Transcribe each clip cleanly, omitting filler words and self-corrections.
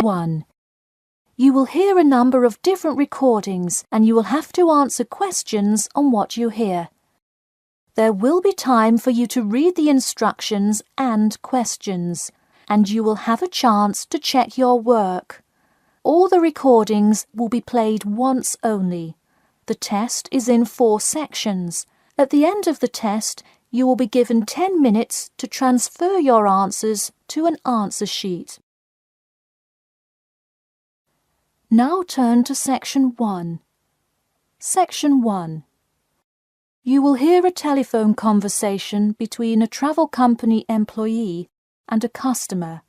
1. You will hear a number of different recordings and you will have to answer questions on what you hear. There will be time for you to read the instructions and questions, and you will have a chance to check your work. All the recordings will be played once only. The test is in 4 sections. At the end of the test, you will be given 10 minutes to transfer your answers to an answer sheet. Now turn to Section 1. Section 1. You will hear a telephone conversation between a travel company employee and a customer.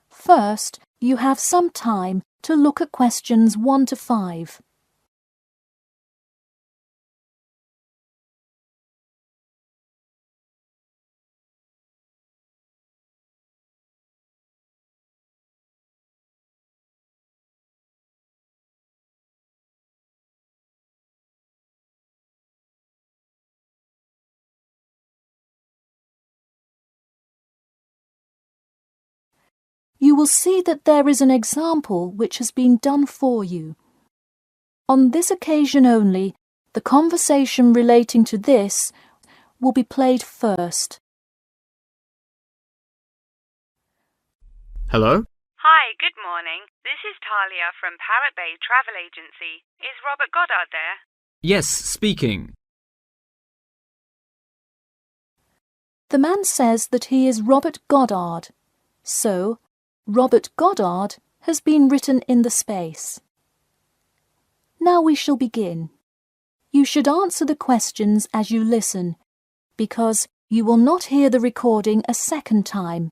First, you have some time to look at questions 1 to 5. You will see that there is an example which has been done for you. On this occasion only, the conversation relating to this will be played first. Hello? Hi, good morning. This is Talia from Parrot Bay Travel Agency. Is Robert Goddard there? Yes, speaking. The man says that he is Robert Goddard, so Robert Goddard has been written in the space. Now we shall begin. You should answer the questions as you listen, because you will not hear the recording a second time.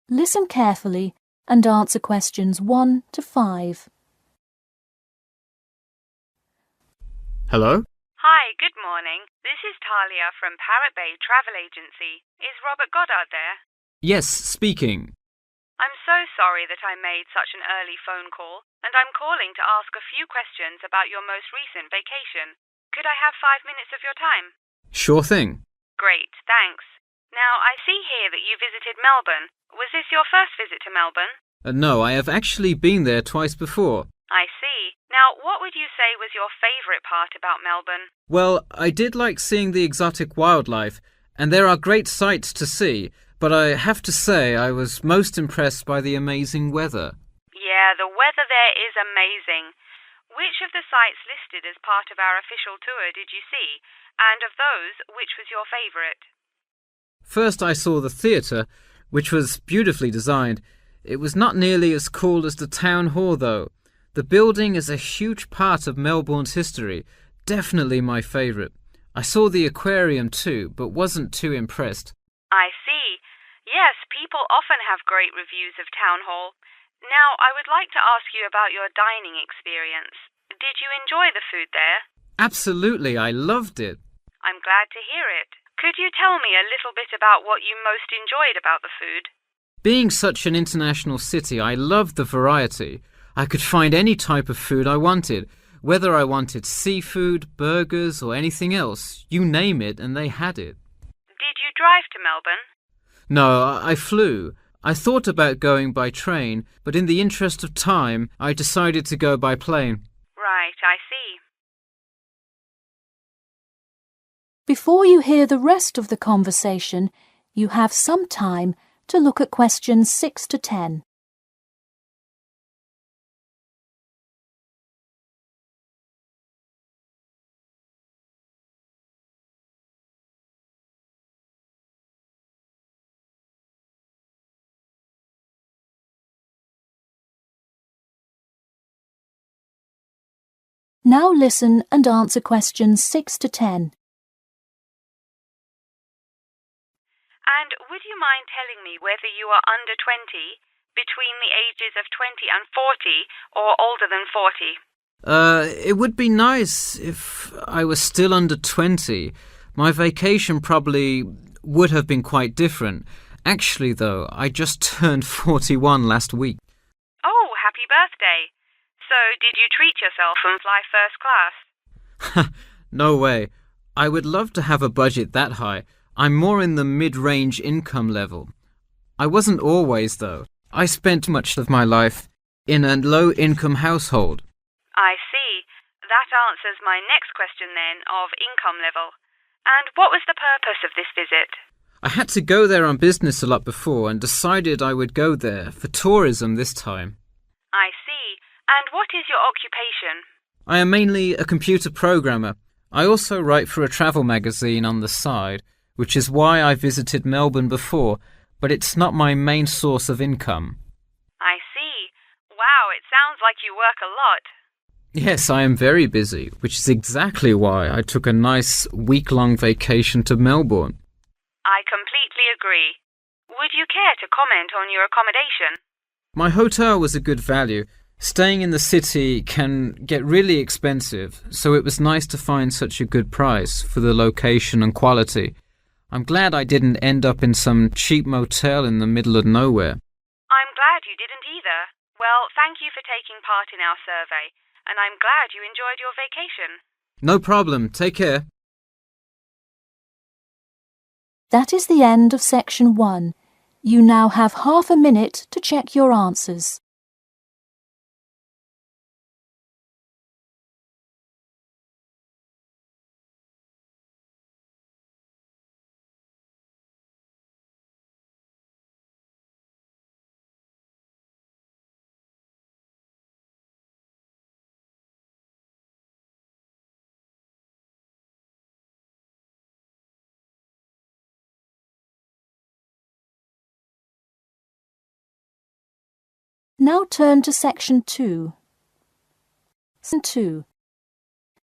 Listen carefully and answer questions 1 to 5. Hello? Hi, good morning. This is Talia from Parrot Bay Travel Agency. Is Robert Goddard there? Yes, speaking. I'm so sorry that I made such an early phone call, and I'm calling to ask a few questions about your most recent vacation. Could I have 5 minutes of your time? Sure thing. Great, thanks. Now, I see here that you visited Melbourne. Was this your first visit to Melbourne? No, I have actually been there twice before. I see. Now, what would you say was your favourite part about Melbourne? Well, I did like seeing the exotic wildlife, and there are great sights to see, but I have to say I was most impressed by the amazing weather. Yeah, the weather there is amazing. Which of the sites listed as part of our official tour did you see? And of those, which was your favourite? First I saw the theatre, which was beautifully designed. It was not nearly as cool as the town hall, though. The building is a huge part of Melbourne's history, definitely my favourite. I saw the aquarium too, but wasn't too impressed. I see. Yes, people often have great reviews of Town Hall. Now, I would like to ask you about your dining experience. Did you enjoy the food there? Absolutely, I loved it. I'm glad to hear it. Could you tell me a little bit about what you most enjoyed about the food? Being such an international city, I loved the variety. I could find any type of food I wanted, whether I wanted seafood, burgers, or anything else. You name it, and they had it. Did you drive to Melbourne? No, I flew. I thought about going by train, but in the interest of time, I decided to go by plane. Right, I see. Before you hear the rest of the conversation, you have some time to look at questions 6 to 10. Now listen and answer questions 6 to 10. And would you mind telling me whether you are under 20, between the ages of 20 and 40, or older than 40? It would be nice if I was still under 20. My vacation probably would have been quite different. Actually, though, I just turned 41 last week. Oh, happy birthday. So, did you treat yourself and fly first class? No way. I would love to have a budget that high. I'm more in the mid-range income level. I wasn't always, though. I spent much of my life in a low-income household. I see. That answers my next question then, of income level. And what was the purpose of this visit? I had to go there on business a lot before and decided I would go there for tourism this time. I see. And what is your occupation? I am mainly a computer programmer. I also write for a travel magazine on the side, which is why I visited Melbourne before, but it's not my main source of income. I see. Wow, it sounds like you work a lot. Yes, I am very busy, which is exactly why I took a nice week-long vacation to Melbourne. I completely agree. Would you care to comment on your accommodation? My hotel was a good value. Staying in the city can get really expensive, so it was nice to find such a good price for the location and quality. I'm glad I didn't end up in some cheap motel in the middle of nowhere. I'm glad you didn't either. Well, thank you for taking part in our survey, and I'm glad you enjoyed your vacation. No problem. Take care. That is the end of section 1. You now have half a minute to check your answers. Now turn to section 2. Section 2.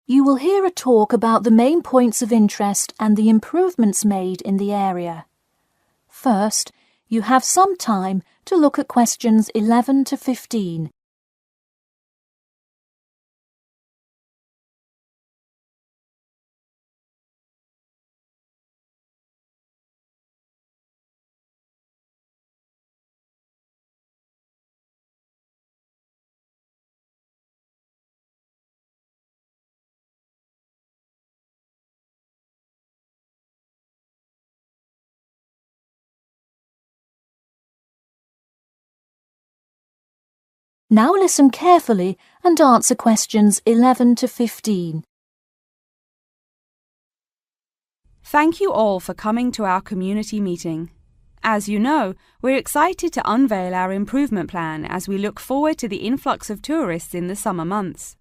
You will hear a talk about the main points of interest and the improvements made in the area. First, you have some time to look at questions 11 to 15. Now listen carefully and answer questions 11 to 15. Thank you all for coming to our community meeting. As you know, we're excited to unveil our improvement plan as we look forward to the influx of tourists in the summer months.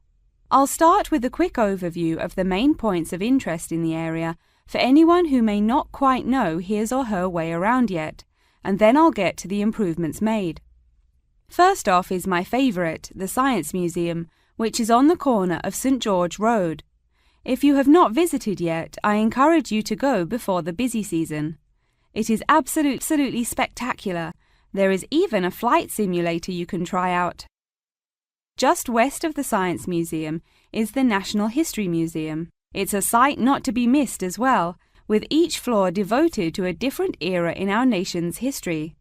I'll start with a quick overview of the main points of interest in the area for anyone who may not quite know his or her way around yet, and then I'll get to the improvements made. First off is my favourite, the Science Museum, which is on the corner of St George Road. If you have not visited yet, I encourage you to go before the busy season. It is absolutely spectacular. There is even a flight simulator you can try out. Just west of the Science Museum is the National History Museum. It's a sight not to be missed as well, with each floor devoted to a different era in our nation's history.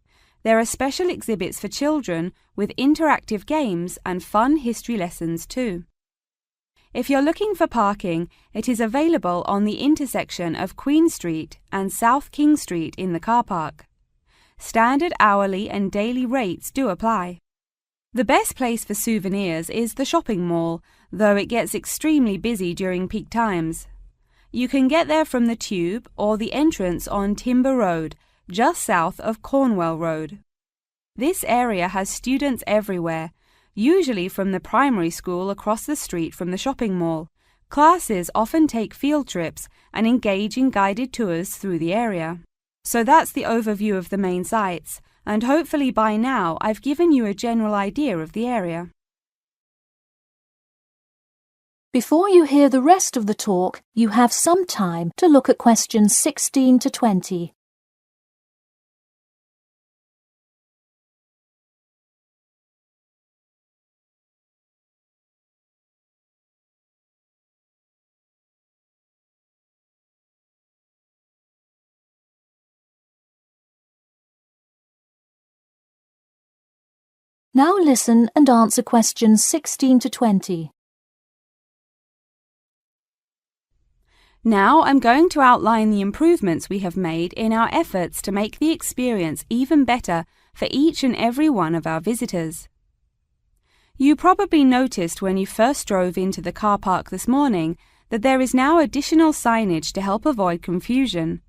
There are special exhibits for children with interactive games and fun history lessons too. If you're looking for parking, it is available on the intersection of Queen Street and South King Street in the car park. Standard hourly and daily rates do apply. The best place for souvenirs is the shopping mall, though it gets extremely busy during peak times. You can get there from the Tube or the entrance on Timber Road, just south of Cornwell Road. This area has students everywhere, usually from the primary school across the street from the shopping mall. Classes often take field trips and engage in guided tours through the area. So that's the overview of the main sites, and hopefully by now I've given you a general idea of the area. Before you hear the rest of the talk, you have some time to look at questions 16 to 20. Now listen and answer questions 16 to 20. Now I'm going to outline the improvements we have made in our efforts to make the experience even better for each and every one of our visitors. You probably noticed when you first drove into the car park this morning that there is now additional signage to help avoid confusion.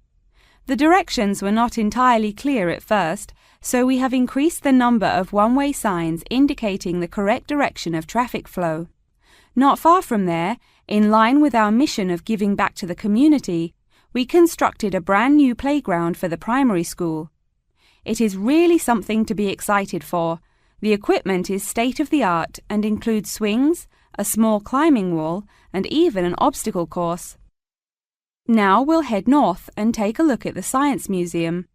The directions were not entirely clear at first, so we have increased the number of one-way signs indicating the correct direction of traffic flow. Not far from there, in line with our mission of giving back to the community, we constructed a brand new playground for the primary school. It is really something to be excited for. The equipment is state-of-the-art and includes swings, a small climbing wall, and even an obstacle course. Now we'll head north and take a look at the Science Museum.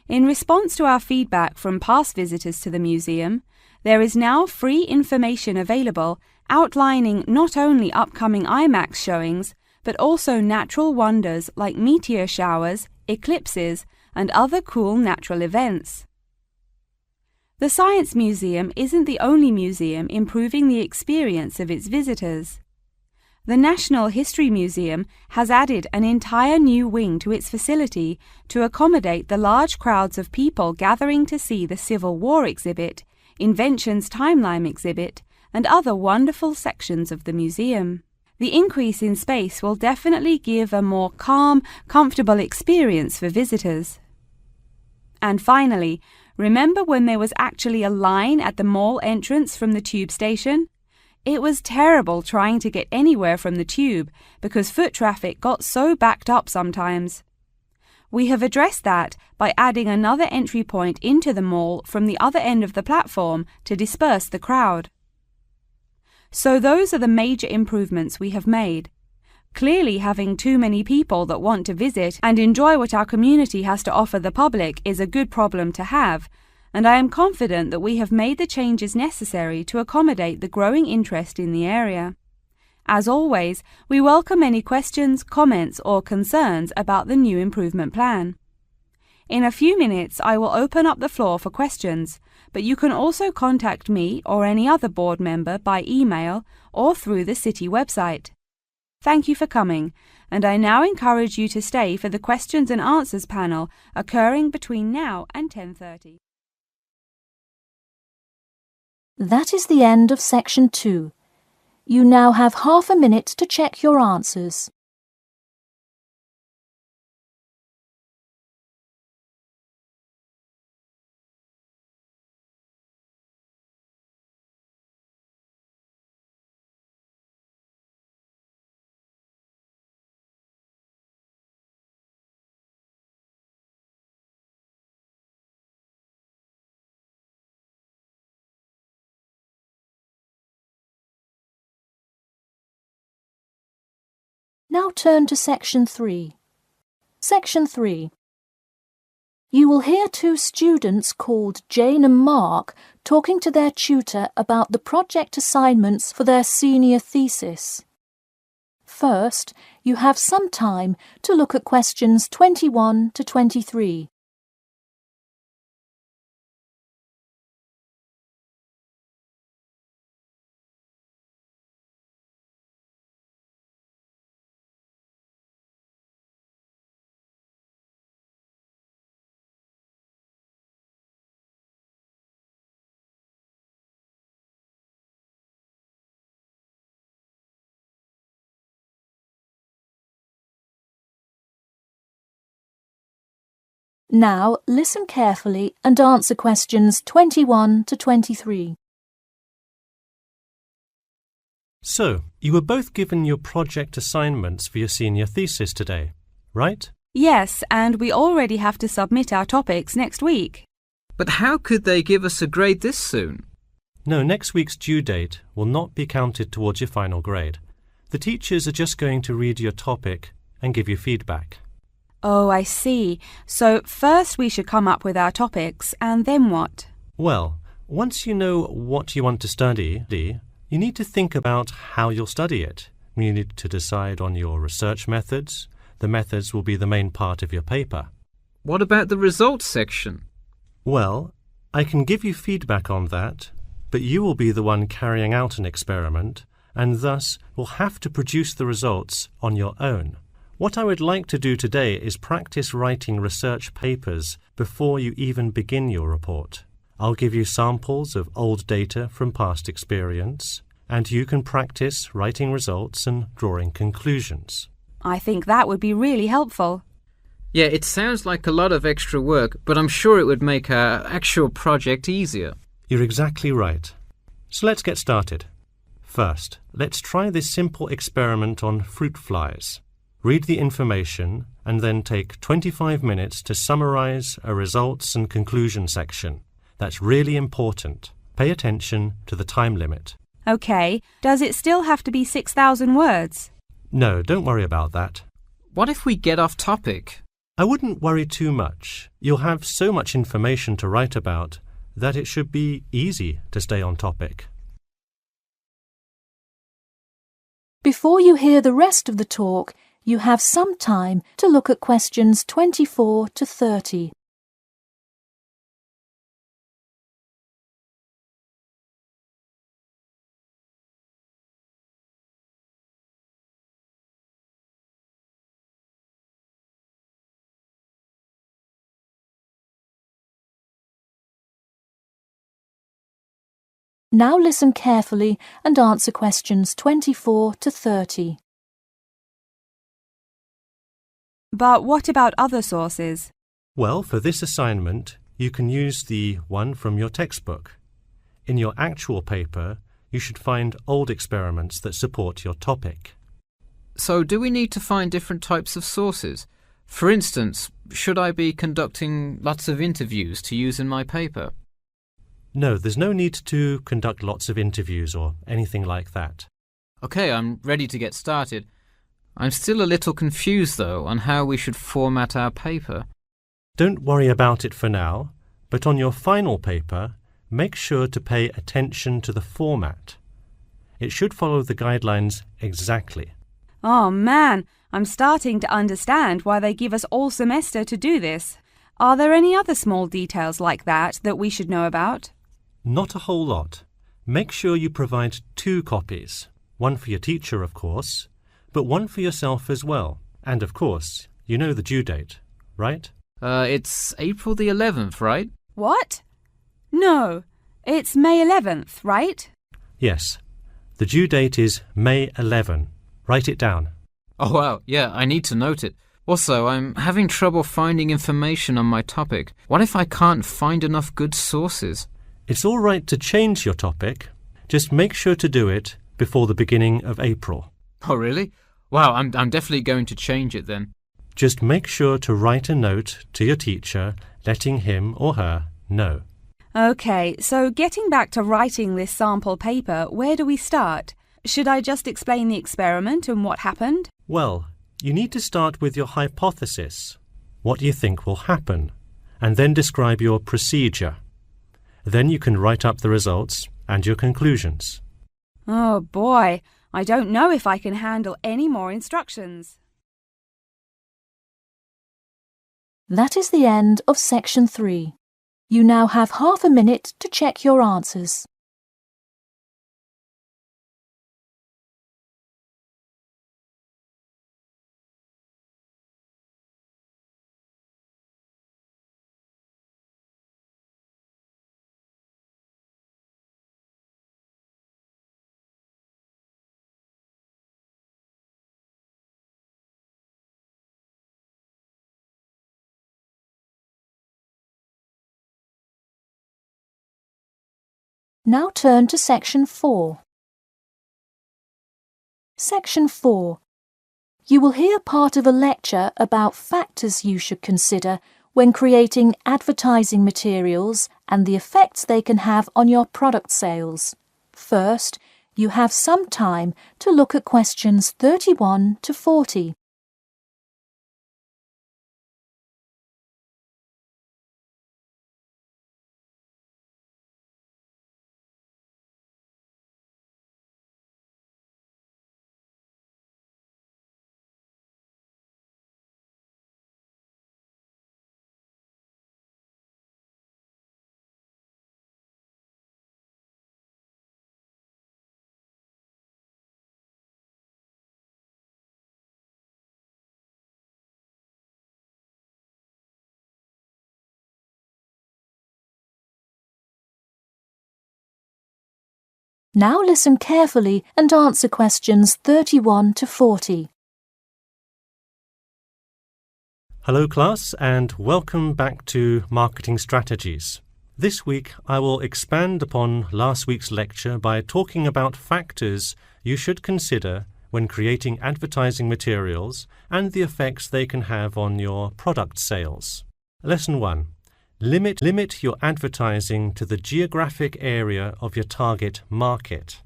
In response to our feedback from past visitors to the museum, there is now free information available outlining not only upcoming IMAX showings, but also natural wonders like meteor showers, eclipses, and other cool natural events. The Science Museum isn't the only museum improving the experience of its visitors. The National History Museum has added an entire new wing to its facility to accommodate the large crowds of people gathering to see the Civil War exhibit, Inventions Timeline exhibit, and other wonderful sections of the museum. The increase in space will definitely give a more calm, comfortable experience for visitors. And finally, remember when there was actually a line at the mall entrance from the tube station? It was terrible trying to get anywhere from the tube because foot traffic got so backed up sometimes. We have addressed that by adding another entry point into the mall from the other end of the platform to disperse the crowd. So those are the major improvements we have made. Clearly, having too many people that want to visit and enjoy what our community has to offer the public is a good problem to have, and I am confident that we have made the changes necessary to accommodate the growing interest in the area. As always, we welcome any questions, comments, or concerns about the new improvement plan. In a few minutes, I will open up the floor for questions, but you can also contact me or any other board member by email or through the city website. Thank you for coming, and I now encourage you to stay for the questions and answers panel occurring between now and 10:30. That is the end of section 2. You now have half a minute to check your answers. Now turn to section 3. Section 3. You will hear two students called Jane and Mark talking to their tutor about the project assignments for their senior thesis. First, you have some time to look at questions 21 to 23. Now listen carefully and answer questions 21 to 23. So, you were both given your project assignments for your senior thesis today, right? Yes, and we already have to submit our topics next week. But how could they give us a grade this soon? No, next week's due date will not be counted towards your final grade. The teachers are just going to read your topic and give you feedback. Oh, I see. So first we should come up with our topics, and then what? Well, once you know what you want to study, you need to think about how you'll study it. You need to decide on your research methods. The methods will be the main part of your paper. What about the results section? Well, I can give you feedback on that, but you will be the one carrying out an experiment, and thus will have to produce the results on your own. What I would like to do today is practice writing research papers before you even begin your report. I'll give you samples of old data from past experience, and you can practice writing results and drawing conclusions. I think that would be really helpful. Yeah, it sounds like a lot of extra work, but I'm sure it would make our actual project easier. You're exactly right. So let's get started. First, let's try this simple experiment on fruit flies. Read the information and then take 25 minutes to summarize a results and conclusion section. That's really important. Pay attention to the time limit. OK, does it still have to be 6,000 words? No, don't worry about that. What if we get off topic? I wouldn't worry too much. You'll have so much information to write about that it should be easy to stay on topic. Before you hear the rest of the talk, you have some time to look at questions 24 to 30. Now listen carefully and answer questions 24 to 30. But what about other sources? Well, for this assignment, you can use the one from your textbook. In your actual paper, you should find old experiments that support your topic. So do we need to find different types of sources? For instance, should I be conducting lots of interviews to use in my paper? No, there's no need to conduct lots of interviews or anything like that. OK, I'm ready to get started. I'm still a little confused, though, on how we should format our paper. Don't worry about it for now, but on your final paper, make sure to pay attention to the format. It should follow the guidelines exactly. Oh man, I'm starting to understand why they give us all semester to do this. Are there any other small details like that we should know about? Not a whole lot. Make sure you provide 2 copies. One for your teacher, of course, but one for yourself as well. And of course, you know the due date, right? It's April the 11th, right? What? No, it's May 11th, right? Yes. The due date is May 11. Write it down. Oh, wow, yeah, I need to note it. Also, I'm having trouble finding information on my topic. What if I can't find enough good sources? It's all right to change your topic. Just make sure to do it before the beginning of April. Oh, really? Wow, I'm definitely going to change it then. Just make sure to write a note to your teacher letting him or her know. OK, so getting back to writing this sample paper, where do we start? Should I just explain the experiment and what happened? Well, you need to start with your hypothesis. What you think will happen, and then describe your procedure. Then you can write up the results and your conclusions. Oh boy, I don't know if I can handle any more instructions. That is the end of section 3. You now have half a minute to check your answers. Now turn to section 4. Section 4. You will hear part of a lecture about factors you should consider when creating advertising materials and the effects they can have on your product sales. First, you have some time to look at questions 31 to 40. Now listen carefully and answer questions 31 to 40. Hello class, and welcome back to Marketing Strategies. This week I will expand upon last week's lecture by talking about factors you should consider when creating advertising materials and the effects they can have on your product sales. Lesson 1. Limit your advertising to the geographic area of your target market.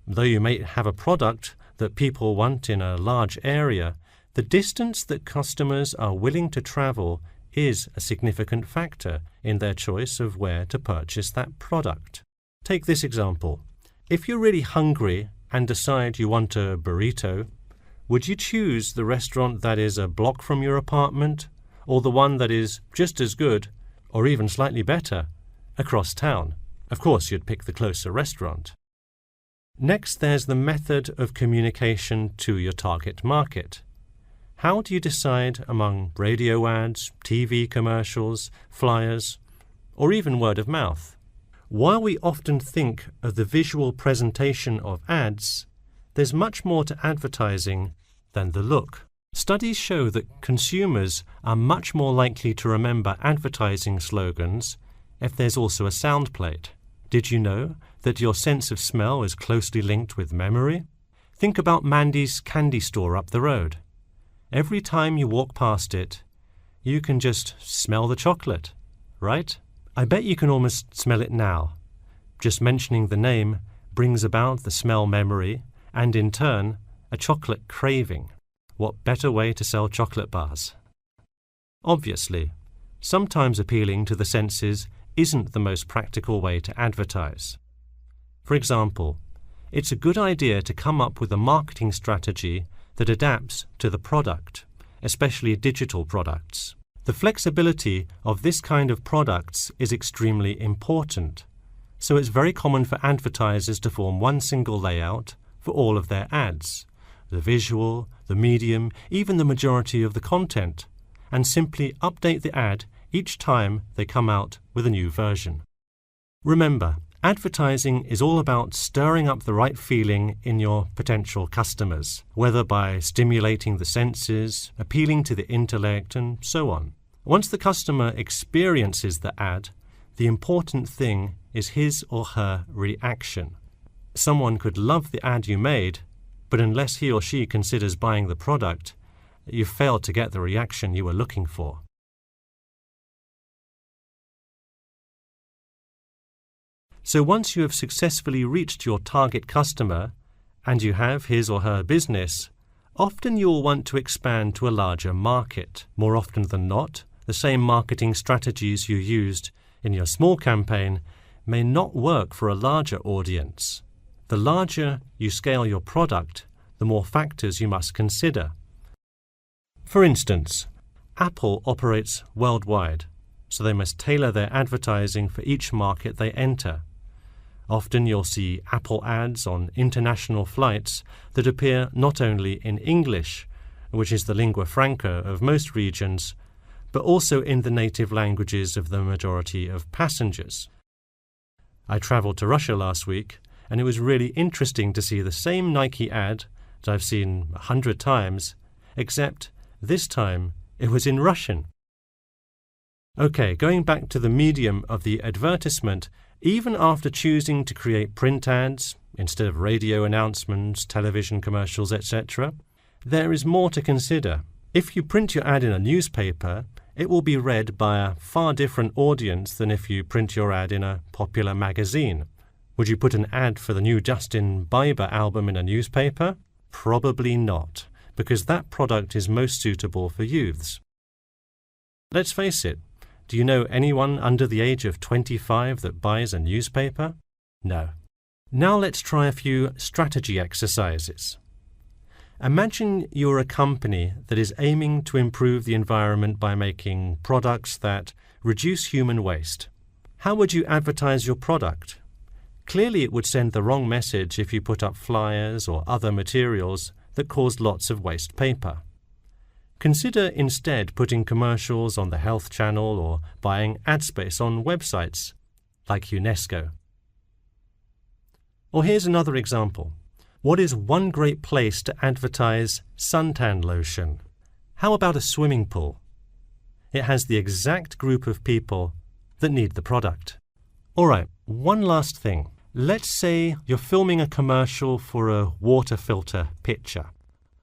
Though you may have a product that people want in a large area, the distance that customers are willing to travel is a significant factor in their choice of where to purchase that product. Take this example. If you're really hungry and decide you want a burrito, would you choose the restaurant that is a block from your apartment, or the one that is just as good, or even slightly better, across town? Of course, you'd pick the closer restaurant. Next, there's the method of communication to your target market. How do you decide among radio ads, TV commercials, flyers, or even word of mouth? While we often think of the visual presentation of ads, there's much more to advertising than the look. Studies show that consumers are much more likely to remember advertising slogans if there's also a sound plate. Did you know that your sense of smell is closely linked with memory? Think about Mandy's candy store up the road. Every time you walk past it, you can just smell the chocolate, right? I bet you can almost smell it now. Just mentioning the name brings about the smell memory and, in turn, a chocolate craving. What better way to sell chocolate bars? Obviously, sometimes appealing to the senses isn't the most practical way to advertise. For example, it's a good idea to come up with a marketing strategy that adapts to the product, especially digital products. The flexibility of this kind of products is extremely important, so it's very common for advertisers to form one single layout for all of their ads, the visual, the medium, even the majority of the content, and simply update the ad each time they come out with a new version. Remember, advertising is all about stirring up the right feeling in your potential customers, whether by stimulating the senses, appealing to the intellect, and so on. Once the customer experiences the ad, the important thing is his or her reaction. Someone could love the ad you made, but unless he or she considers buying the product, you've failed to get the reaction you were looking for. So once you have successfully reached your target customer, and you have his or her business, often you'll want to expand to a larger market. More often than not, the same marketing strategies you used in your small campaign may not work for a larger audience. The larger you scale your product, the more factors you must consider. For instance, Apple operates worldwide, so they must tailor their advertising for each market they enter. Often you'll see Apple ads on international flights that appear not only in English, which is the lingua franca of most regions, but also in the native languages of the majority of passengers. I travelled to Russia last week, and it was really interesting to see the same Nike ad that I've seen 100 times, except this time it was in Russian. Okay, going back to the medium of the advertisement, even after choosing to create print ads instead of radio announcements, television commercials, etc., there is more to consider. If you print your ad in a newspaper, it will be read by a far different audience than if you print your ad in a popular magazine. Would you put an ad for the new Justin Bieber album in a newspaper? Probably not, because that product is most suitable for youths. Let's face it, do you know anyone under the age of 25 that buys a newspaper? No. Now let's try a few strategy exercises. Imagine you're a company that is aiming to improve the environment by making products that reduce human waste. How would you advertise your product? Clearly it would send the wrong message if you put up flyers or other materials that cause lots of waste paper. Consider instead putting commercials on the Health Channel or buying ad space on websites like UNESCO. Or here's another example. What is one great place to advertise suntan lotion? How about a swimming pool? It has the exact group of people that need the product. All right, one last thing. Let's say you're filming a commercial for a water filter pitcher.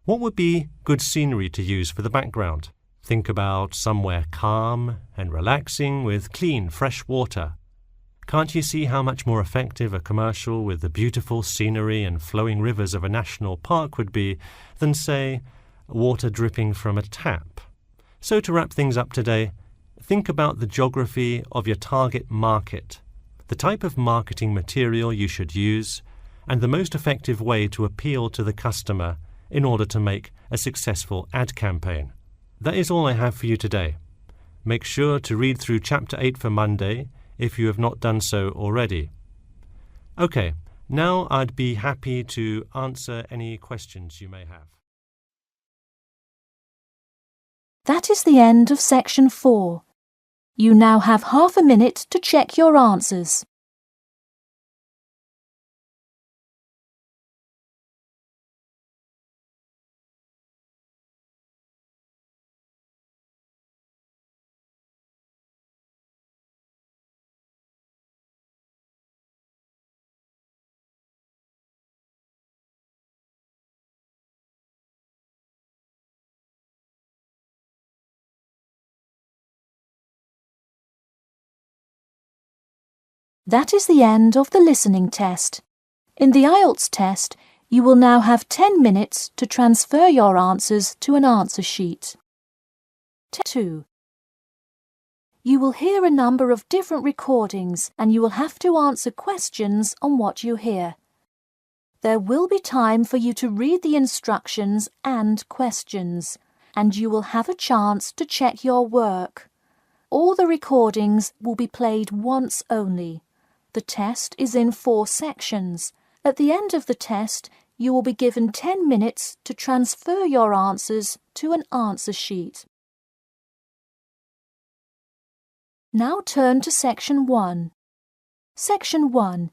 What would be good scenery to use for the background? Think about somewhere calm and relaxing with clean, fresh water. Can't you see how much more effective a commercial with the beautiful scenery and flowing rivers of a national park would be than, say, water dripping from a tap? So to wrap things up today, think about the geography of your target market, the type of marketing material you should use, and the most effective way to appeal to the customer in order to make a successful ad campaign. That is all I have for you today. Make sure to read through Chapter 8 for Monday if you have not done so already. Okay, now I'd be happy to answer any questions you may have. That is the end of Section 4. You now have half a minute to check your answers. That is the end of the listening test. In the IELTS test, you will now have 10 minutes to transfer your answers to an answer sheet. 2. You will hear a number of different recordings and you will have to answer questions on what you hear. There will be time for you to read the instructions and questions, and you will have a chance to check your work. All the recordings will be played once only. The test is in 4 sections. At the end of the test, you will be given 10 minutes to transfer your answers to an answer sheet. Now turn to Section 1. Section 1.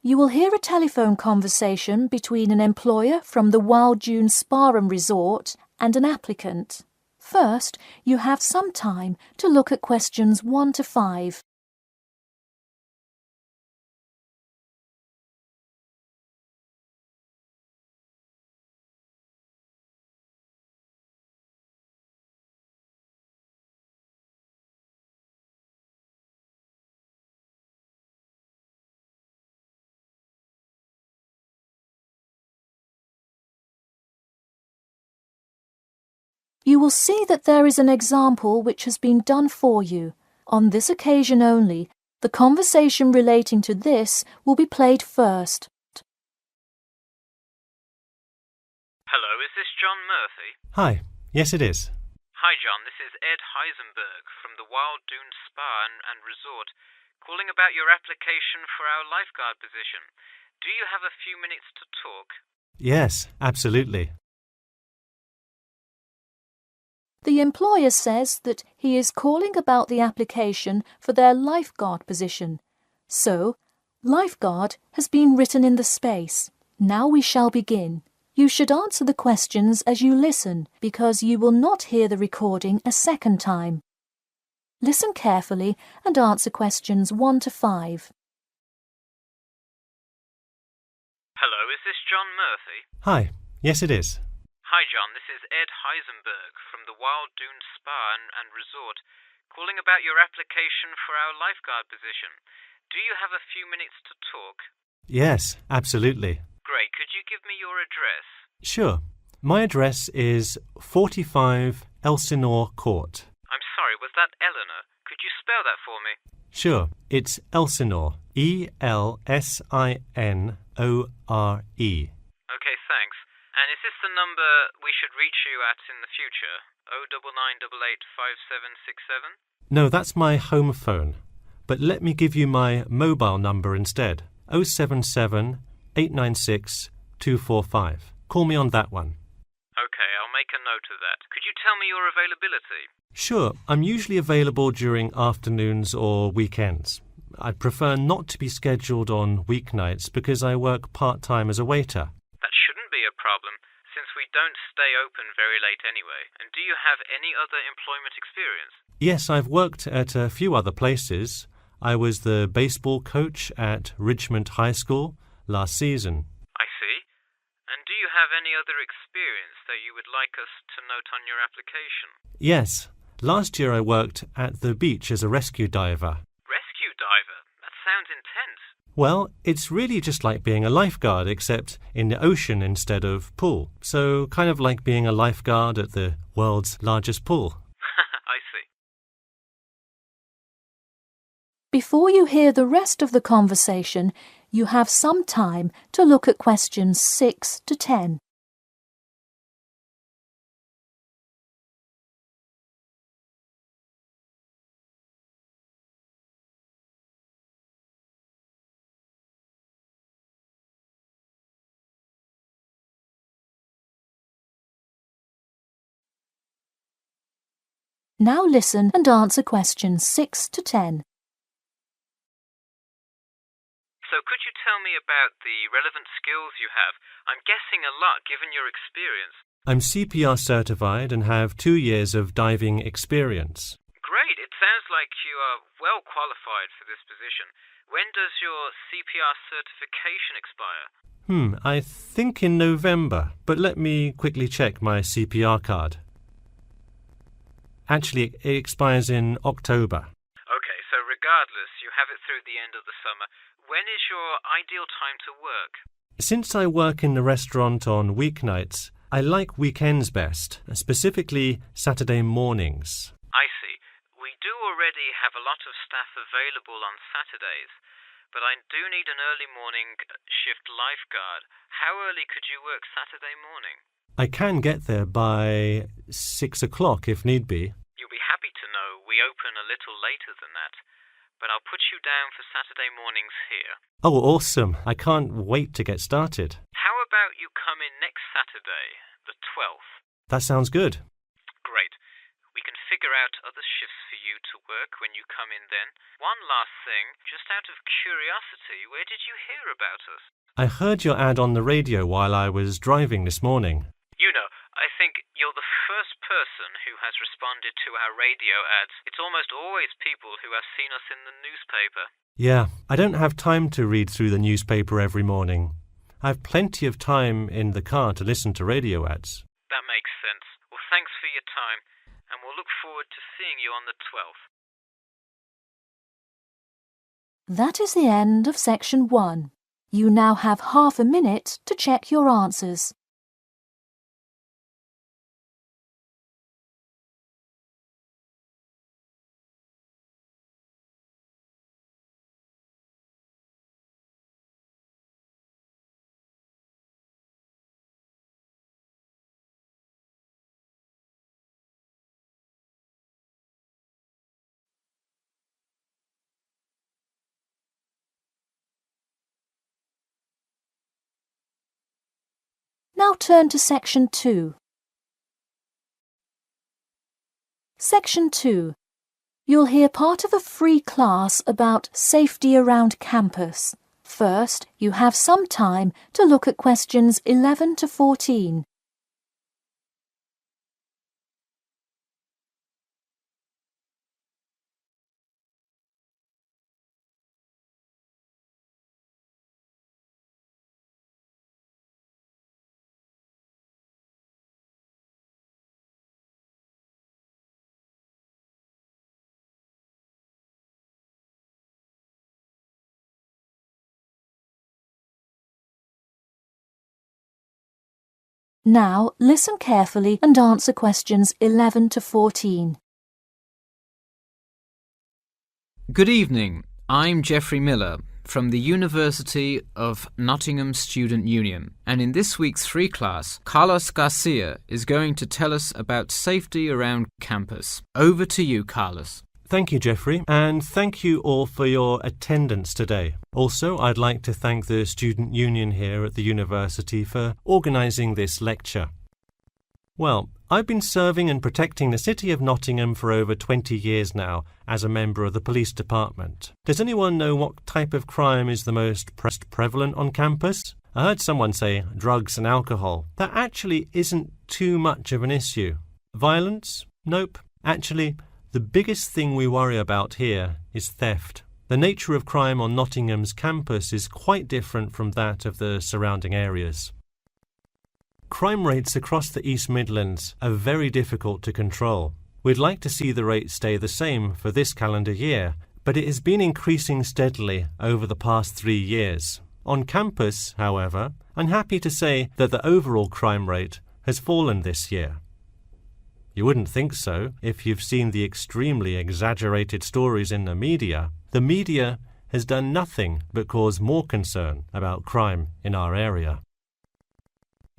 You will hear a telephone conversation between an employer from the Wild Dune Spa and Resort and an applicant. First, you have some time to look at questions 1 to 5. You will see that there is an example which has been done for you. On this occasion only, the conversation relating to this will be played first. Hello, is this John Murphy? Hi, yes it is. Hi John, this is 𝐂හෙண்ட்𝐏 from the Wild Dune Spa and Resort, calling about your application for our lifeguard position. Do you have a few minutes to talk? Yes, absolutely. The employer says that he is calling about the application for their lifeguard position. So, lifeguard has been written in the space. Now we shall begin. You should answer the questions as you listen, because you will not hear the recording a second time. Listen carefully and answer questions 1 to 5. Hello, is this John Murphy? Hi, yes it is. Hi John, this is 𝐂හෙண்ட்𝐏 from the Wild Dune Spa and Resort, calling about your application for our lifeguard position. Do you have a few minutes to talk? Yes, absolutely. Great, could you give me your address? Sure. My address is 45 Elsinore Court. I'm sorry, was that Eleanor? Could you spell that for me? Sure, it's Elsinore, ELSINORE. Okay, thanks. And is this the number we should reach you at in the future? 099885767? No, that's my home phone. But let me give you my mobile number instead. 077 896 245. Call me on that one. Okay, I'll make a note of that. Could you tell me your availability? Sure, I'm usually available during afternoons or weekends. I'd prefer not to be scheduled on weeknights because I work part-time as a waiter. That shouldn't be a problem, since we don't stay open very late anyway. And do you have any other employment experience? Yes, I've worked at a few other places. I was the baseball coach at Ridgemont High School last season. I see. And do you have any other experience that you would like us to note on your application? Yes. Last year I worked at the beach as a rescue diver. Rescue diver? That sounds intense. Well, it's really just like being a lifeguard, except in the ocean instead of pool. So kind of like being a lifeguard at the world's largest pool. I see. Before you hear the rest of the conversation, you have some time to look at questions 6 to 10. Now listen and answer questions 6 to 10. So could you tell me about the relevant skills you have? I'm guessing a lot given your experience. I'm CPR certified and have 2 years of diving experience. Great. It sounds like you are well qualified for this position. When does your CPR certification expire? I think in November, but let me quickly check my CPR card. Actually, it expires in October. Okay, so regardless, you have it through the end of the summer. When is your ideal time to work? Since I work in the restaurant on weeknights, I like weekends best, specifically Saturday mornings. I see. We do already have a lot of staff available on Saturdays, but I do need an early morning shift lifeguard. How early could you work Saturday morning? I can get there by 6 o'clock if need be. You'll be happy to know we open a little later than that, but I'll put you down for Saturday mornings here. Oh, awesome. I can't wait to get started. How about you come in next Saturday, the 12th? That sounds good. Great. We can figure out other shifts for you to work when you come in then. One last thing, just out of curiosity, where did you hear about us? I heard your ad on the radio while I was driving this morning. You know, I think you're the first person who has responded to our radio ads. It's almost always people who have seen us in the newspaper. Yeah, I don't have time to read through the newspaper every morning. I have plenty of time in the car to listen to radio ads. That makes sense. Well, thanks for your time, and we'll look forward to seeing you on the 12th. That is the end of section 1. You now have half a minute to check your answers. Now turn to Section 2. Section 2. You'll hear part of a free class about safety around campus. First, you have some time to look at questions 11 to 14. Now, listen carefully and answer questions 11 to 14. Good evening. I'm Geoffrey Miller from the University of Nottingham Student Union, and in this week's free class, Carlos Garcia is going to tell us about safety around campus. Over to you, Carlos. Thank you, Geoffrey, and thank you all for your attendance today. Also, I'd like to thank the Student Union here at the university for organising this lecture. Well, I've been serving and protecting the city of Nottingham for over 20 years now as a member of the police department. Does anyone know what type of crime is the most prevalent on campus? I heard someone say drugs and alcohol. That actually isn't too much of an issue. Violence? Nope. Actually, the biggest thing we worry about here is theft. The nature of crime on Nottingham's campus is quite different from that of the surrounding areas. Crime rates across the East Midlands are very difficult to control. We'd like to see the rate stay the same for this calendar year, but it has been increasing steadily over the past 3 years. On campus, however, I'm happy to say that the overall crime rate has fallen this year. You wouldn't think so if you've seen the extremely exaggerated stories in the media. The media has done nothing but cause more concern about crime in our area.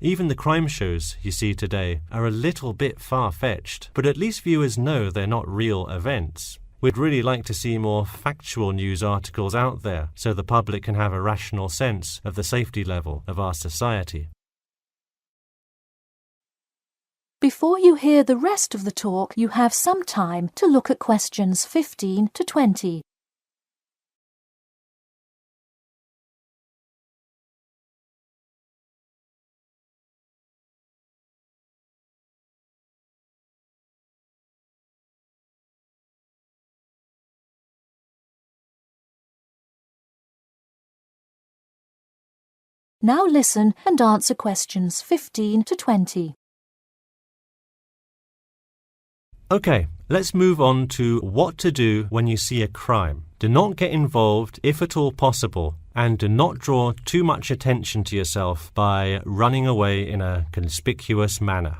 Even the crime shows you see today are a little bit far-fetched, but at least viewers know they're not real events. We'd really like to see more factual news articles out there so the public can have a rational sense of the safety level of our society. Before you hear the rest of the talk, you have some time to look at questions 15 to 20. Now listen and answer questions 15 to 20. Okay, let's move on to what to do when you see a crime. Do not get involved if at all possible, and do not draw too much attention to yourself by running away in a conspicuous manner.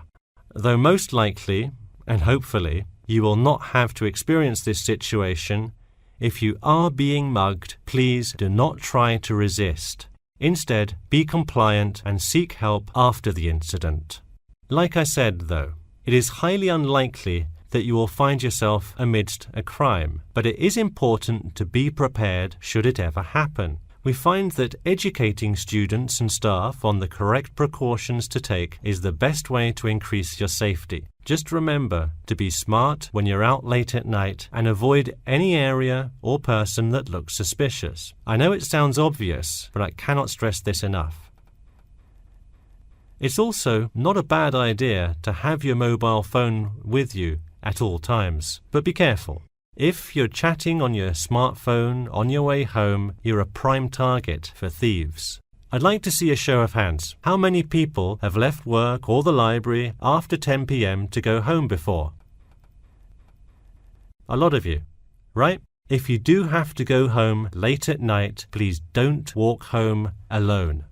Though most likely, and hopefully, you will not have to experience this situation, if you are being mugged, please do not try to resist. Instead, be compliant and seek help after the incident. Like I said, though, it is highly unlikely that you will find yourself amidst a crime, but it is important to be prepared should it ever happen. We find that educating students and staff on the correct precautions to take is the best way to increase your safety. Just remember to be smart when you're out late at night and avoid any area or person that looks suspicious. I know it sounds obvious, but I cannot stress this enough. It's also not a bad idea to have your mobile phone with you at all times, but be careful. If you're chatting on your smartphone on your way home, you're a prime target for thieves. I'd like to see a show of hands. How many people have left work or the library after 10 p.m. to go home before? A lot of you, right? If you do have to go home late at night, please don't walk home alone.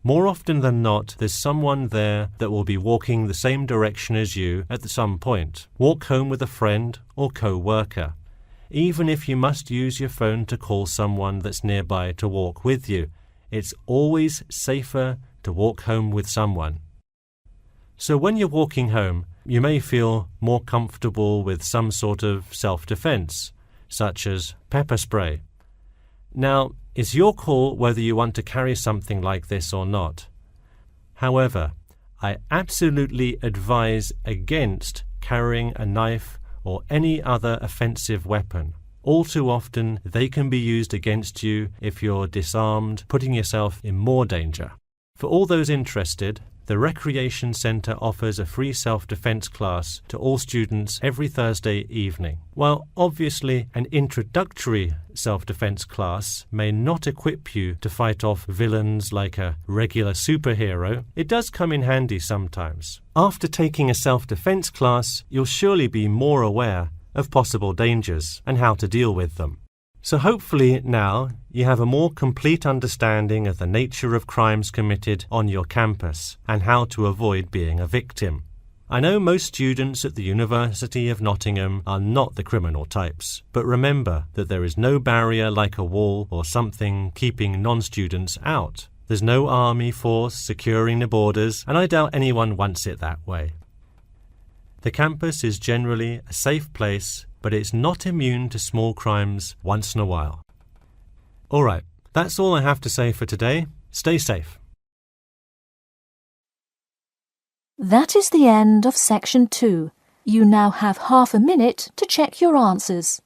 More often than not, there's someone there that will be walking the same direction as you at some point. Walk home with a friend or co-worker. Even if you must use your phone to call someone that's nearby to walk with you, it's always safer to walk home with someone. So when you're walking home, you may feel more comfortable with some sort of self-defense, such as pepper spray. Now, it's your call whether you want to carry something like this or not. However, I absolutely advise against carrying a knife or any other offensive weapon. All too often, they can be used against you if you're disarmed, putting yourself in more danger. For all those interested, the Recreation Centre offers a free self-defense class to all students every Thursday evening. While obviously an introductory self-defense class may not equip you to fight off villains like a regular superhero, it does come in handy sometimes. After taking a self-defense class, you'll surely be more aware of possible dangers and how to deal with them. So hopefully now you have a more complete understanding of the nature of crimes committed on your campus and how to avoid being a victim. I know most students at the University of Nottingham are not the criminal types, but remember that there is no barrier like a wall or something keeping non-students out. There's no army force securing the borders, and I doubt anyone wants it that way. The campus is generally a safe place, but it's not immune to small crimes once in a while. All right, that's all I have to say for today. Stay safe. That is the end of section 2. You now have half a minute to check your answers.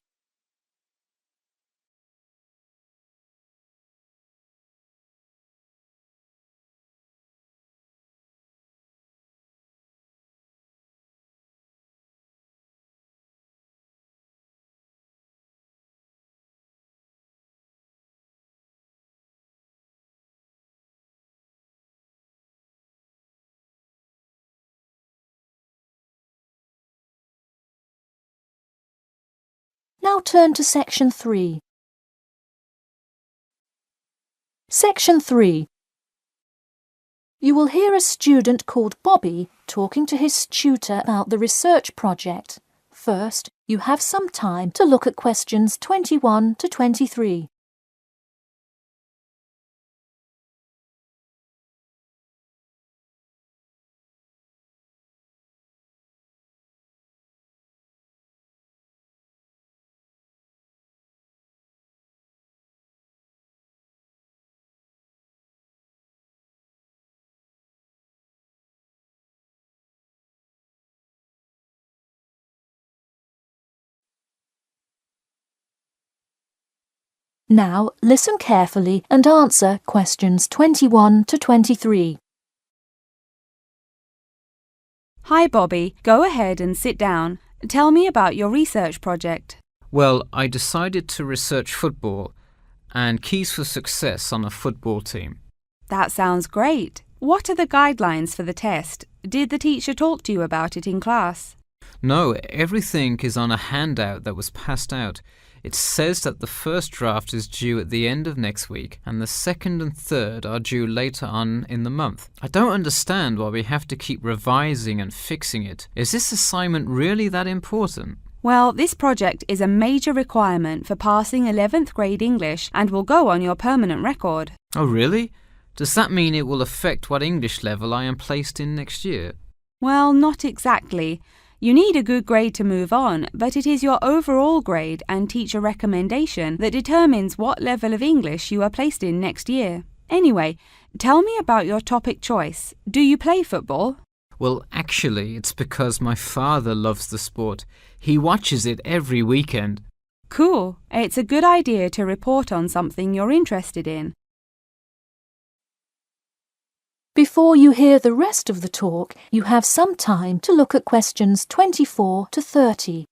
Now turn to section 3. Section 3. You will hear a student called Bobby talking to his tutor about the research project. First, you have some time to look at questions 21 to 23. Now, listen carefully and answer questions 21 to 23. Hi, Bobby. Go ahead and sit down. Tell me about your research project. Well, I decided to research football and keys for success on a football team. That sounds great. What are the guidelines for the test? Did the teacher talk to you about it in class? No, everything is on a handout that was passed out. It says that the first draft is due at the end of next week and the second and third are due later on in the month. I don't understand why we have to keep revising and fixing it. Is this assignment really that important? Well, this project is a major requirement for passing 11th grade English and will go on your permanent record. Oh, really? Does that mean it will affect what English level I am placed in next year? Well, not exactly. You need a good grade to move on, but it is your overall grade and teacher recommendation that determines what level of English you are placed in next year. Anyway, tell me about your topic choice. Do you play football? Well, actually, it's because my father loves the sport. He watches it every weekend. Cool. It's a good idea to report on something you're interested in. Before you hear the rest of the talk, you have some time to look at questions 24 to 30.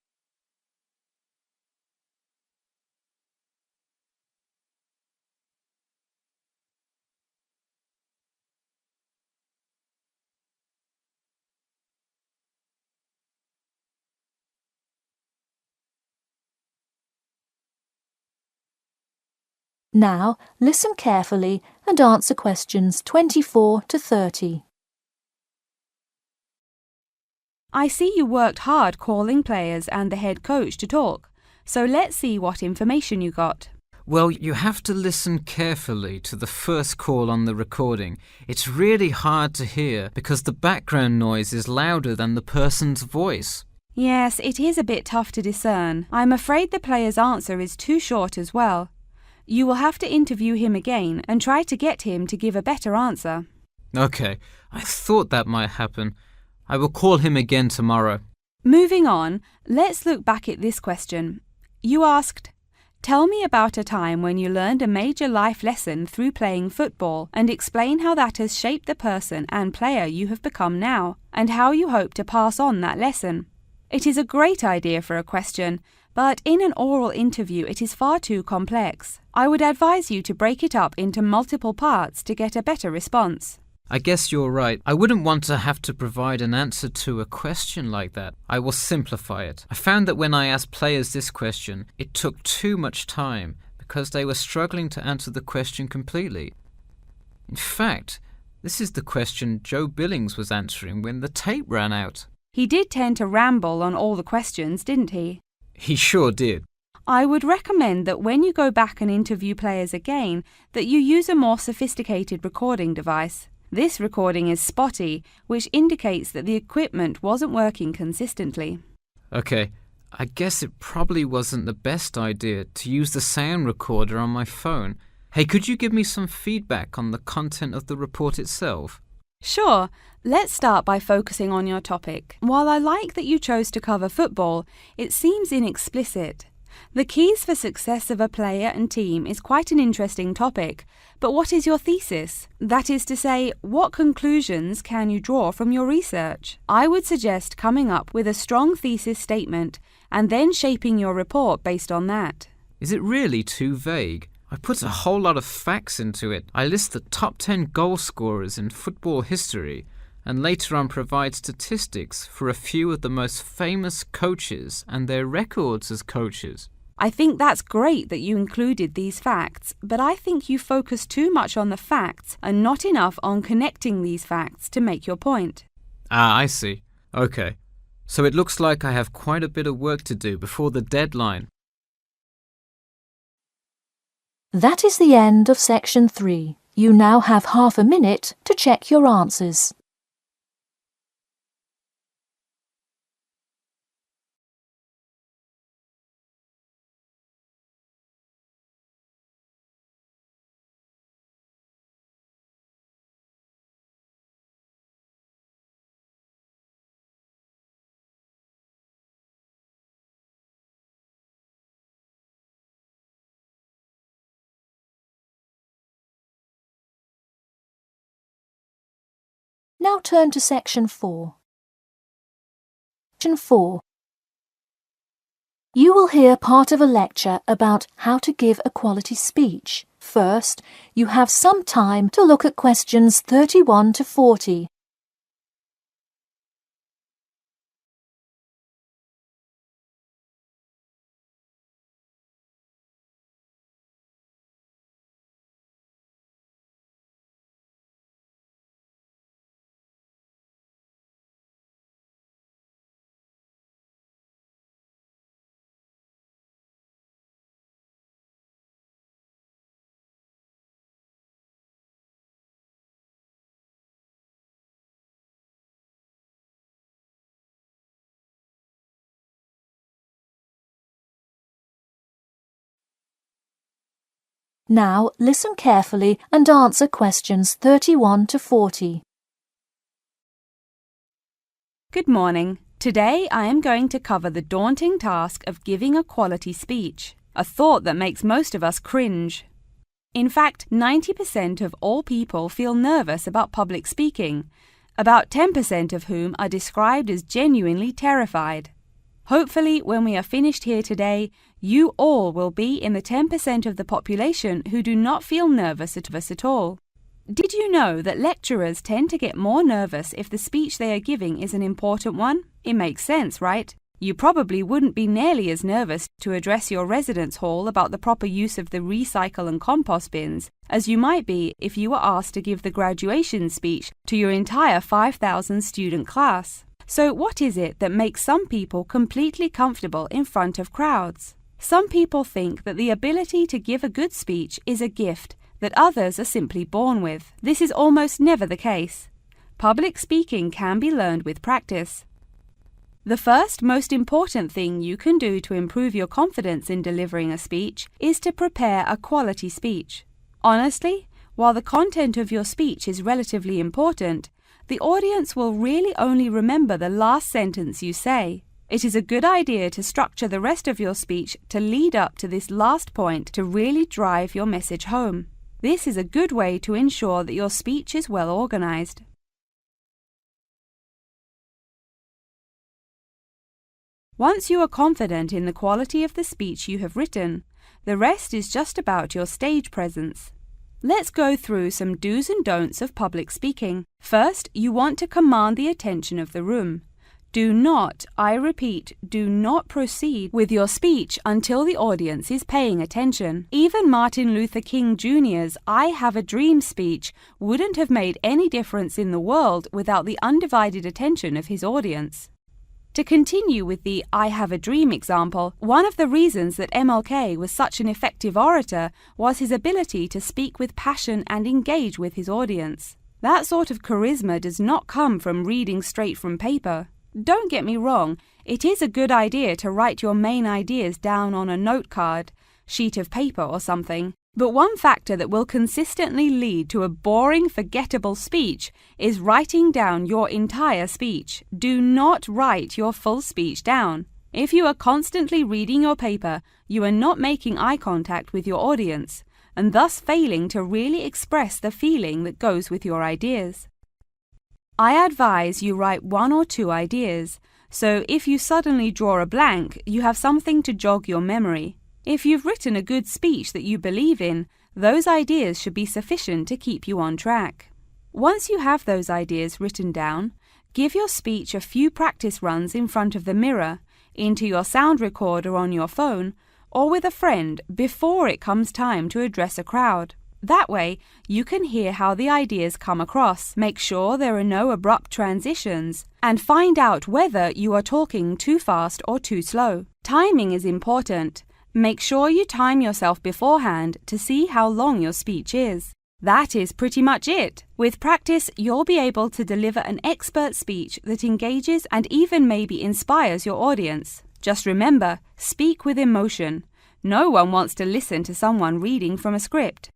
Now, listen carefully and answer questions 24 to 30. I see you worked hard calling players and the head coach to talk, so let's see what information you got. Well, you have to listen carefully to the first call on the recording. It's really hard to hear because the background noise is louder than the person's voice. Yes, it is a bit tough to discern. I'm afraid the player's answer is too short as well. You will have to interview him again and try to get him to give a better answer. Okay, I thought that might happen. I will call him again tomorrow. Moving on, let's look back at this question. You asked, tell me about a time when you learned a major life lesson through playing football and explain how that has shaped the person and player you have become now and how you hope to pass on that lesson. It is a great idea for a question, but in an oral interview it is far too complex. I would advise you to break it up into multiple parts to get a better response. I guess you're right. I wouldn't want to have to provide an answer to a question like that. I will simplify it. I found that when I asked players this question, it took too much time because they were struggling to answer the question completely. In fact, this is the question Joe Billings was answering when the tape ran out. He did tend to ramble on all the questions, didn't he? He sure did. I would recommend that when you go back and interview players again, that you use a more sophisticated recording device. This recording is spotty, which indicates that the equipment wasn't working consistently. Okay, I guess it probably wasn't the best idea to use the sound recorder on my phone. Hey, could you give me some feedback on the content of the report itself? Sure, let's start by focusing on your topic. While I like that you chose to cover football, it seems inexplicit. The keys for success of a player and team is quite an interesting topic, but what is your thesis? That is to say, what conclusions can you draw from your research? I would suggest coming up with a strong thesis statement and then shaping your report based on that. Is it really too vague? I put a whole lot of facts into it. I list the top 10 goal scorers in football history and later on provide statistics for a few of the most famous coaches and their records as coaches. I think that's great that you included these facts, but I think you focus too much on the facts and not enough on connecting these facts to make your point. Ah, I see. Okay. So it looks like I have quite a bit of work to do before the deadline. That is the end of section 3. You now have half a minute to check your answers. Now turn to section 4. Section 4. You will hear part of a lecture about how to give a quality speech. First, you have some time to look at questions 31 to 40. Now listen carefully and answer questions 31 to 40. Good morning. Today I am going to cover the daunting task of giving a quality speech, a thought that makes most of us cringe. In fact, 90% of all people feel nervous about public speaking, about 10% of whom are described as genuinely terrified. Hopefully, when we are finished here today, you all will be in the 10% of the population who do not feel nervous at all. Did you know that lecturers tend to get more nervous if the speech they are giving is an important one? It makes sense, right? You probably wouldn't be nearly as nervous to address your residence hall about the proper use of the recycle and compost bins as you might be if you were asked to give the graduation speech to your entire 5,000 student class. So what is it that makes some people completely comfortable in front of crowds? Some people think that the ability to give a good speech is a gift that others are simply born with. This is almost never the case. Public speaking can be learned with practice. The first most important thing you can do to improve your confidence in delivering a speech is to prepare a quality speech. Honestly, while the content of your speech is relatively important, the audience will really only remember the last sentence you say. It is a good idea to structure the rest of your speech to lead up to this last point to really drive your message home. This is a good way to ensure that your speech is well organized. Once you are confident in the quality of the speech you have written, the rest is just about your stage presence. Let's go through some do's and don'ts of public speaking. First, you want to command the attention of the room. Do not, I repeat, do not proceed with your speech until the audience is paying attention. Even Martin Luther King Jr.'s I Have a Dream speech wouldn't have made any difference in the world without the undivided attention of his audience. To continue with the I Have a Dream example, one of the reasons that MLK was such an effective orator was his ability to speak with passion and engage with his audience. That sort of charisma does not come from reading straight from paper. Don't get me wrong, it is a good idea to write your main ideas down on a note card, sheet of paper or something, But one factor that will consistently lead to a boring, forgettable speech is writing down your entire speech. Do not write your full speech down. If you are constantly reading your paper, you are not making eye contact with your audience, and thus failing to really express the feeling that goes with your ideas. I advise you write 1 or 2 ideas, so if you suddenly draw a blank, you have something to jog your memory. If you've written a good speech that you believe in, those ideas should be sufficient to keep you on track. Once you have those ideas written down, give your speech a few practice runs in front of the mirror, into your sound recorder on your phone, or with a friend before it comes time to address a crowd. That way, you can hear how the ideas come across, make sure there are no abrupt transitions, and find out whether you are talking too fast or too slow. Timing is important. Make sure you time yourself beforehand to see how long your speech is. That is pretty much it. With practice, you'll be able to deliver an expert speech that engages and even maybe inspires your audience. Just remember, speak with emotion. No one wants to listen to someone reading from a script.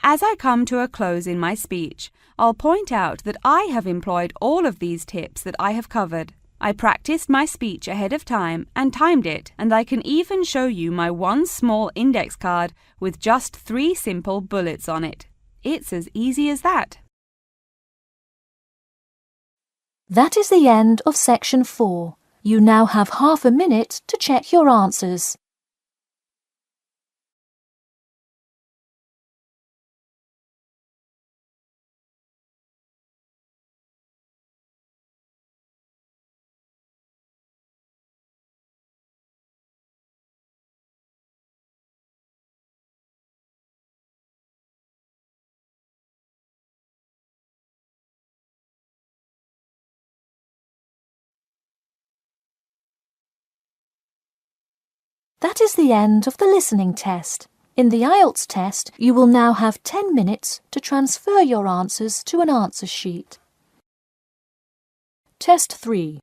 As I come to a close in my speech, I'll point out that I have employed all of these tips that I have covered. I practiced my speech ahead of time and timed it, and I can even show you my one small index card with just 3 simple bullets on it. It's as easy as that. That is the end of section 4. You now have half a minute to check your answers. That is the end of the listening test. In the IELTS test, you will now have 10 minutes to transfer your answers to an answer sheet. Test 3.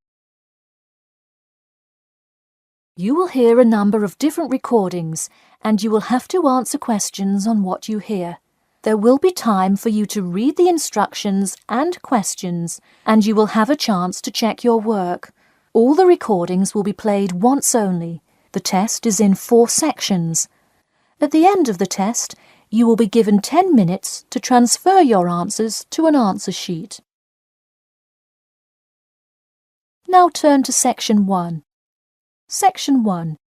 You will hear a number of different recordings, and you will have to answer questions on what you hear. There will be time for you to read the instructions and questions, and you will have a chance to check your work. All the recordings will be played once only. The test is in 4 sections. At the end of the test, you will be given 10 minutes to transfer your answers to an answer sheet. Now turn to Section 1. Section 1.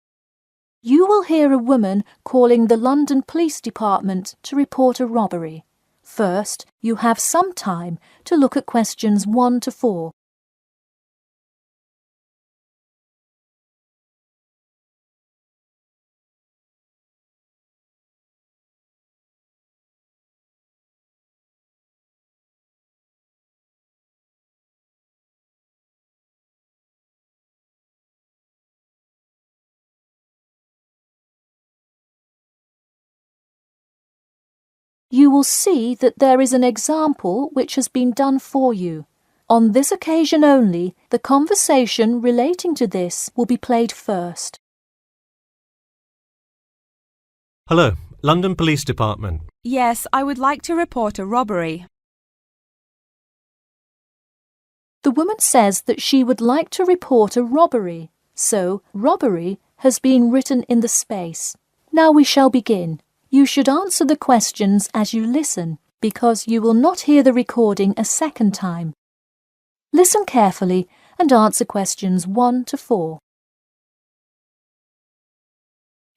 You will hear a woman calling the London Police Department to report a robbery. First, you have some time to look at questions 1 to 4. You will see that there is an example which has been done for you. On this occasion only, the conversation relating to this will be played first. Hello, London Police Department. Yes, I would like to report a robbery. The woman says that she would like to report a robbery, so robbery has been written in the space. Now we shall begin. You should answer the questions as you listen, because you will not hear the recording a second time. Listen carefully and answer questions 1 to 4.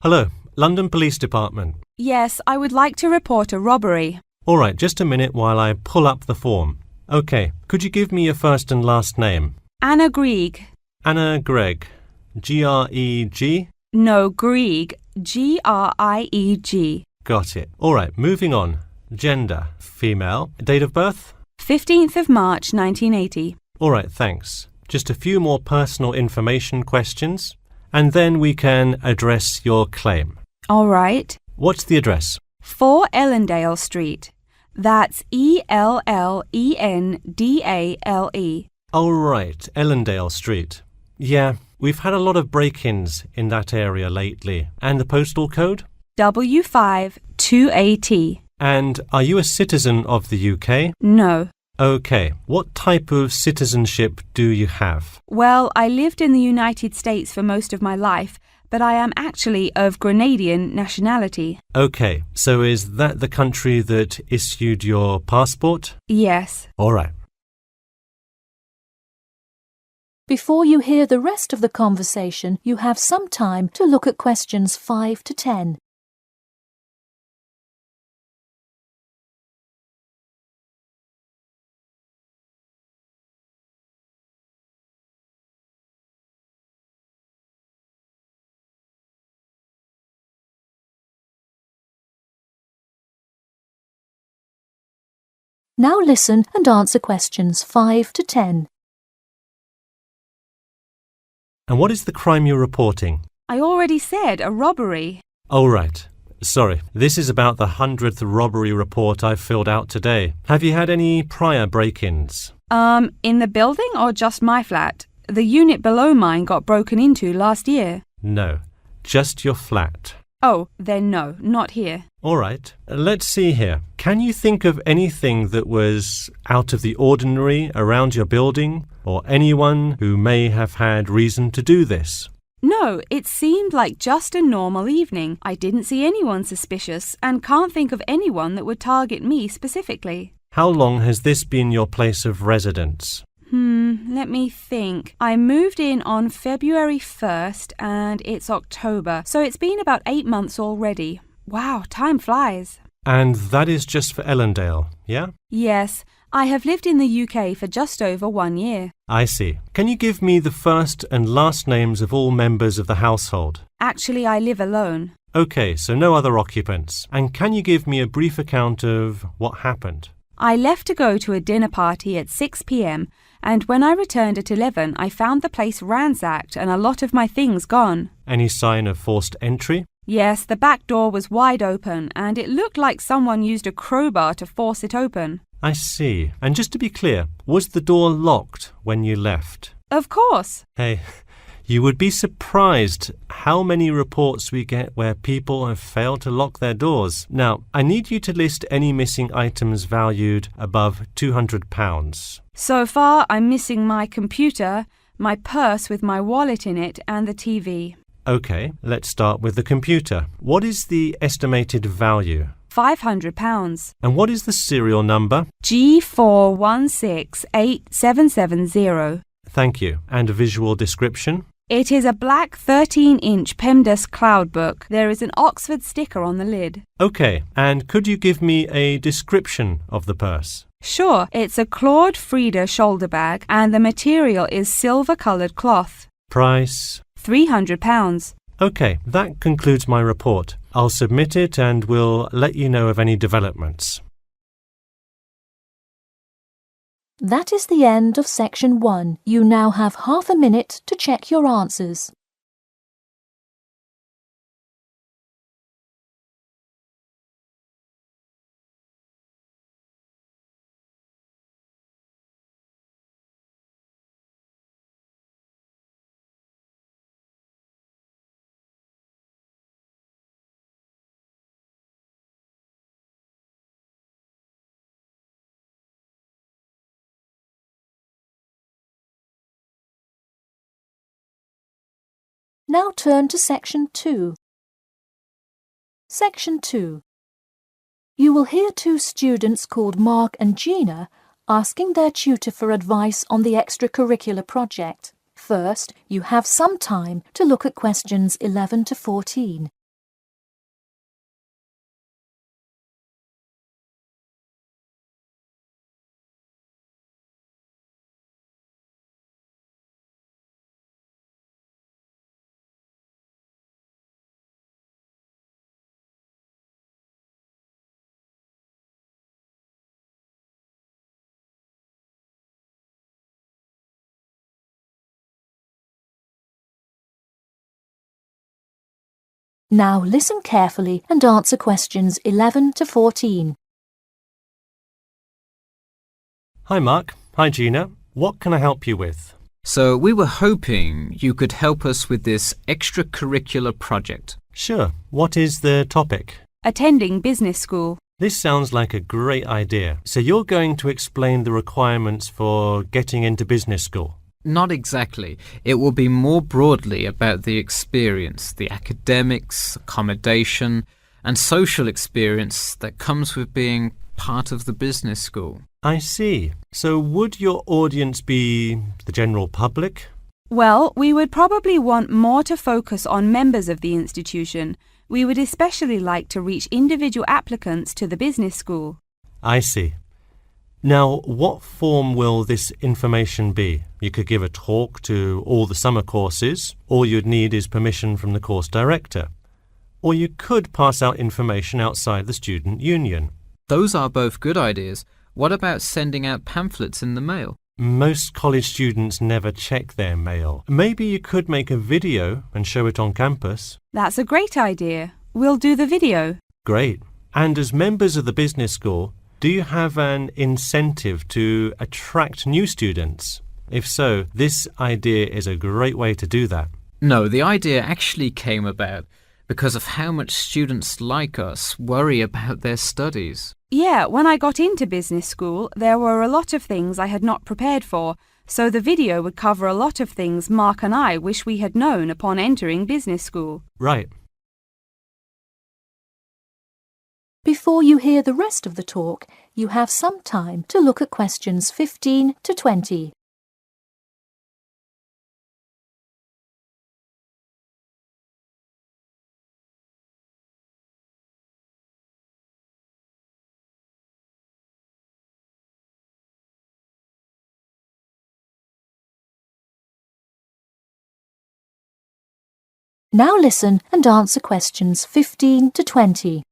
Hello, London Police Department. Yes, I would like to report a robbery. All right, just a minute while I pull up the form. OK, could you give me your first and last name? Anna Grieg. Anna Gregg. G-R-E-G? No, Grieg. G-R-I-E-G. Got it. All right, moving on. Gender, female. Date of birth? 15th of March, 1980. All right, thanks. Just a few more personal information questions, and then we can address your claim. All right. What's the address? 4 Ellendale Street. That's E-L-L-E-N-D-A-L-E. Oh, right, Ellendale Street. Yeah, we've had a lot of break-ins in that area lately. And the postal code? W5 2AT. And are you a citizen of the UK? No. Okay. What type of citizenship do you have? Well, I lived in the United States for most of my life, but I am actually of Grenadian nationality. Okay. So is that the country that issued your passport? Yes. All right. Before you hear the rest of the conversation, you have some time to look at questions 5 to 10. Now listen and answer questions 5 to 10. And what is the crime you're reporting? I already said a robbery. Oh, right. Sorry. This is about the 100th robbery report I've filled out today. Have you had any prior break-ins? In the building or just my flat? The unit below mine got broken into last year. No. Just your flat. Oh, then no, not here. All right. Let's see here. Can you think of anything that was out of the ordinary around your building, or anyone who may have had reason to do this? No, it seemed like just a normal evening. I didn't see anyone suspicious and can't think of anyone that would target me specifically. How long has this been your place of residence? Let me think. I moved in on February 1st and it's October, so it's been about 8 months already. Wow, time flies. And that is just for Ellendale, yeah? Yes, I have lived in the UK for just over 1 year. I see. Can you give me the first and last names of all members of the household? Actually, I live alone. Okay, so no other occupants. And can you give me a brief account of what happened? I left to go to a dinner party at 6 p.m. and when I returned at 11, I found the place ransacked and a lot of my things gone. Any sign of forced entry? Yes, the back door was wide open and it looked like someone used a crowbar to force it open. I see. And just to be clear, was the door locked when you left? Of course. Hey, you would be surprised how many reports we get where people have failed to lock their doors. Now, I need you to list any missing items valued above £200. So far, I'm missing my computer, my purse with my wallet in it, and the TV. Okay, let's start with the computer. What is the estimated value? £500. And what is the serial number? G416870. Thank you. And a visual description? It is a black 13-inch PEMDAS cloud book. There is an Oxford sticker on the lid. Okay, and could you give me a description of the purse? Sure, it's a Claude Frieda shoulder bag and the material is silver-coloured cloth. Price? £300. Okay, that concludes my report. I'll submit it and we'll let you know of any developments. That is the end of section 1. You now have half a minute to check your answers. Now turn to section 2. Section 2. You will hear two students called Mark and Gina asking their tutor for advice on the extracurricular project. First, you have some time to look at questions 11 to 14. Now listen carefully and answer questions 11 to 14. Hi Mark. Hi Gina. What can I help you with? So we were hoping you could help us with this extracurricular project. Sure. What is the topic? Attending business school. This sounds like a great idea. So you're going to explain the requirements for getting into business school? Not exactly. It will be more broadly about the experience, the academics, accommodation, and social experience that comes with being part of the business school. I see. So would your audience be the general public? Well, we would probably want more to focus on members of the institution. We would especially like to reach individual applicants to the business school. I see. Now, what form will this information be? You could give a talk to all the summer courses. All you'd need is permission from the course director. Or you could pass out information outside the student union. Those are both good ideas. What about sending out pamphlets in the mail? Most college students never check their mail. Maybe you could make a video and show it on campus. That's a great idea. We'll do the video. Great. And as members of the business school, do you have an incentive to attract new students? If so, this idea is a great way to do that. No, the idea actually came about because of how much students like us worry about their studies. Yeah, when I got into business school, there were a lot of things I had not prepared for, so the video would cover a lot of things Mark and I wish we had known upon entering business school. Right. Before you hear the rest of the talk, you have some time to look at questions 15 to 20. Now listen and answer questions 15 to 20.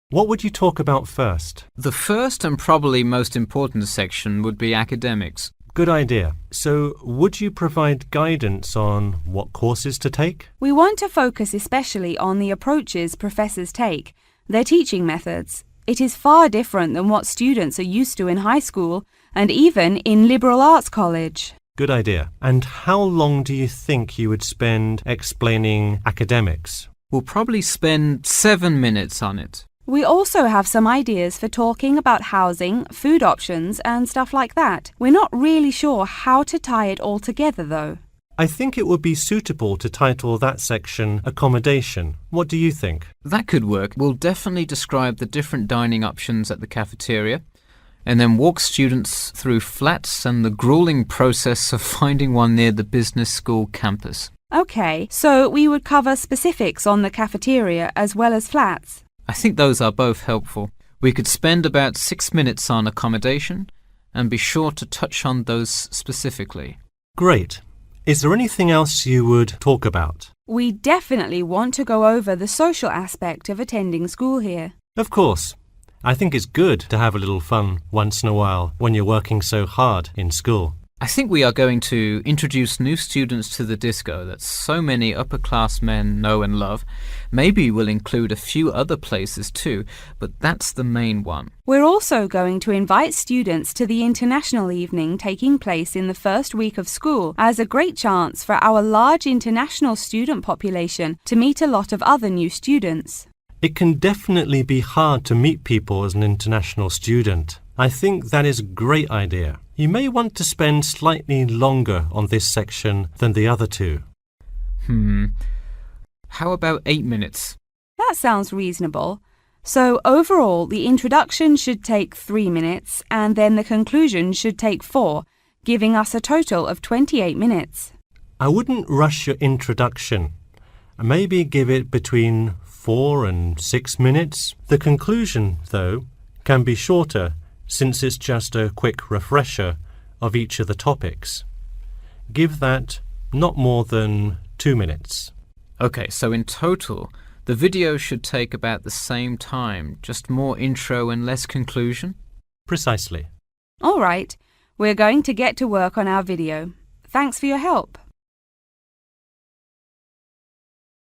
What would you talk about first? The first and probably most important section would be academics. Good idea. So, would you provide guidance on what courses to take? We want to focus especially on the approaches professors take, their teaching methods. It is far different than what students are used to in high school and even in liberal arts college. Good idea. And how long do you think you would spend explaining academics? We'll probably spend 7 minutes on it. We also have some ideas for talking about housing, food options and stuff like that. We're not really sure how to tie it all together though. I think it would be suitable to title that section Accommodation. What do you think? That could work. We'll definitely describe the different dining options at the cafeteria and then walk students through flats and the grueling process of finding one near the business school campus. Okay, so we would cover specifics on the cafeteria as well as flats. I think those are both helpful. We could spend about 6 minutes on accommodation and be sure to touch on those specifically. Great. Is there anything else you would talk about? We definitely want to go over the social aspect of attending school here. Of course. I think it's good to have a little fun once in a while when you're working so hard in school. I think we are going to introduce new students to the disco that so many upper-class men know and love. Maybe we'll include a few other places too, but that's the main one. We're also going to invite students to the international evening taking place in the first week of school as a great chance for our large international student population to meet a lot of other new students. It can definitely be hard to meet people as an international student. I think that is a great idea. You may want to spend slightly longer on this section than the other two. How about 8 minutes? That sounds reasonable. So overall, the introduction should take 3 minutes and then the conclusion should take 4, giving us a total of 28 minutes. I wouldn't rush your introduction. Maybe give it between 4 and 6 minutes. The conclusion, though, can be shorter since it's just a quick refresher of each of the topics. Give that not more than 2 minutes. Okay, so in total, the video should take about the same time, just more intro and less conclusion? Precisely. All right, we're going to get to work on our video. Thanks for your help.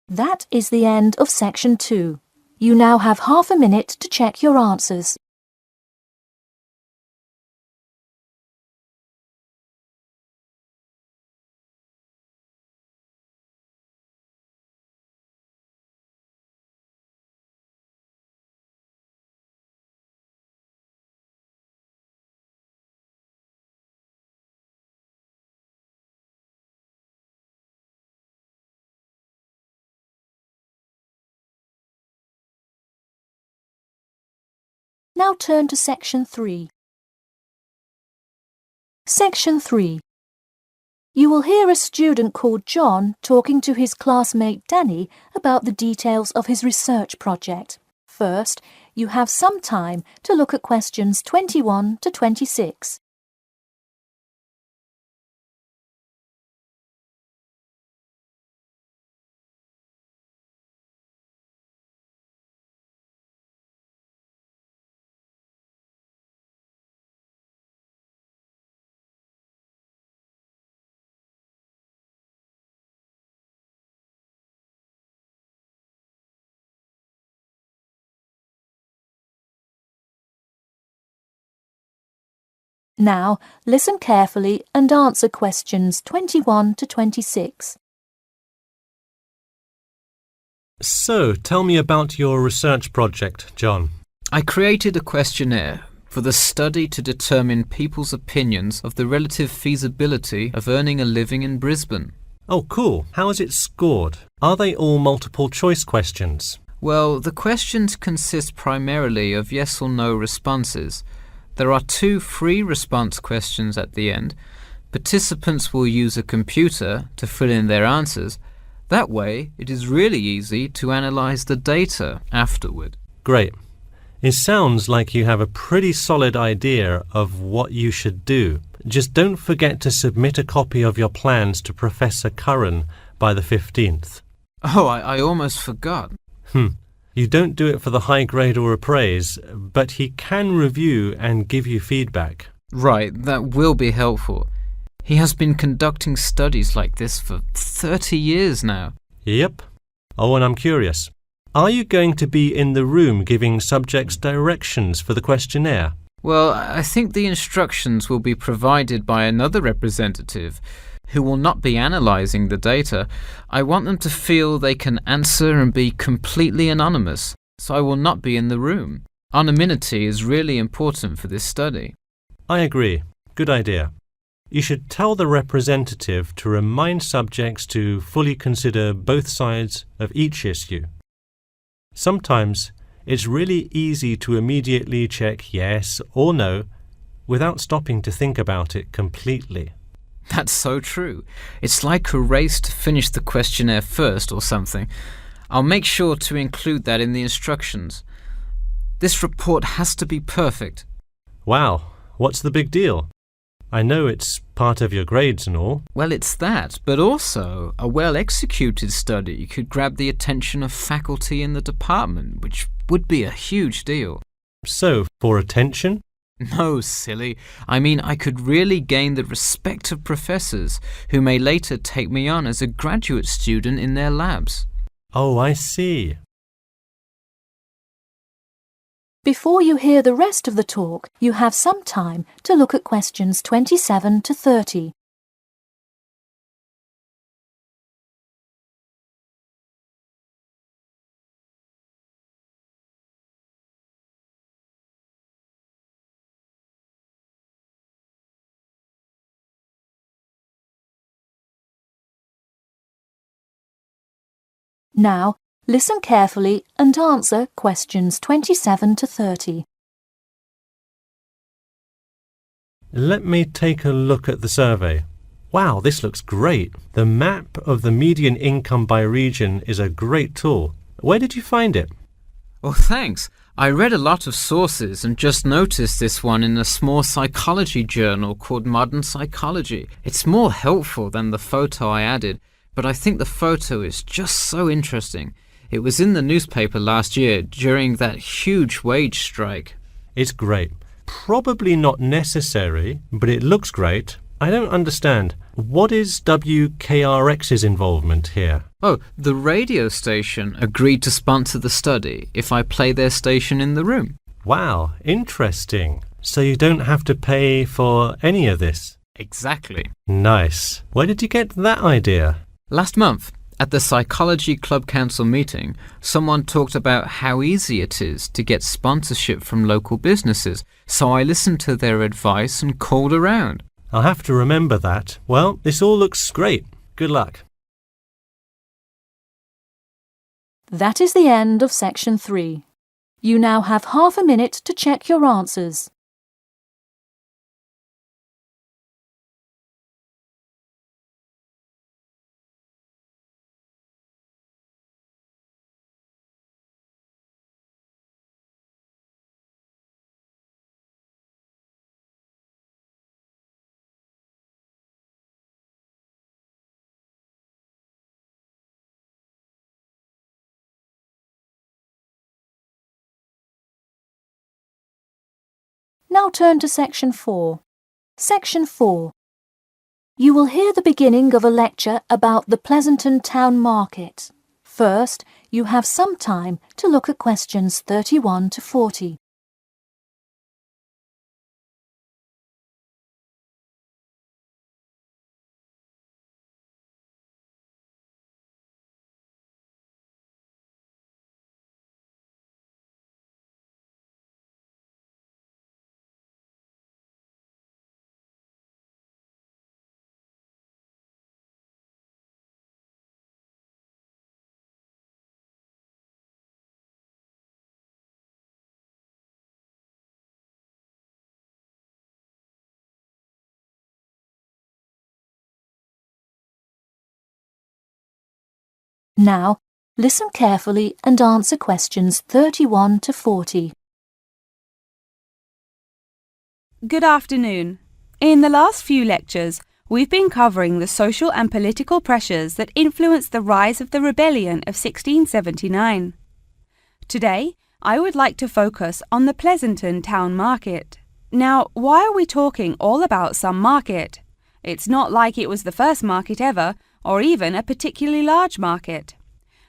That is the end of section 2. You now have half a minute to check your answers. Now turn to Section 3. Section 3. You will hear a student called John talking to his classmate Danny about the details of his research project. First, you have some time to look at questions 21 to 26. Now, listen carefully and answer questions 21 to 26. So, tell me about your research project, John. I created a questionnaire for the study to determine people's opinions of the relative feasibility of earning a living in Brisbane. Oh, cool. How is it scored? Are they all multiple choice questions? Well, the questions consist primarily of yes or no responses. There are 2 free response questions at the end. Participants will use a computer to fill in their answers. That way, it is really easy to analyze the data afterward. Great. It sounds like you have a pretty solid idea of what you should do. Just don't forget to submit a copy of your plans to Professor Curran by the 15th. Oh, I almost forgot. You don't do it for the high grade or a praise, but he can review and give you feedback. Right, that will be helpful. He has been conducting studies like this for 30 years now. Yep. Oh, and I'm curious. Are you going to be in the room giving subjects directions for the questionnaire? Well, I think the instructions will be provided by another representative who will not be analysing the data. I want them to feel they can answer and be completely anonymous, so I will not be in the room. Anonymity is really important for this study. I agree. Good idea. You should tell the representative to remind subjects to fully consider both sides of each issue. Sometimes it's really easy to immediately check yes or no without stopping to think about it completely. That's so true. It's like a race to finish the questionnaire first or something. I'll make sure to include that in the instructions. This report has to be perfect. Wow, what's the big deal? I know it's part of your grades and all. Well, it's that, but also a well-executed study could grab the attention of faculty in the department, which would be a huge deal. So, for attention? No, silly. I mean, I could really gain the respect of professors who may later take me on as a graduate student in their labs. Oh, I see. Before you hear the rest of the talk, you have some time to look at questions 27 to 30. Now, listen carefully and answer questions 27 to 30. Let me take a look at the survey. Wow, this looks great. The map of the median income by region is a great tool. Where did you find it? Oh, thanks. I read a lot of sources and just noticed this one in a small psychology journal called Modern Psychology. It's more helpful than the photo I added, but I think the photo is just so interesting. It was in the newspaper last year during that huge wage strike. It's great. Probably not necessary, but it looks great. I don't understand. What is WKRX's involvement here? Oh, the radio station agreed to sponsor the study if I play their station in the room. Wow, interesting. So you don't have to pay for any of this? Exactly. Nice. Where did you get that idea? Last month, at the Psychology Club Council meeting, someone talked about how easy it is to get sponsorship from local businesses, so I listened to their advice and called around. I'll have to remember that. Well, this all looks great. Good luck. That is the end of Section 3. You now have half a minute to check your answers. Now turn to Section 4. Section 4. You will hear the beginning of a lecture about the Pleasanton Town Market. First, you have some time to look at questions 31 to 40. Now, listen carefully and answer questions 31 to 40. Good afternoon. In the last few lectures, we've been covering the social and political pressures that influenced the rise of the rebellion of 1679. Today, I would like to focus on the Pleasanton Town Market. Now, why are we talking all about some market? It's not like it was the first market ever, or even a particularly large market.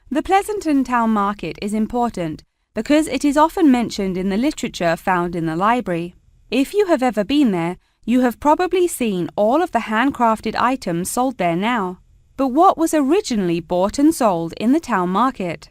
The Pleasanton Town Market is important because it is often mentioned in the literature found in the library. If you have ever been there, you have probably seen all of the handcrafted items sold there now. But what was originally bought and sold in the town market?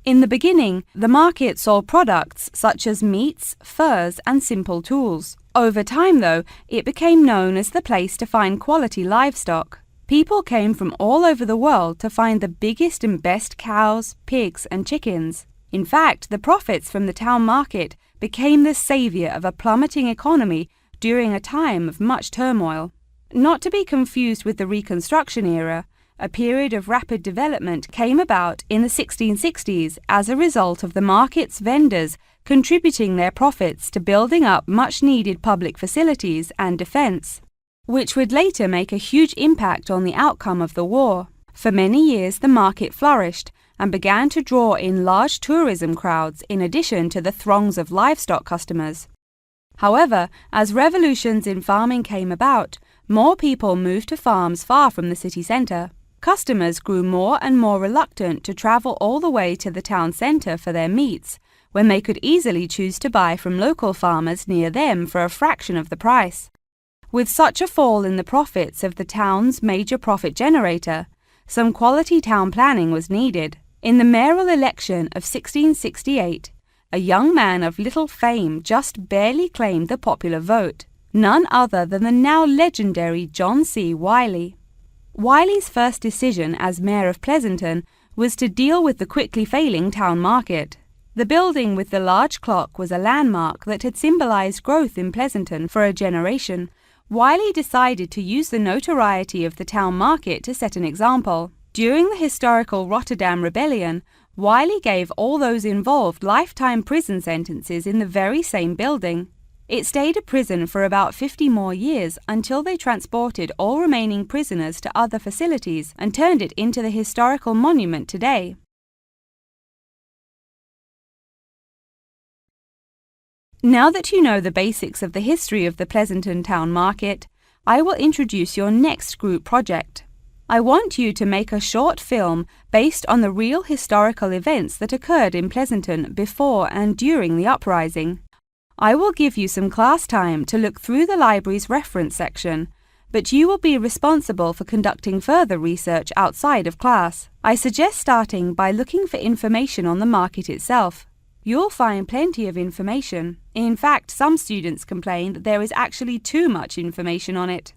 In the beginning, the market sold products such as meats, furs, and simple tools. Over time, though, it became known as the place to find quality livestock. People came from all over the world to find the biggest and best cows, pigs, and chickens. In fact, the profits from the town market became the savior of a plummeting economy during a time of much turmoil. Not to be confused with the Reconstruction era, a period of rapid development came about in the 1660s as a result of the market's vendors contributing their profits to building up much-needed public facilities and defense, which would later make a huge impact on the outcome of the war. For many years, the market flourished and began to draw in large tourism crowds in addition to the throngs of livestock customers. However, as revolutions in farming came about, more people moved to farms far from the city centre. Customers grew more and more reluctant to travel all the way to the town centre for their meats, when they could easily choose to buy from local farmers near them for a fraction of the price. With such a fall in the profits of the town's major profit generator, some quality town planning was needed. In the mayoral election of 1668, a young man of little fame just barely claimed the popular vote, none other than the now legendary John C. Wiley. Wiley's first decision as mayor of Pleasanton was to deal with the quickly failing town market. The building with the large clock was a landmark that had symbolized growth in Pleasanton for a generation. Wiley decided to use the notoriety of the town market to set an example. During the historical Rotterdam Rebellion, Wiley gave all those involved lifetime prison sentences in the very same building. It stayed a prison for about 50 more years until they transported all remaining prisoners to other facilities and turned it into the historical monument today. Now that you know the basics of the history of the Pleasanton Town Market, I will introduce your next group project. I want you to make a short film based on the real historical events that occurred in Pleasanton before and during the uprising. I will give you some class time to look through the library's reference section, but you will be responsible for conducting further research outside of class. I suggest starting by looking for information on the market itself. You'll find plenty of information. In fact, some students complain that there is actually too much information on it.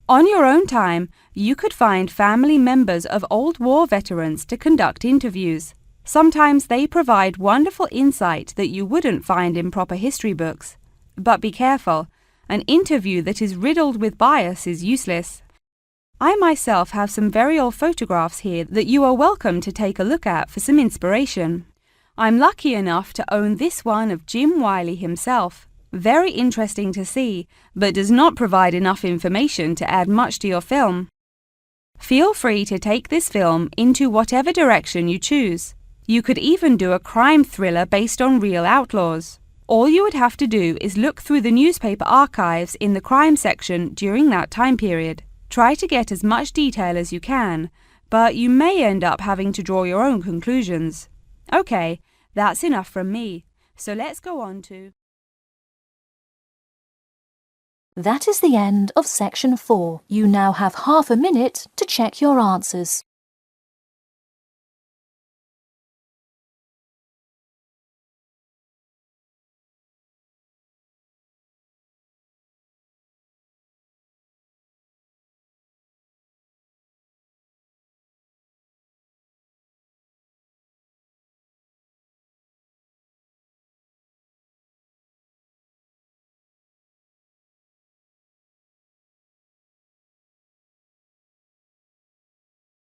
On your own time, you could find family members of old war veterans to conduct interviews. Sometimes they provide wonderful insight that you wouldn't find in proper history books. But be careful, an interview that is riddled with bias is useless. I myself have some very old photographs here that you are welcome to take a look at for some inspiration. I'm lucky enough to own this one of Jim Wiley himself. Very interesting to see, but does not provide enough information to add much to your film. Feel free to take this film into whatever direction you choose. You could even do a crime thriller based on real outlaws. All you would have to do is look through the newspaper archives in the crime section during that time period. Try to get as much detail as you can, but you may end up having to draw your own conclusions. Okay, that's enough from me. So let's go on to... That is the end of section 4. You now have half a minute to check your answers.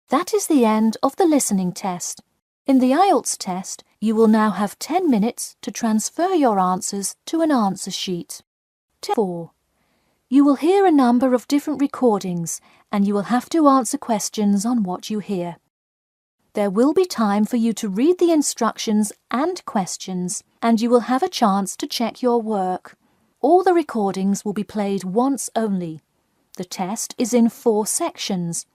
That is the end of the listening test. In the IELTS test, you will now have 10 minutes to transfer your answers to an answer sheet. 4. You will hear a number of different recordings and you will have to answer questions on what you hear. There will be time for you to read the instructions and questions, and you will have a chance to check your work. All the recordings will be played once only. The test is in 4 sections.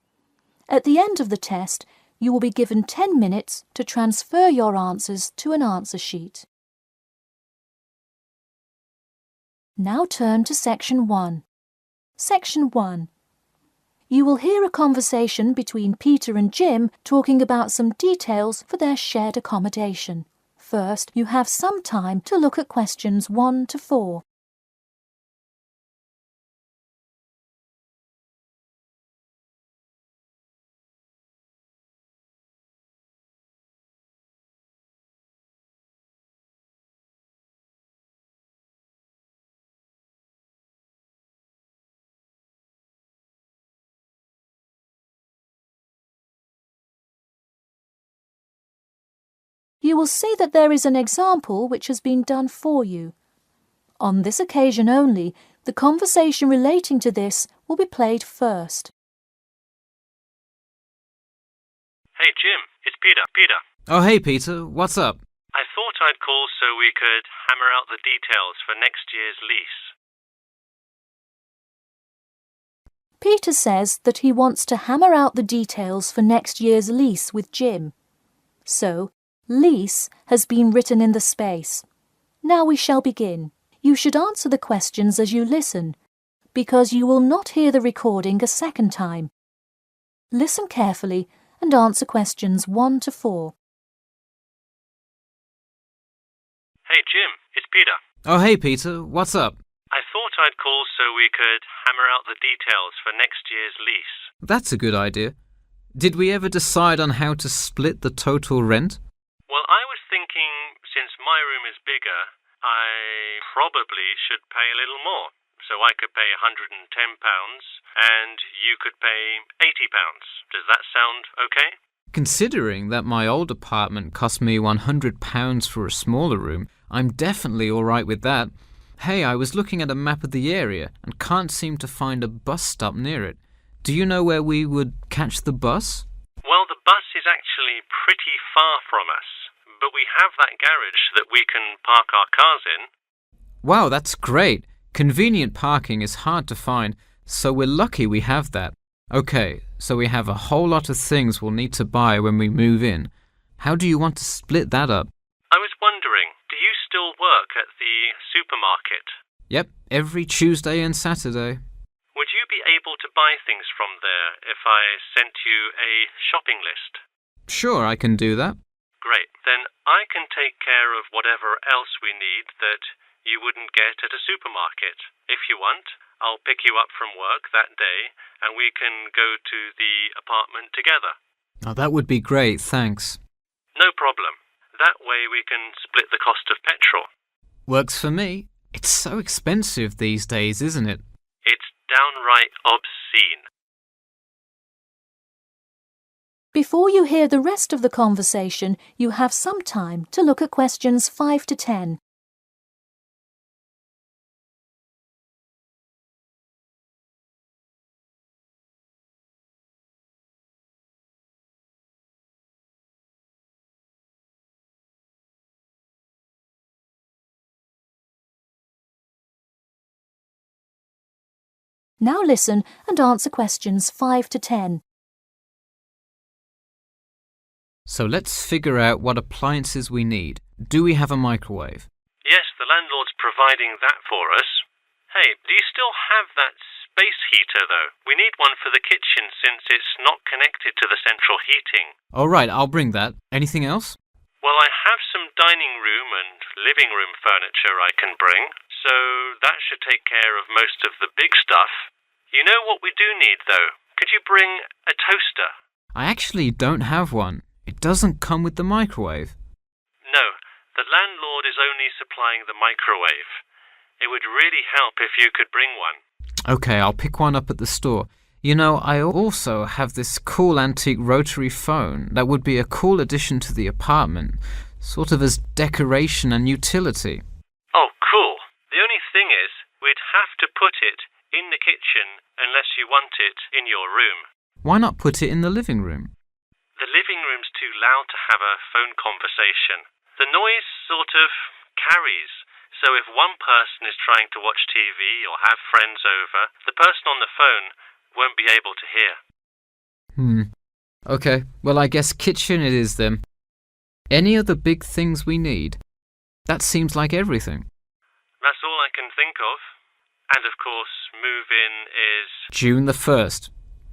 At the end of the test, you will be given 10 minutes to transfer your answers to an answer sheet. Now turn to Section 1. Section 1. You will hear a conversation between Peter and Jim talking about some details for their shared accommodation. First, you have some time to look at questions 1 to 4. You will see that there is an example which has been done for you. On this occasion only, the conversation relating to this will be played first. Hey Jim, it's Peter. Oh, hey Peter, what's up? I thought I'd call so we could hammer out the details for next year's lease. Peter says that he wants to hammer out the details for next year's lease with Jim. So, lease has been written in the space. Now we shall begin. You should answer the questions as you listen, because you will not hear the recording a second time. Listen carefully and answer questions 1 to 4. Hey Jim, it's Peter. Oh, hey Peter, what's up? I thought I'd call so we could hammer out the details for next year's lease. That's a good idea. Did we ever decide on how to split the total rent? Well, I was thinking, since my room is bigger, I probably should pay a little more. So I could pay £110 and you could pay £80. Does that sound okay? Considering that my old apartment cost me £100 for a smaller room, I'm definitely all right with that. Hey, I was looking at a map of the area and can't seem to find a bus stop near it. Do you know where we would catch the bus? Well, the bus is actually pretty far from us, but we have that garage that we can park our cars in. Wow, that's great. Convenient parking is hard to find, so we're lucky we have that. Okay, so we have a whole lot of things we'll need to buy when we move in. How do you want to split that up? I was wondering, do you still work at the supermarket? Yep, every Tuesday and Saturday. Would you be able to buy things from there if I sent you a shopping list? Sure, I can do that. Great. Then I can take care of whatever else we need that you wouldn't get at a supermarket. If you want, I'll pick you up from work that day and we can go to the apartment together. Oh, that would be great, thanks. No problem. That way we can split the cost of petrol. Works for me. It's so expensive these days, isn't it? It's downright obscene. Before you hear the rest of the conversation, you have some time to look at questions 5 to 10. Now listen and answer questions 5 to 10. So let's figure out what appliances we need. Do we have a microwave? Yes, the landlord's providing that for us. Hey, do you still have that space heater, though? We need one for the kitchen since it's not connected to the central heating. All right, I'll bring that. Anything else? Well, I have some dining room and living room furniture I can bring, so that should take care of most of the big stuff. You know what we do need, though? Could you bring a toaster? I actually don't have one. It doesn't come with the microwave. No, the landlord is only supplying the microwave. It would really help if you could bring one. Okay, I'll pick one up at the store. You know, I also have this cool antique rotary phone that would be a cool addition to the apartment, sort of as decoration and utility. Oh, cool. The only thing is, we'd have to put it in the kitchen unless you want it in your room. Why not put it in the living room? The living room's too loud to have a phone conversation. The noise sort of carries, so if one person is trying to watch TV or have friends over, the person on the phone won't be able to hear. Okay, well I guess kitchen it is then. Any other big things we need? That seems like everything. That's all I can think of. And of course, move-in is June the 1st.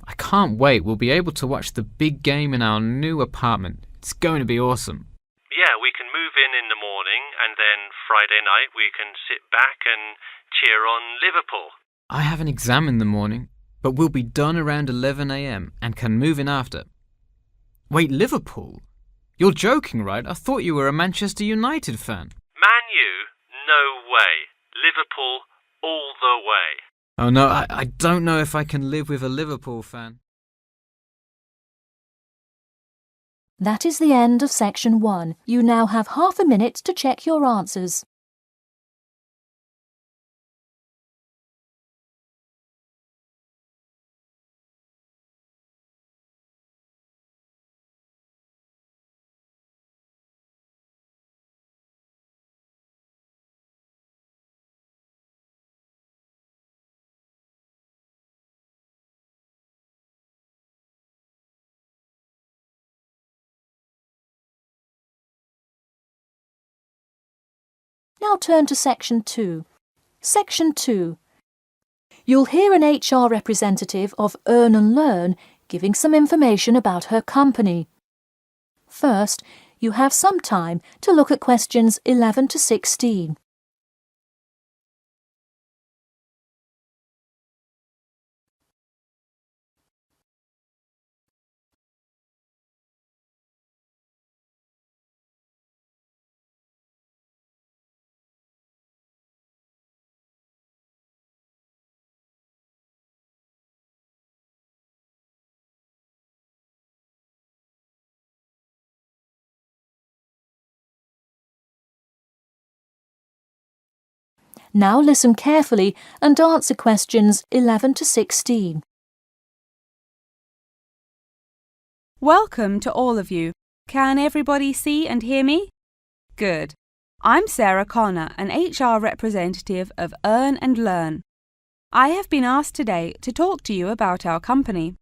I can't wait. We'll be able to watch the big game in our new apartment. It's going to be awesome. Yeah, we can move in the morning, and then Friday night we can sit back and cheer on Liverpool. I have an exam in the morning, but we'll be done around 11 a.m. and can move in after. Wait, Liverpool? You're joking, right? I thought you were a Manchester United fan. Man U? No way. Liverpool all the way. Oh no, I don't know if I can live with a Liverpool fan. That is the end of section 1. You now have half a minute to check your answers. Now turn to section 2. Section 2. You'll hear an HR representative of Earn and Learn giving some information about her company. First, you have some time to look at questions 11 to 16. Now listen carefully and answer questions 11 to 16. Welcome to all of you. Can everybody see and hear me? Good. I'm Sarah Connor, an HR representative of Earn and Learn. I have been asked today to talk to you about our company.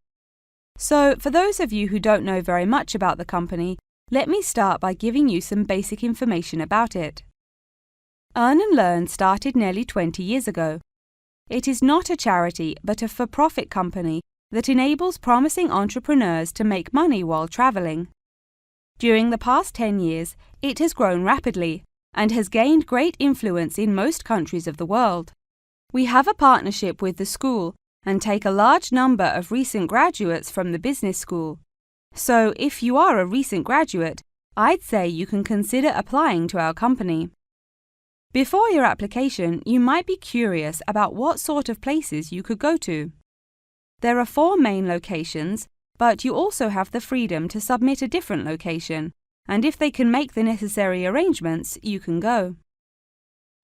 So, for those of you who don't know very much about the company, let me start by giving you some basic information about it. Earn and Learn started nearly 20 years ago. It is not a charity but a for-profit company that enables promising entrepreneurs to make money while travelling. During the past 10 years, it has grown rapidly and has gained great influence in most countries of the world. We have a partnership with the school and take a large number of recent graduates from the business school. So, if you are a recent graduate, I'd say you can consider applying to our company. Before your application, you might be curious about what sort of places you could go to. There are 4 main locations, but you also have the freedom to submit a different location, and if they can make the necessary arrangements, you can go.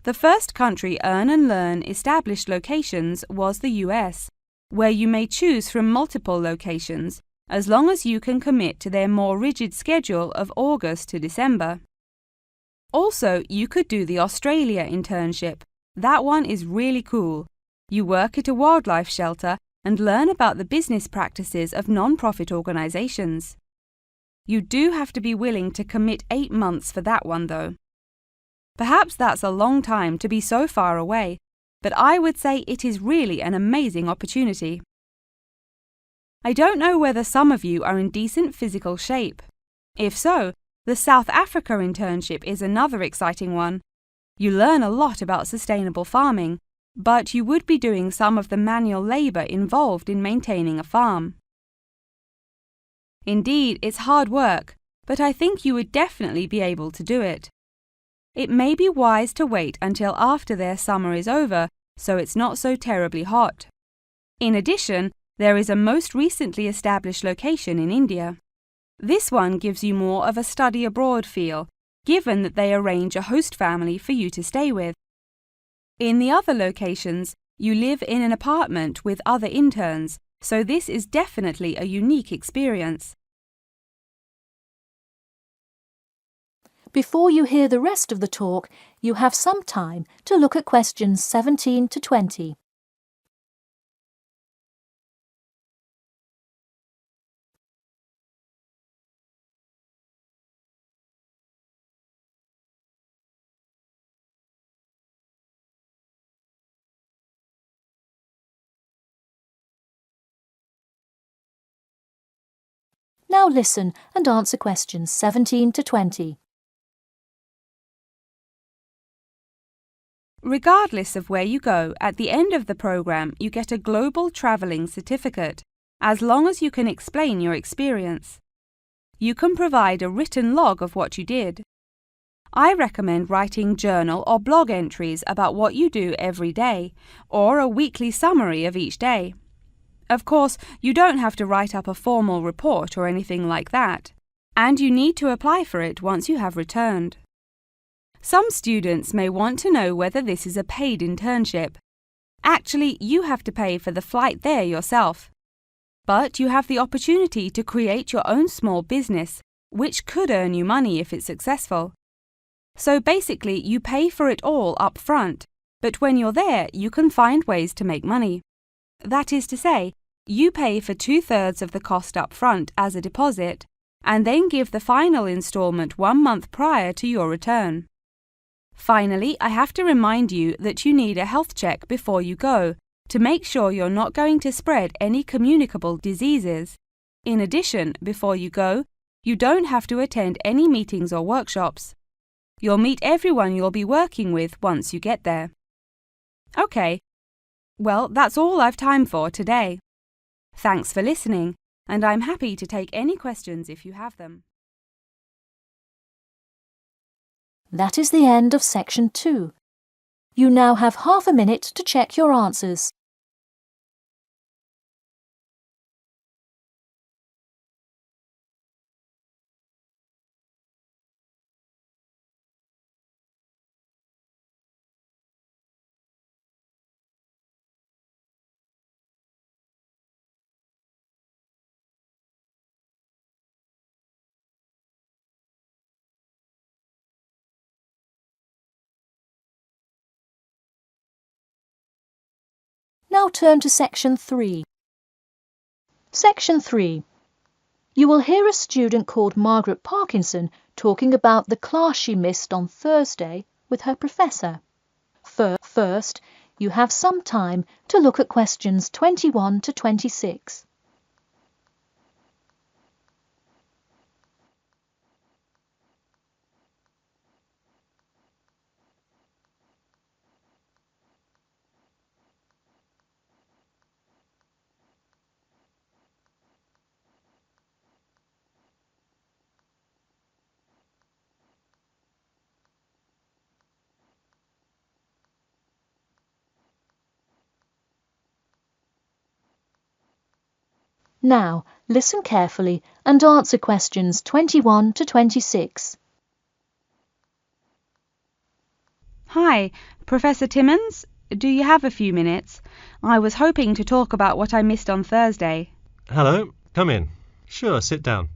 The first country Earn and Learn established locations was the US, where you may choose from multiple locations, as long as you can commit to their more rigid schedule of August to December. Also, you could do the Australia internship. That one is really cool. You work at a wildlife shelter and learn about the business practices of non-profit organizations. You do have to be willing to commit 8 months for that one, though. Perhaps that's a long time to be so far away, but I would say it is really an amazing opportunity. I don't know whether some of you are in decent physical shape. If so, the South Africa internship is another exciting one. You learn a lot about sustainable farming, but you would be doing some of the manual labor involved in maintaining a farm. Indeed, it's hard work, but I think you would definitely be able to do it. It may be wise to wait until after their summer is over, so it's not so terribly hot. In addition, there is a most recently established location in India. This one gives you more of a study abroad feel, given that they arrange a host family for you to stay with. In the other locations, you live in an apartment with other interns, so this is definitely a unique experience. Before you hear the rest of the talk, you have some time to look at questions 17 to 20. Now listen and answer questions 17 to 20. Regardless of where you go, at the end of the program you get a global traveling certificate, as long as you can explain your experience. You can provide a written log of what you did. I recommend writing journal or blog entries about what you do every day, or a weekly summary of each day. Of course, you don't have to write up a formal report or anything like that, and you need to apply for it once you have returned. Some students may want to know whether this is a paid internship. Actually, you have to pay for the flight there yourself. But you have the opportunity to create your own small business, which could earn you money if it's successful. So basically, you pay for it all up front, but when you're there, you can find ways to make money. That is to say, you pay for 2/3 of the cost up front as a deposit, and then give the final installment 1 month prior to your return. Finally, I have to remind you that you need a health check before you go, to make sure you're not going to spread any communicable diseases. In addition, before you go, you don't have to attend any meetings or workshops. You'll meet everyone you'll be working with once you get there. Okay. Well, that's all I've time for today. Thanks for listening, and I'm happy to take any questions if you have them. That is the end of section 2. You now have half a minute to check your answers. Now turn to section 3. Section 3. You will hear a student called Margaret Parkinson talking about the class she missed on Thursday with her professor. First, you have some time to look at questions 21 to 26. Now, listen carefully and answer questions 21 to 26. Hi, Professor Timmons. Do you have a few minutes? I was hoping to talk about what I missed on Thursday. Hello, come in. Sure, sit down.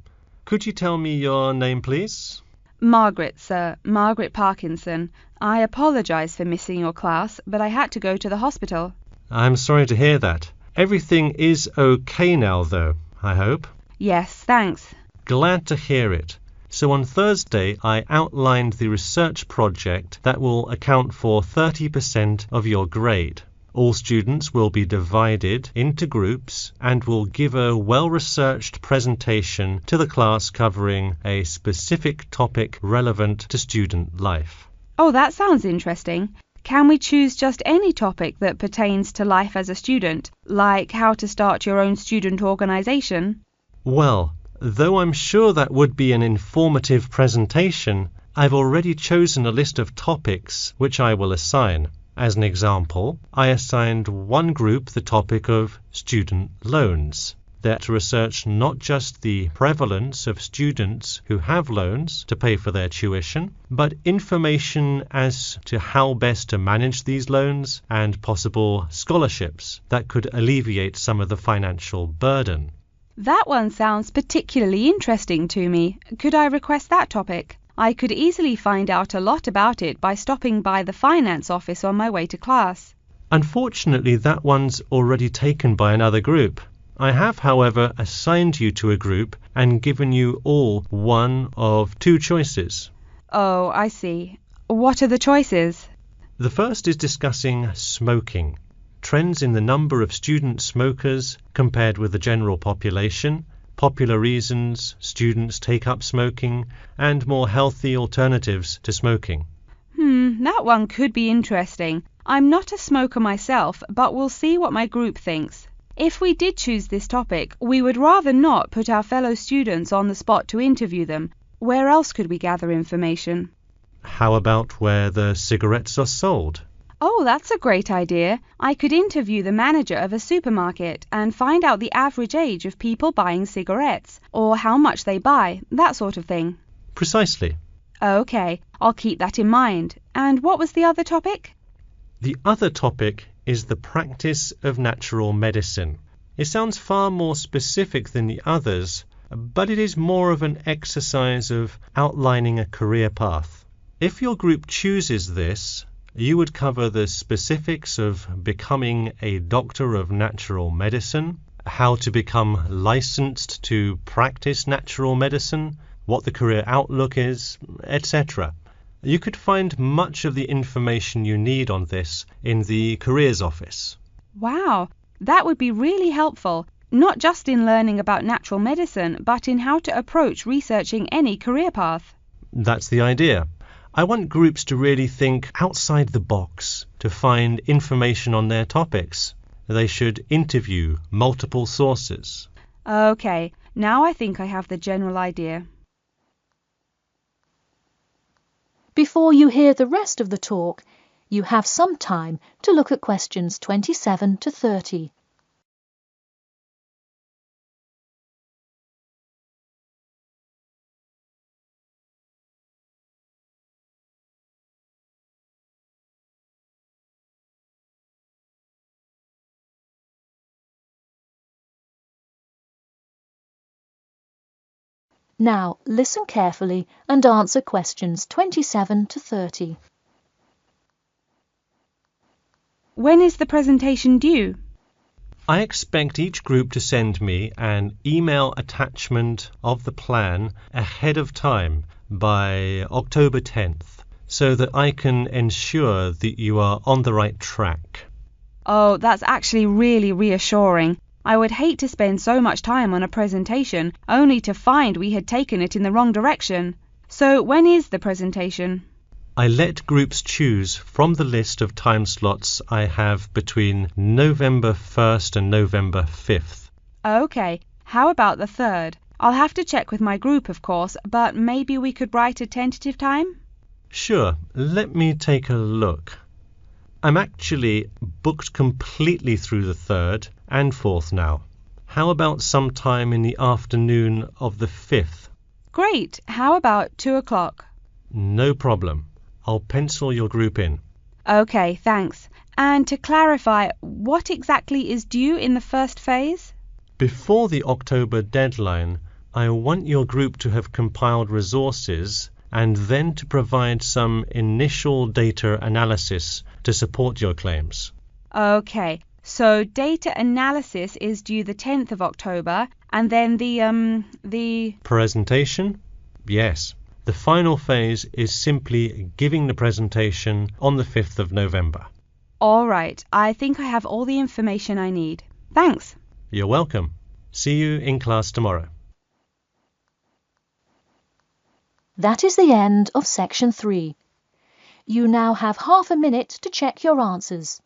Could you tell me your name, please? Margaret, sir. Margaret Parkinson. I apologise for missing your class, but I had to go to the hospital. I'm sorry to hear that. Everything is okay now, though, I hope? Yes, thanks. Glad to hear it. So on Thursday, I outlined the research project that will account for 30% of your grade. All students will be divided into groups and will give a well-researched presentation to the class covering a specific topic relevant to student life. Oh, that sounds interesting. Can we choose just any topic that pertains to life as a student, like how to start your own student organisation? Well, though I'm sure that would be an informative presentation, I've already chosen a list of topics which I will assign. As an example, I assigned one group the topic of student loans. They're to research not just the prevalence of students who have loans to pay for their tuition, but information as to how best to manage these loans and possible scholarships that could alleviate some of the financial burden. That one sounds particularly interesting to me. Could I request that topic? I could easily find out a lot about it by stopping by the finance office on my way to class. Unfortunately, that one's already taken by another group. I have, however, assigned you to a group and given you all one of two choices. Oh, I see. What are the choices? The first is discussing smoking. Trends in the number of student smokers compared with the general population, popular reasons students take up smoking, and more healthy alternatives to smoking. That one could be interesting. I'm not a smoker myself, but we'll see what my group thinks. If we did choose this topic, we would rather not put our fellow students on the spot to interview them. Where else could we gather information? How about where the cigarettes are sold? Oh, that's a great idea. I could interview the manager of a supermarket and find out the average age of people buying cigarettes, or how much they buy, that sort of thing. Precisely. Okay, I'll keep that in mind. And what was the other topic? The other topic is the practice of natural medicine. It sounds far more specific than the others, but it is more of an exercise of outlining a career path. If your group chooses this, you would cover the specifics of becoming a doctor of natural medicine, how to become licensed to practice natural medicine, what the career outlook is, etc. You could find much of the information you need on this in the careers office. Wow, that would be really helpful, not just in learning about natural medicine, but in how to approach researching any career path. That's the idea. I want groups to really think outside the box to find information on their topics. They should interview multiple sources. Okay, now I think I have the general idea. Before you hear the rest of the talk, you have some time to look at questions 27 to 30. Now, listen carefully and answer questions 27 to 30. When is the presentation due? I expect each group to send me an email attachment of the plan ahead of time by October 10th, so that I can ensure that you are on the right track. Oh, that's actually really reassuring. I would hate to spend so much time on a presentation only to find we had taken it in the wrong direction. So when is the presentation? I let groups choose from the list of time slots I have between November 1st and November 5th. Okay, how about the 3rd? I'll have to check with my group, of course, but maybe we could write a tentative time? Sure, let me take a look. I'm actually booked completely through the 3rd and 4th now. How about sometime in the afternoon of the 5th? Great. How about 2 o'clock? No problem. I'll pencil your group in. Okay, thanks. And to clarify, what exactly is due in the first phase? Before the October deadline, I want your group to have compiled resources and then to provide some initial data analysis to support your claims. Okay, so data analysis is due the 10th of October, and then the Presentation? Yes. The final phase is simply giving the presentation on the 5th of November. All right, I think I have all the information I need. Thanks. You're welcome. See you in class tomorrow. That is the end of section 3. You now have half a minute to check your answers.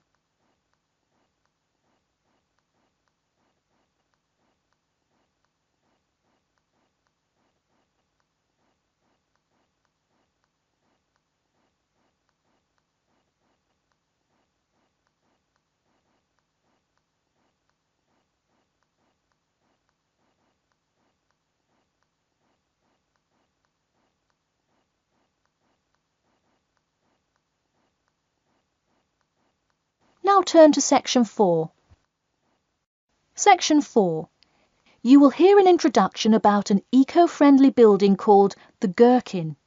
Now turn to section 4. Section 4. You will hear an introduction about an eco-friendly building called the Gherkin.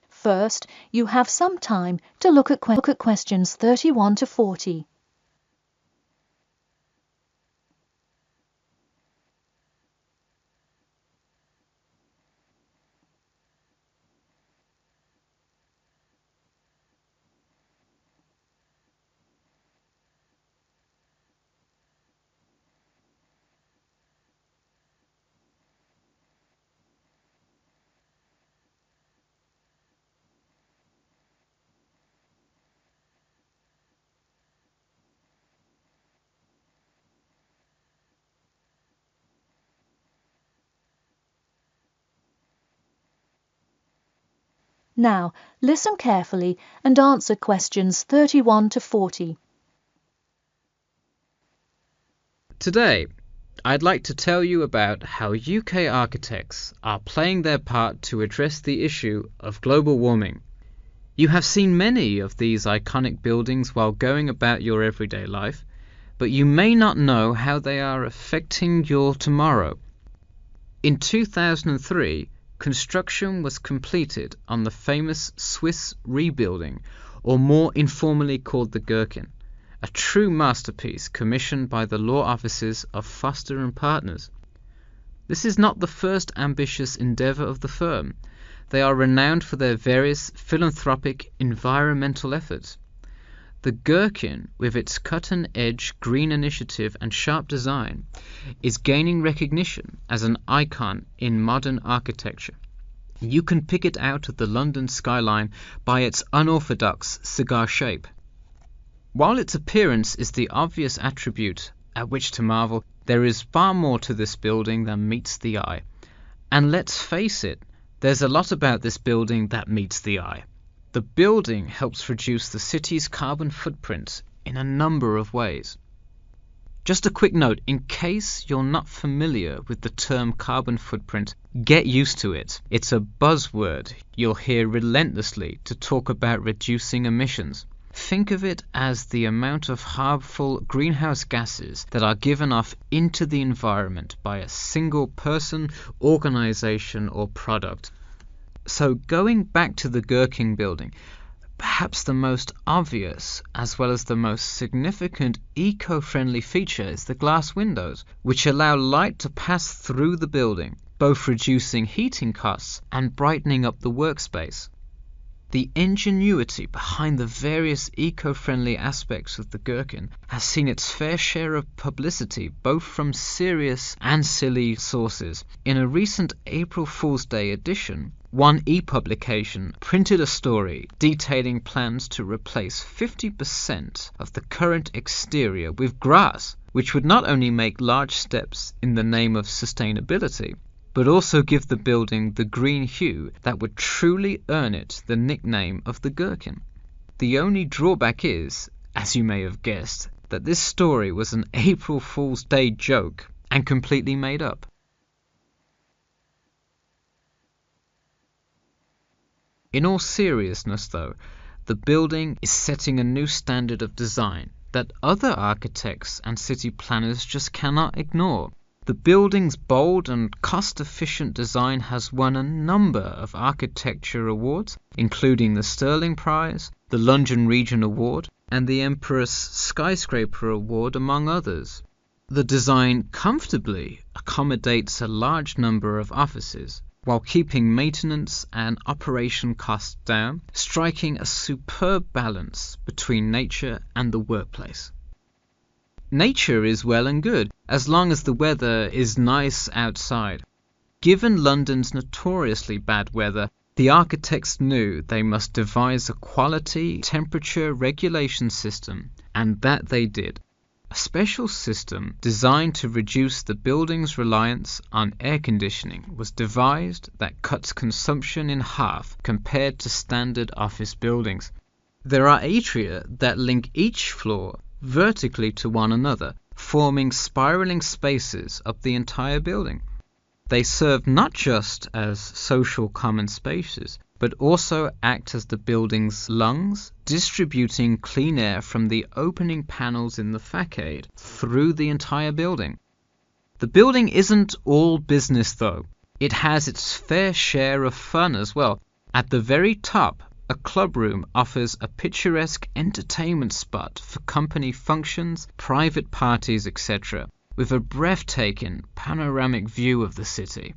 First, you have some time to look at questions 31 to 40. Now, listen carefully and answer questions 31 to 40. Today, I'd like to tell you about how UK architects are playing their part to address the issue of global warming. You have seen many of these iconic buildings while going about your everyday life, but you may not know how they are affecting your tomorrow. In 2003, construction was completed on the famous Swiss rebuilding, or more informally called the Gherkin, a true masterpiece commissioned by the law offices of Foster and Partners. This is not the first ambitious endeavour of the firm. They are renowned for their various philanthropic environmental efforts. The Gherkin, with its cut-and-edge green initiative and sharp design, is gaining recognition as an icon in modern architecture. You can pick it out of the London skyline by its unorthodox cigar shape. While its appearance is the obvious attribute at which to marvel, there is far more to this building than meets the eye. And let's face it, there's a lot about this building that meets the eye. The building helps reduce the city's carbon footprint in a number of ways. Just a quick note, in case you're not familiar with the term carbon footprint, get used to it. It's a buzzword you'll hear relentlessly to talk about reducing emissions. Think of it as the amount of harmful greenhouse gases that are given off into the environment by a single person, organization, or product. So going back to the Gherkin building, perhaps the most obvious as well as the most significant eco-friendly feature is the glass windows, which allow light to pass through the building, both reducing heating costs and brightening up the workspace. The ingenuity behind the various eco-friendly aspects of the Gherkin has seen its fair share of publicity both from serious and silly sources. In a recent April Fool's Day edition, One e-publication printed a story detailing plans to replace 50% of the current exterior with grass, which would not only make large steps in the name of sustainability, but also give the building the green hue that would truly earn it the nickname of the Gherkin. The only drawback is, as you may have guessed, that this story was an April Fool's Day joke, and completely made up. In all seriousness, though, the building is setting a new standard of design that other architects and city planners just cannot ignore. The building's bold and cost-efficient design has won a number of architecture awards, including the Stirling Prize, the London Region Award, and the Empress Skyscraper Award, among others. The design comfortably accommodates a large number of offices, while keeping maintenance and operation costs down, striking a superb balance between nature and the workplace. Nature is well and good, as long as the weather is nice outside. Given London's notoriously bad weather, the architects knew they must devise a quality temperature regulation system, and that they did. A special system designed to reduce the building's reliance on air conditioning was devised that cuts consumption in half compared to standard office buildings. There are atria that link each floor vertically to one another, forming spiraling spaces up the entire building. They serve not just as social common spaces, but also act as the building's lungs, distributing clean air from the opening panels in the facade through the entire building. The building isn't all business though. It has its fair share of fun as well. At the very top, a club room offers a picturesque entertainment spot for company functions, private parties, etc., with a breathtaking panoramic view of the city.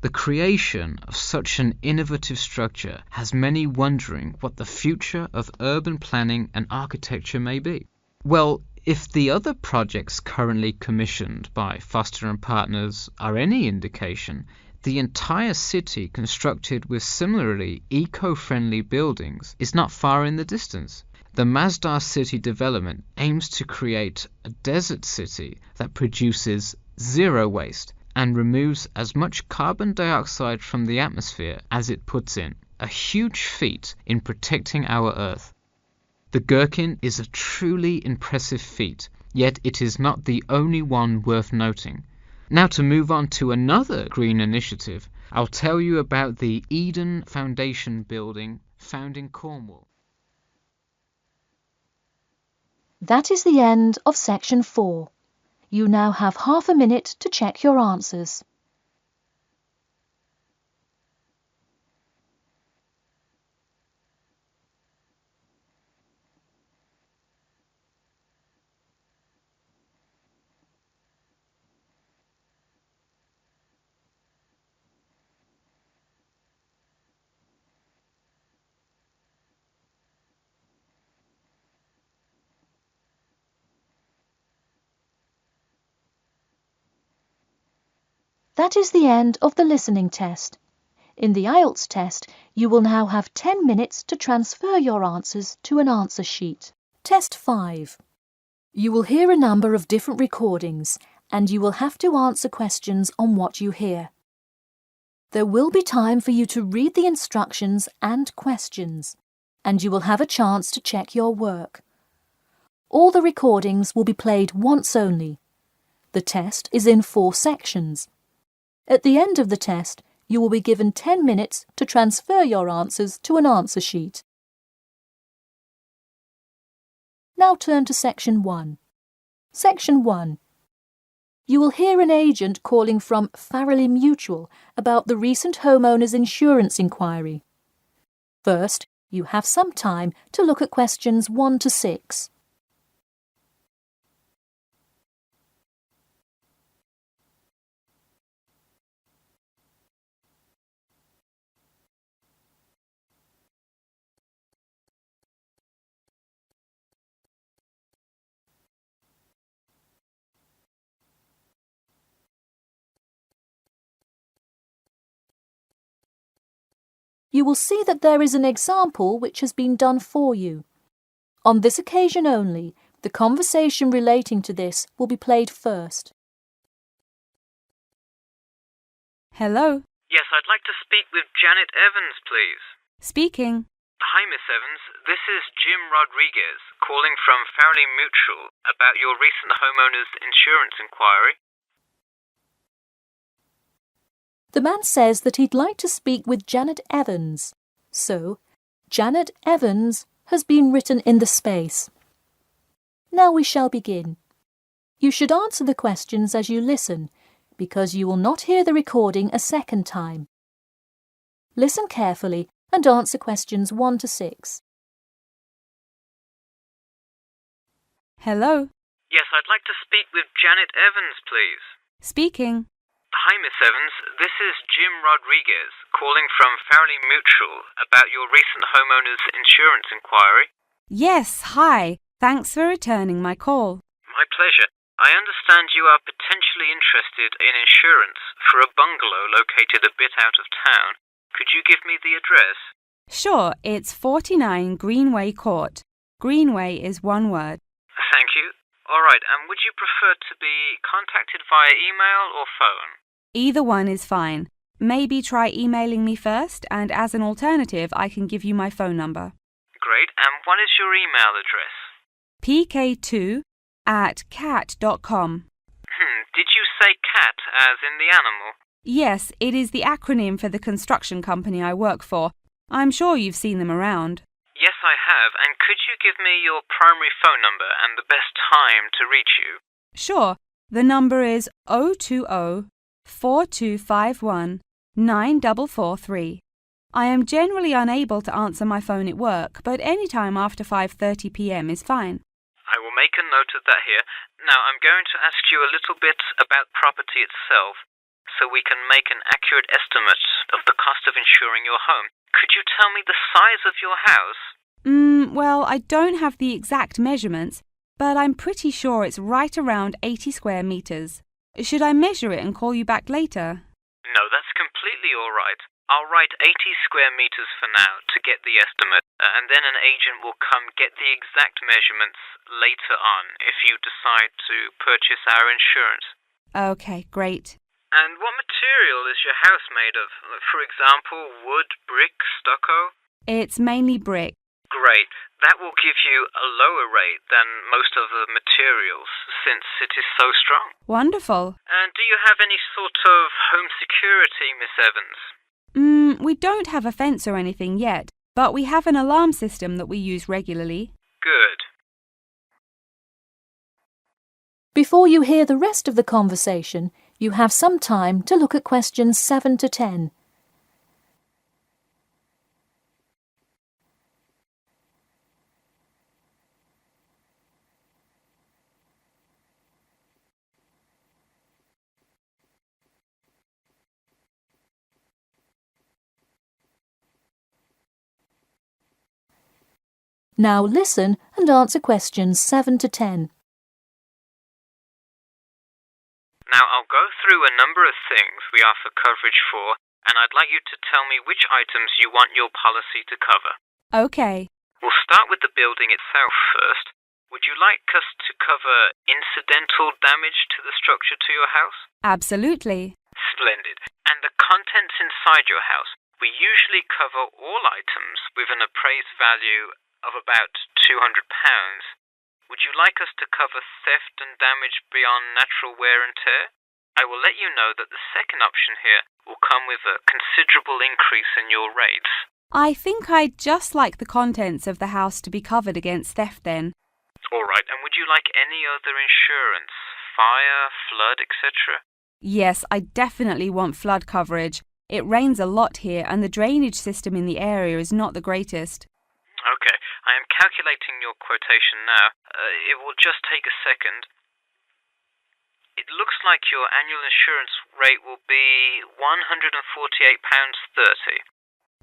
The creation of such an innovative structure has many wondering what the future of urban planning and architecture may be. Well, if the other projects currently commissioned by Foster & Partners are any indication, the entire city constructed with similarly eco-friendly buildings is not far in the distance. The Masdar City development aims to create a desert city that produces zero waste and removes as much carbon dioxide from the atmosphere as it puts in, a huge feat in protecting our Earth. The Gherkin is a truly impressive feat, yet it is not the only one worth noting. Now to move on to another green initiative, I'll tell you about the Eden Foundation building found in Cornwall. That is the end of section 4. You now have half a minute to check your answers. That is the end of the listening test. In the IELTS test, you will now have 10 minutes to transfer your answers to an answer sheet. Test 5. You will hear a number of different recordings, and you will have to answer questions on what you hear. There will be time for you to read the instructions and questions, and you will have a chance to check your work. All the recordings will be played once only. The test is in 4 sections. At the end of the test, you will be given 10 minutes to transfer your answers to an answer sheet. Now turn to Section 1. Section 1. You will hear an agent calling from Farrelly Mutual about the recent homeowners insurance inquiry. First, you have some time to look at questions 1 to 6. You will see that there is an example which has been done for you. On this occasion only, the conversation relating to this will be played first. Hello. Yes, I'd like to speak with Janet Evans, please. Speaking. Hi, Miss Evans. This is Jim Rodriguez, calling from Farrelly Mutual about your recent homeowners insurance inquiry. The man says that he'd like to speak with Janet Evans. So, Janet Evans has been written in the space. Now we shall begin. You should answer the questions as you listen, because you will not hear the recording a second time. Listen carefully and answer questions 1 to 6. Hello. Yes, I'd like to speak with Janet Evans, please. Speaking. Hi, Miss Evans. This is Jim Rodriguez, calling from Farley Mutual about your recent homeowner's insurance inquiry. Yes, hi. Thanks for returning my call. My pleasure. I understand you are potentially interested in insurance for a bungalow located a bit out of town. Could you give me the address? Sure, it's 49 Greenway Court. Greenway is one word. Thank you. All right, and would you prefer to be contacted via email or phone? Either one is fine. Maybe try emailing me first, and as an alternative, I can give you my phone number. Great, and what is your email address? BOOK2@cat.com. Did you say cat as in the animal? Yes, it is the acronym for the construction company I work for. I'm sure you've seen them around. Yes, I have, and could you give me your primary phone number and the best time to reach you? Sure, the number is 020-4251-9443. I am generally unable to answer my phone at work, but any time after 5:30 p.m. is fine. I will make a note of that here. Now, I'm going to ask you a little bit about property itself, so we can make an accurate estimate of the cost of insuring your home. Could you tell me the size of your house? Well, I don't have the exact measurements, but I'm pretty sure it's right around 80 square meters. Should I measure it and call you back later? No, that's completely all right. I'll write 80 square meters for now to get the estimate, and then an agent will come get the exact measurements later on if you decide to purchase our insurance. Okay, great. And what material is your house made of? For example, wood, brick, stucco? It's mainly brick. Great. That will give you a lower rate than most of the materials, since it is so strong. Wonderful. And do you have any sort of home security, Miss Evans? We don't have a fence or anything yet, but we have an alarm system that we use regularly. Good. Before you hear the rest of the conversation, you have some time to look at questions 7 to 10. Now listen and answer questions 7 to 10. Now I'll go through a number of things we offer coverage for, and I'd like you to tell me which items you want your policy to cover. Okay. We'll start with the building itself first. Would you like us to cover incidental damage to the structure to your house? Absolutely. Splendid. And the contents inside your house? We usually cover all items with an appraised value of about £200. Would you like us to cover theft and damage beyond natural wear and tear? I will let you know that the second option here will come with a considerable increase in your rates. I think I'd just like the contents of the house to be covered against theft then. All right, and would you like any other insurance? Fire, flood, etc.? Yes, I definitely want flood coverage. It rains a lot here and the drainage system in the area is not the greatest. Okay, I am calculating your quotation now. It will just take a second. It looks like your annual insurance rate will be £148.30.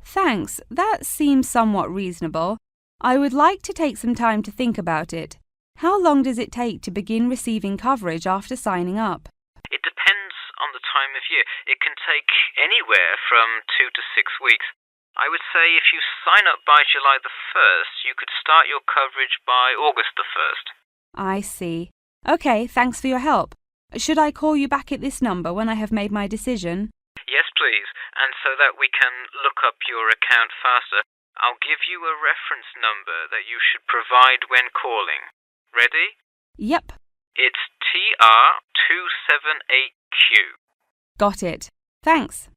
Thanks, that seems somewhat reasonable. I would like to take some time to think about it. How long does it take to begin receiving coverage after signing up? It depends on the time of year. It can take anywhere from 2 to 6 weeks. I would say if you sign up by July the 1st, you could start your coverage by August the 1st. I see. Okay, thanks for your help. Should I call you back at this number when I have made my decision? Yes, please. And so that we can look up your account faster, I'll give you a reference number that you should provide when calling. Ready? Yep. It's TR278Q. Got it. Thanks.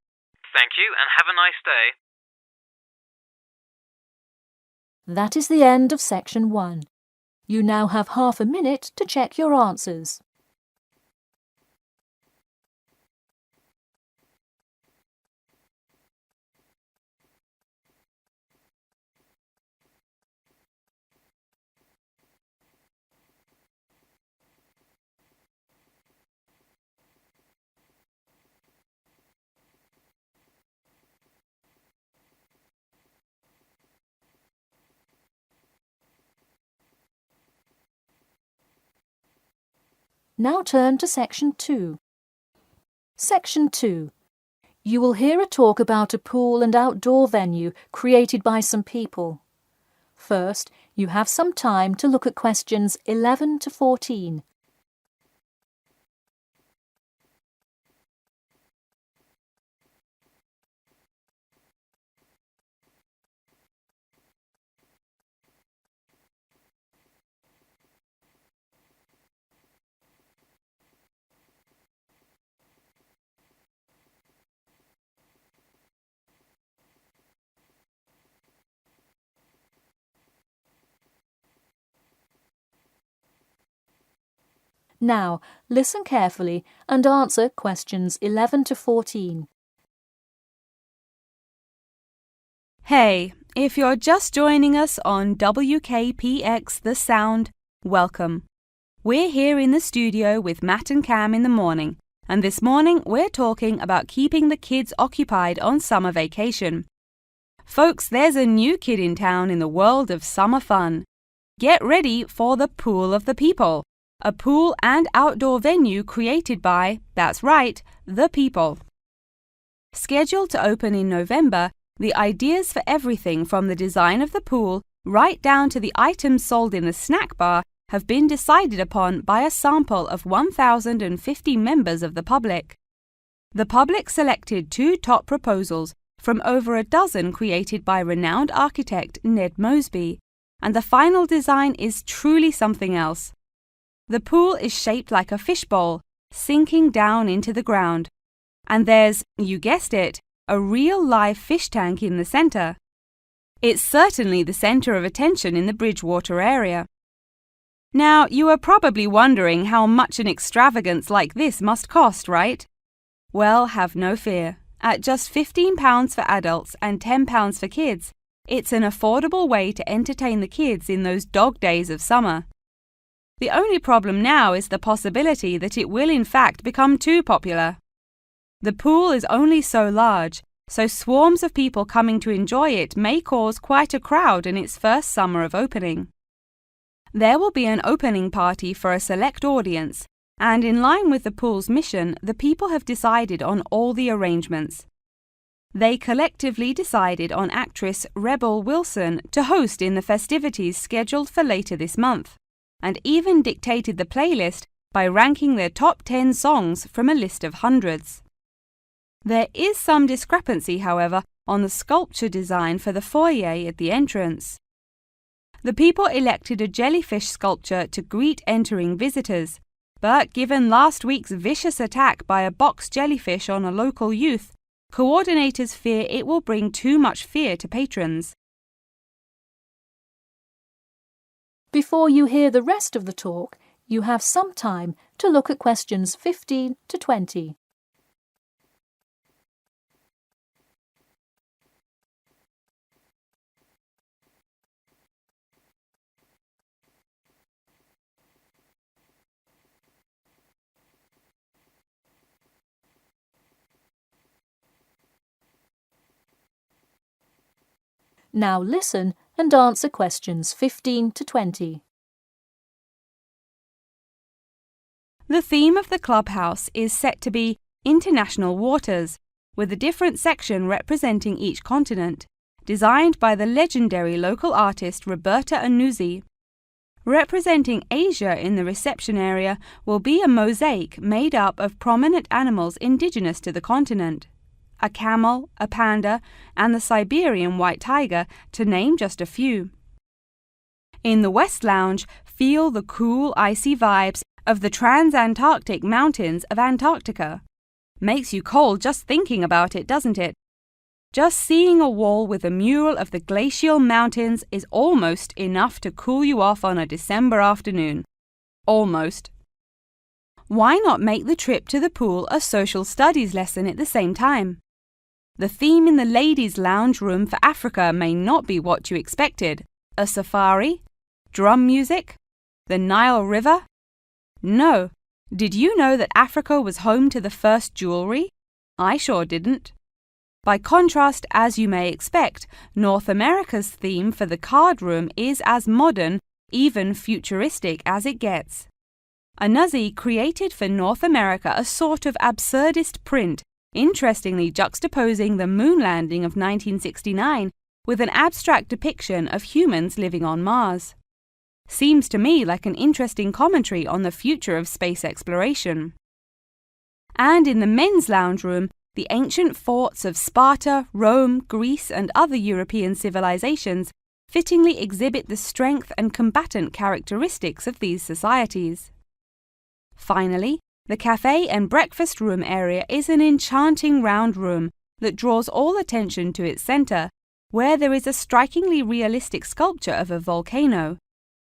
Thank you, and have a nice day. That is the end of section 1. You now have half a minute to check your answers. Now turn to section 2. Section 2. You will hear a talk about a pool and outdoor venue created by some people. First, you have some time to look at questions 11 to 14. Now, listen carefully and answer questions 11 to 14. Hey, if you're just joining us on WKPX The Sound, welcome. We're here in the studio with Matt and Cam in the morning, and this morning we're talking about keeping the kids occupied on summer vacation. Folks, there's a new kid in town in the world of summer fun. Get ready for the Pool of the People, a pool and outdoor venue created by, that's right, the people. Scheduled to open in November, the ideas for everything from the design of the pool right down to the items sold in the snack bar have been decided upon by a sample of 1,050 members of the public. The public selected 2 top proposals from over a dozen created by renowned architect Ned Mosby, and the final design is truly something else. The pool is shaped like a fishbowl, sinking down into the ground. And there's, you guessed it, a real live fish tank in the center. It's certainly the center of attention in the Bridgewater area. Now, you are probably wondering how much an extravagance like this must cost, right? Well, have no fear. At just £15 for adults and £10 for kids, it's an affordable way to entertain the kids in those dog days of summer. The only problem now is the possibility that it will in fact become too popular. The pool is only so large, so swarms of people coming to enjoy it may cause quite a crowd in its first summer of opening. There will be an opening party for a select audience, and in line with the pool's mission, the people have decided on all the arrangements. They collectively decided on actress Rebel Wilson to host in the festivities scheduled for later this month, and even dictated the playlist by ranking their top 10 songs from a list of hundreds. There is some discrepancy, however, on the sculpture design for the foyer at the entrance. The people elected a jellyfish sculpture to greet entering visitors, but given last week's vicious attack by a box jellyfish on a local youth, coordinators fear it will bring too much fear to patrons. Before you hear the rest of the talk, you have some time to look at questions 15 to 20. Now listen and answer questions 15 to 20. The theme of the clubhouse is set to be International Waters, with a different section representing each continent, designed by the legendary local artist Roberta Annuzzi. Representing Asia in the reception area will be a mosaic made up of prominent animals indigenous to the continent. A camel, a panda, and the Siberian white tiger, to name just a few. In the West Lounge, feel the cool, icy vibes of the Transantarctic Mountains of Antarctica. Makes you cold just thinking about it, doesn't it? Just seeing a wall with a mural of the glacial mountains is almost enough to cool you off on a December afternoon. Almost. Why not make the trip to the pool a social studies lesson at the same time? The theme in the ladies' lounge room for Africa may not be what you expected. A safari? Drum music? The Nile River? No. Did you know that Africa was home to the first jewelry? I sure didn't. By contrast, as you may expect, North America's theme for the card room is as modern, even futuristic as it gets. Anazi created for North America a sort of absurdist print, interestingly juxtaposing the moon landing of 1969 with an abstract depiction of humans living on Mars. Seems to me like an interesting commentary on the future of space exploration. And in the men's lounge room, the ancient forts of Sparta, Rome, Greece, and other European civilizations fittingly exhibit the strength and combatant characteristics of these societies. Finally, the cafe and breakfast room area is an enchanting round room that draws all attention to its center, where there is a strikingly realistic sculpture of a volcano.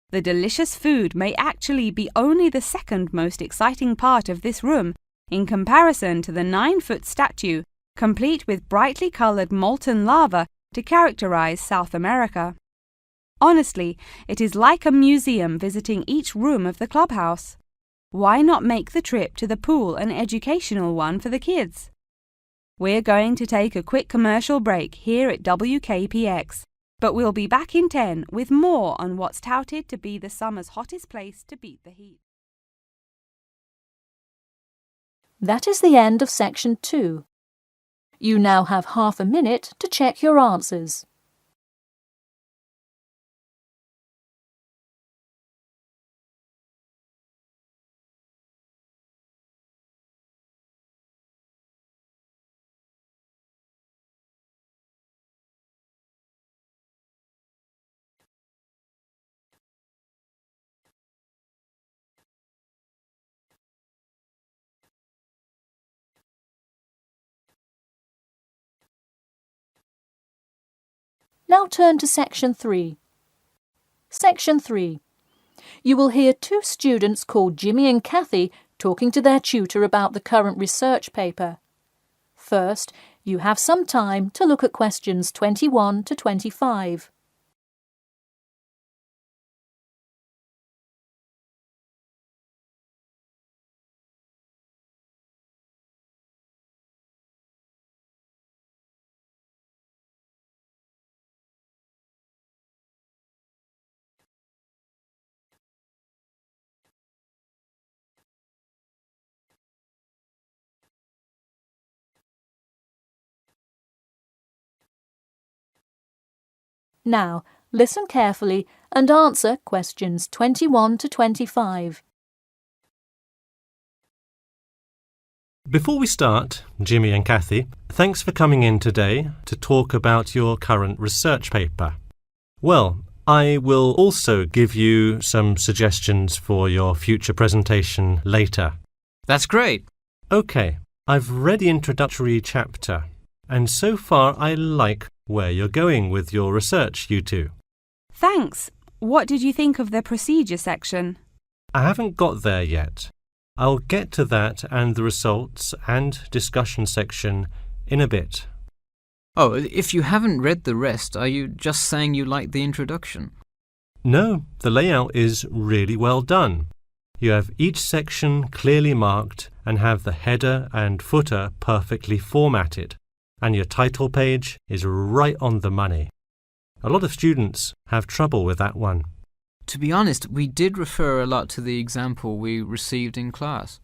The delicious food may actually be only the second most exciting part of this room, in comparison to the 9-foot statue, complete with brightly colored molten lava to characterize South America. Honestly, it is like a museum visiting each room of the clubhouse. Why not make the trip to the pool an educational one for the kids? We're going to take a quick commercial break here at WKPX, but we'll be back in 10 with more on what's touted to be the summer's hottest place to beat the heat. That is the end of section 2. You now have half a minute to check your answers. Now turn to section 3. Section 3. You will hear 2 students called Jimmy and Kathy talking to their tutor about the current research paper. First, you have some time to look at questions 21 to 25. Now, listen carefully and answer questions 21 to 25. Before we start, Jimmy and Kathy, thanks for coming in today to talk about your current research paper. Well, I will also give you some suggestions for your future presentation later. That's great. Okay, I've read the introductory chapter, and so far I like where you're going with your research, you two. Thanks. What did you think of the procedure section? I haven't got there yet. I'll get to that and the results and discussion section in a bit. Oh, if you haven't read the rest, are you just saying you like the introduction? No, the layout is really well done. You have each section clearly marked and have the header and footer perfectly formatted. And your title page is right on the money. A lot of students have trouble with that one. To be honest, we did refer a lot to the example we received in class.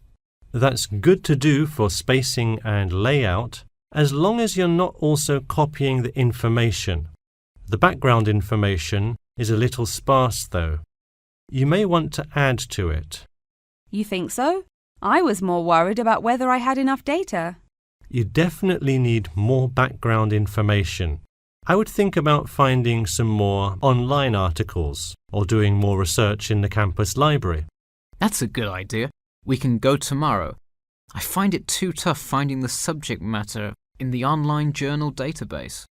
That's good to do for spacing and layout, as long as you're not also copying the information. The background information is a little sparse, though. You may want to add to it. You think so? I was more worried about whether I had enough data. You definitely need more background information. I would think about finding some more online articles or doing more research in the campus library. That's a good idea. We can go tomorrow. I find it too tough finding the subject matter in the online journal database.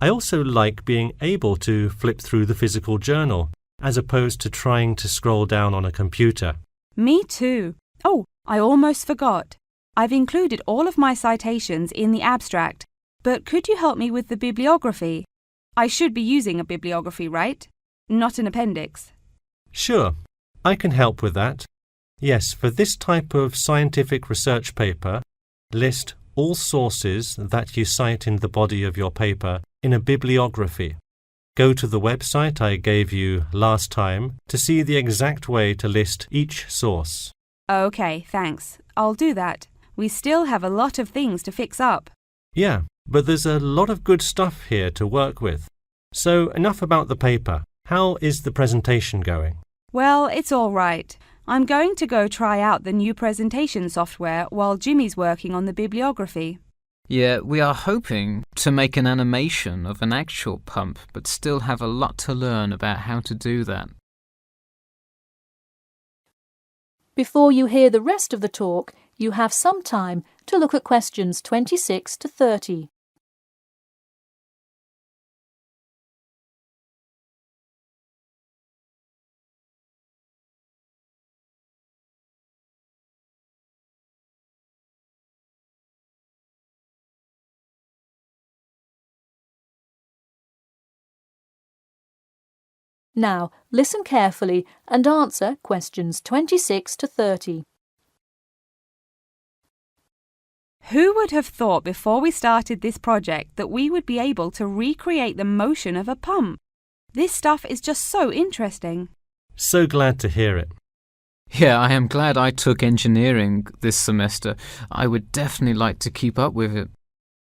I also like being able to flip through the physical journal, as opposed to trying to scroll down on a computer. Me too. Oh, I almost forgot. I've included all of my citations in the abstract, but could you help me with the bibliography? I should be using a bibliography, right? Not an appendix. Sure, I can help with that. Yes, for this type of scientific research paper, list all sources that you cite in the body of your paper in a bibliography. Go to the website I gave you last time to see the exact way to list each source. Okay, thanks. I'll do that. We still have a lot of things to fix up. Yeah, but there's a lot of good stuff here to work with. So enough about the paper. How is the presentation going? Well, it's all right. I'm going to go try out the new presentation software while Jimmy's working on the bibliography. Yeah, we are hoping to make an animation of an actual pump, but still have a lot to learn about how to do that. Before you hear the rest of the talk, you have some time to look at questions 26 to 30. Now, listen carefully and answer questions 26 to 30. Who would have thought before we started this project that we would be able to recreate the motion of a pump? This stuff is just so interesting. So glad to hear it. Yeah, I am glad I took engineering this semester. I would definitely like to keep up with it.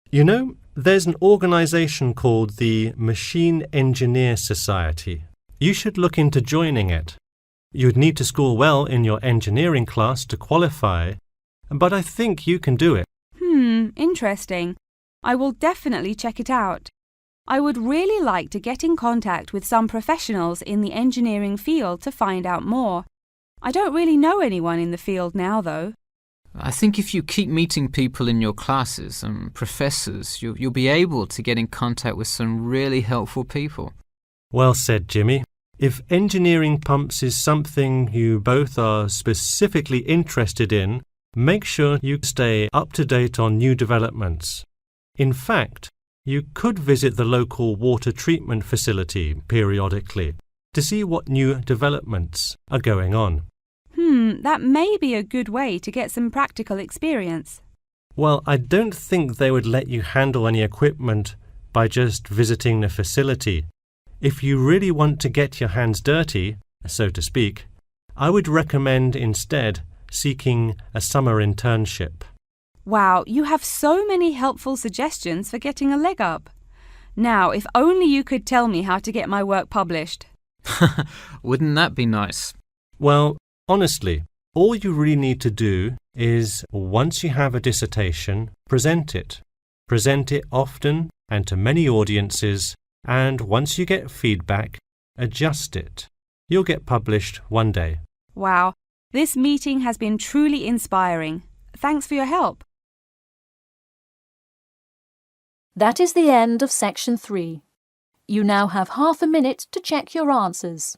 You know, there's an organization called the Machine Engineer Society. You should look into joining it. You'd need to score well in your engineering class to qualify, but I think you can do it. Interesting. I will definitely check it out. I would really like to get in contact with some professionals in the engineering field to find out more. I don't really know anyone in the field now, though. I think if you keep meeting people in your classes and professors, you'll be able to get in contact with some really helpful people. Well said, Jimmy. If engineering pumps is something you both are specifically interested in, make sure you stay up to date on new developments. In fact, you could visit the local water treatment facility periodically to see what new developments are going on. That may be a good way to get some practical experience. Well, I don't think they would let you handle any equipment by just visiting the facility. If you really want to get your hands dirty, so to speak, I would recommend instead seeking a summer internship. Wow, you have so many helpful suggestions for getting a leg up. Now, if only you could tell me how to get my work published. Wouldn't that be nice? Well, honestly, all you really need to do is, once you have a dissertation, present it. Present it often and to many audiences, and once you get feedback, adjust it. You'll get published one day. Wow, this meeting has been truly inspiring. Thanks for your help. That is the end of section 3. You now have half a minute to check your answers.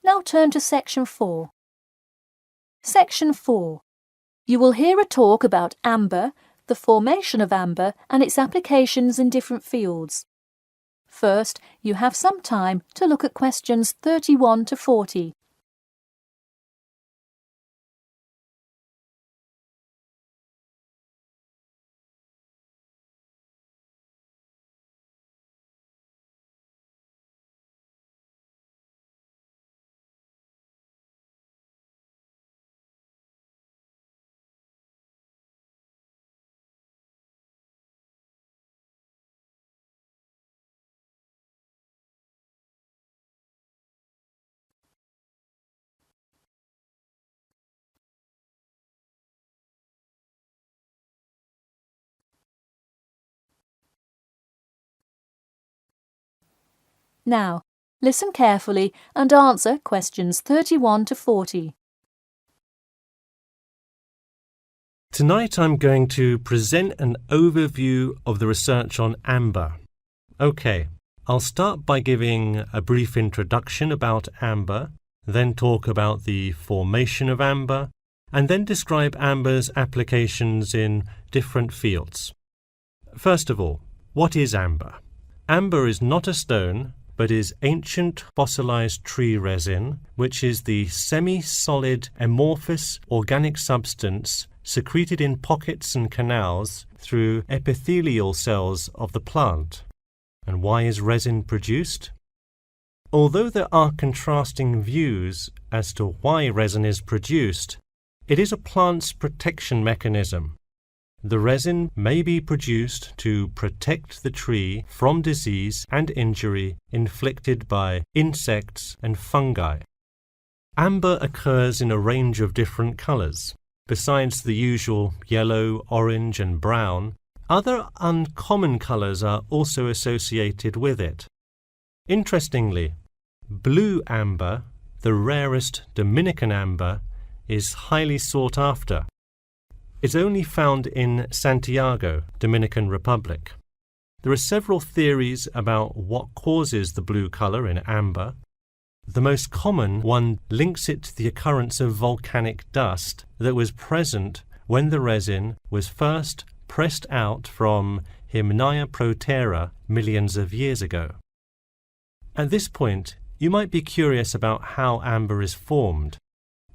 Now turn to section 4. Section 4. You will hear a talk about amber, the formation of amber and its applications in different fields. First, you have some time to look at questions 31 to 40. Now, listen carefully and answer questions 31 to 40. Tonight I'm going to present an overview of the research on amber. Okay, I'll start by giving a brief introduction about amber, then talk about the formation of amber, and then describe amber's applications in different fields. First of all, what is amber? Amber is not a stone, but is ancient fossilized tree resin, which is the semi-solid amorphous organic substance secreted in pockets and canals through epithelial cells of the plant. And why is resin produced? Although there are contrasting views as to why resin is produced, it is a plant's protection mechanism. The resin may be produced to protect the tree from disease and injury inflicted by insects and fungi. Amber occurs in a range of different colors. Besides the usual yellow, orange, and brown, other uncommon colors are also associated with it. Interestingly, blue amber, the rarest Dominican amber, is highly sought after. It's only found in Santiago, Dominican Republic. There are several theories about what causes the blue color in amber. The most common one links it to the occurrence of volcanic dust that was present when the resin was first pressed out from Hymenaea protera millions of years ago. At this point, you might be curious about how amber is formed.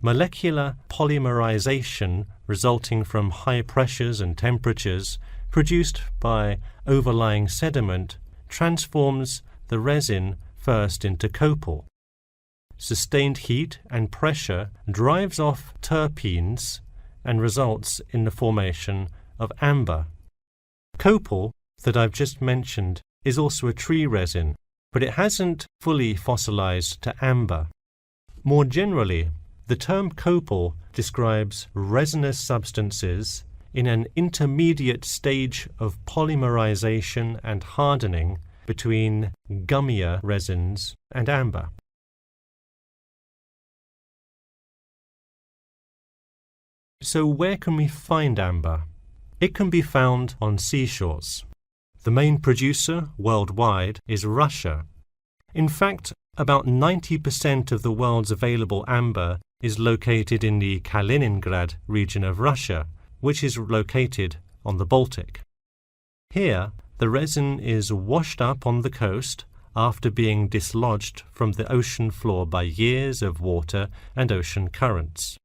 Molecular polymerization resulting from high pressures and temperatures produced by overlying sediment transforms the resin first into copal. Sustained heat and pressure drives off terpenes and results in the formation of amber. Copal, that I've just mentioned, is also a tree resin, but it hasn't fully fossilized to amber. More generally, the term copal describes resinous substances in an intermediate stage of polymerization and hardening between gummier resins and amber. So where can we find amber? It can be found on seashores. The main producer worldwide is Russia. In fact, about 90% of the world's available amber is located in the Kaliningrad region of Russia, which is located on the Baltic. Here, the resin is washed up on the coast after being dislodged from the ocean floor by years of water and ocean currents.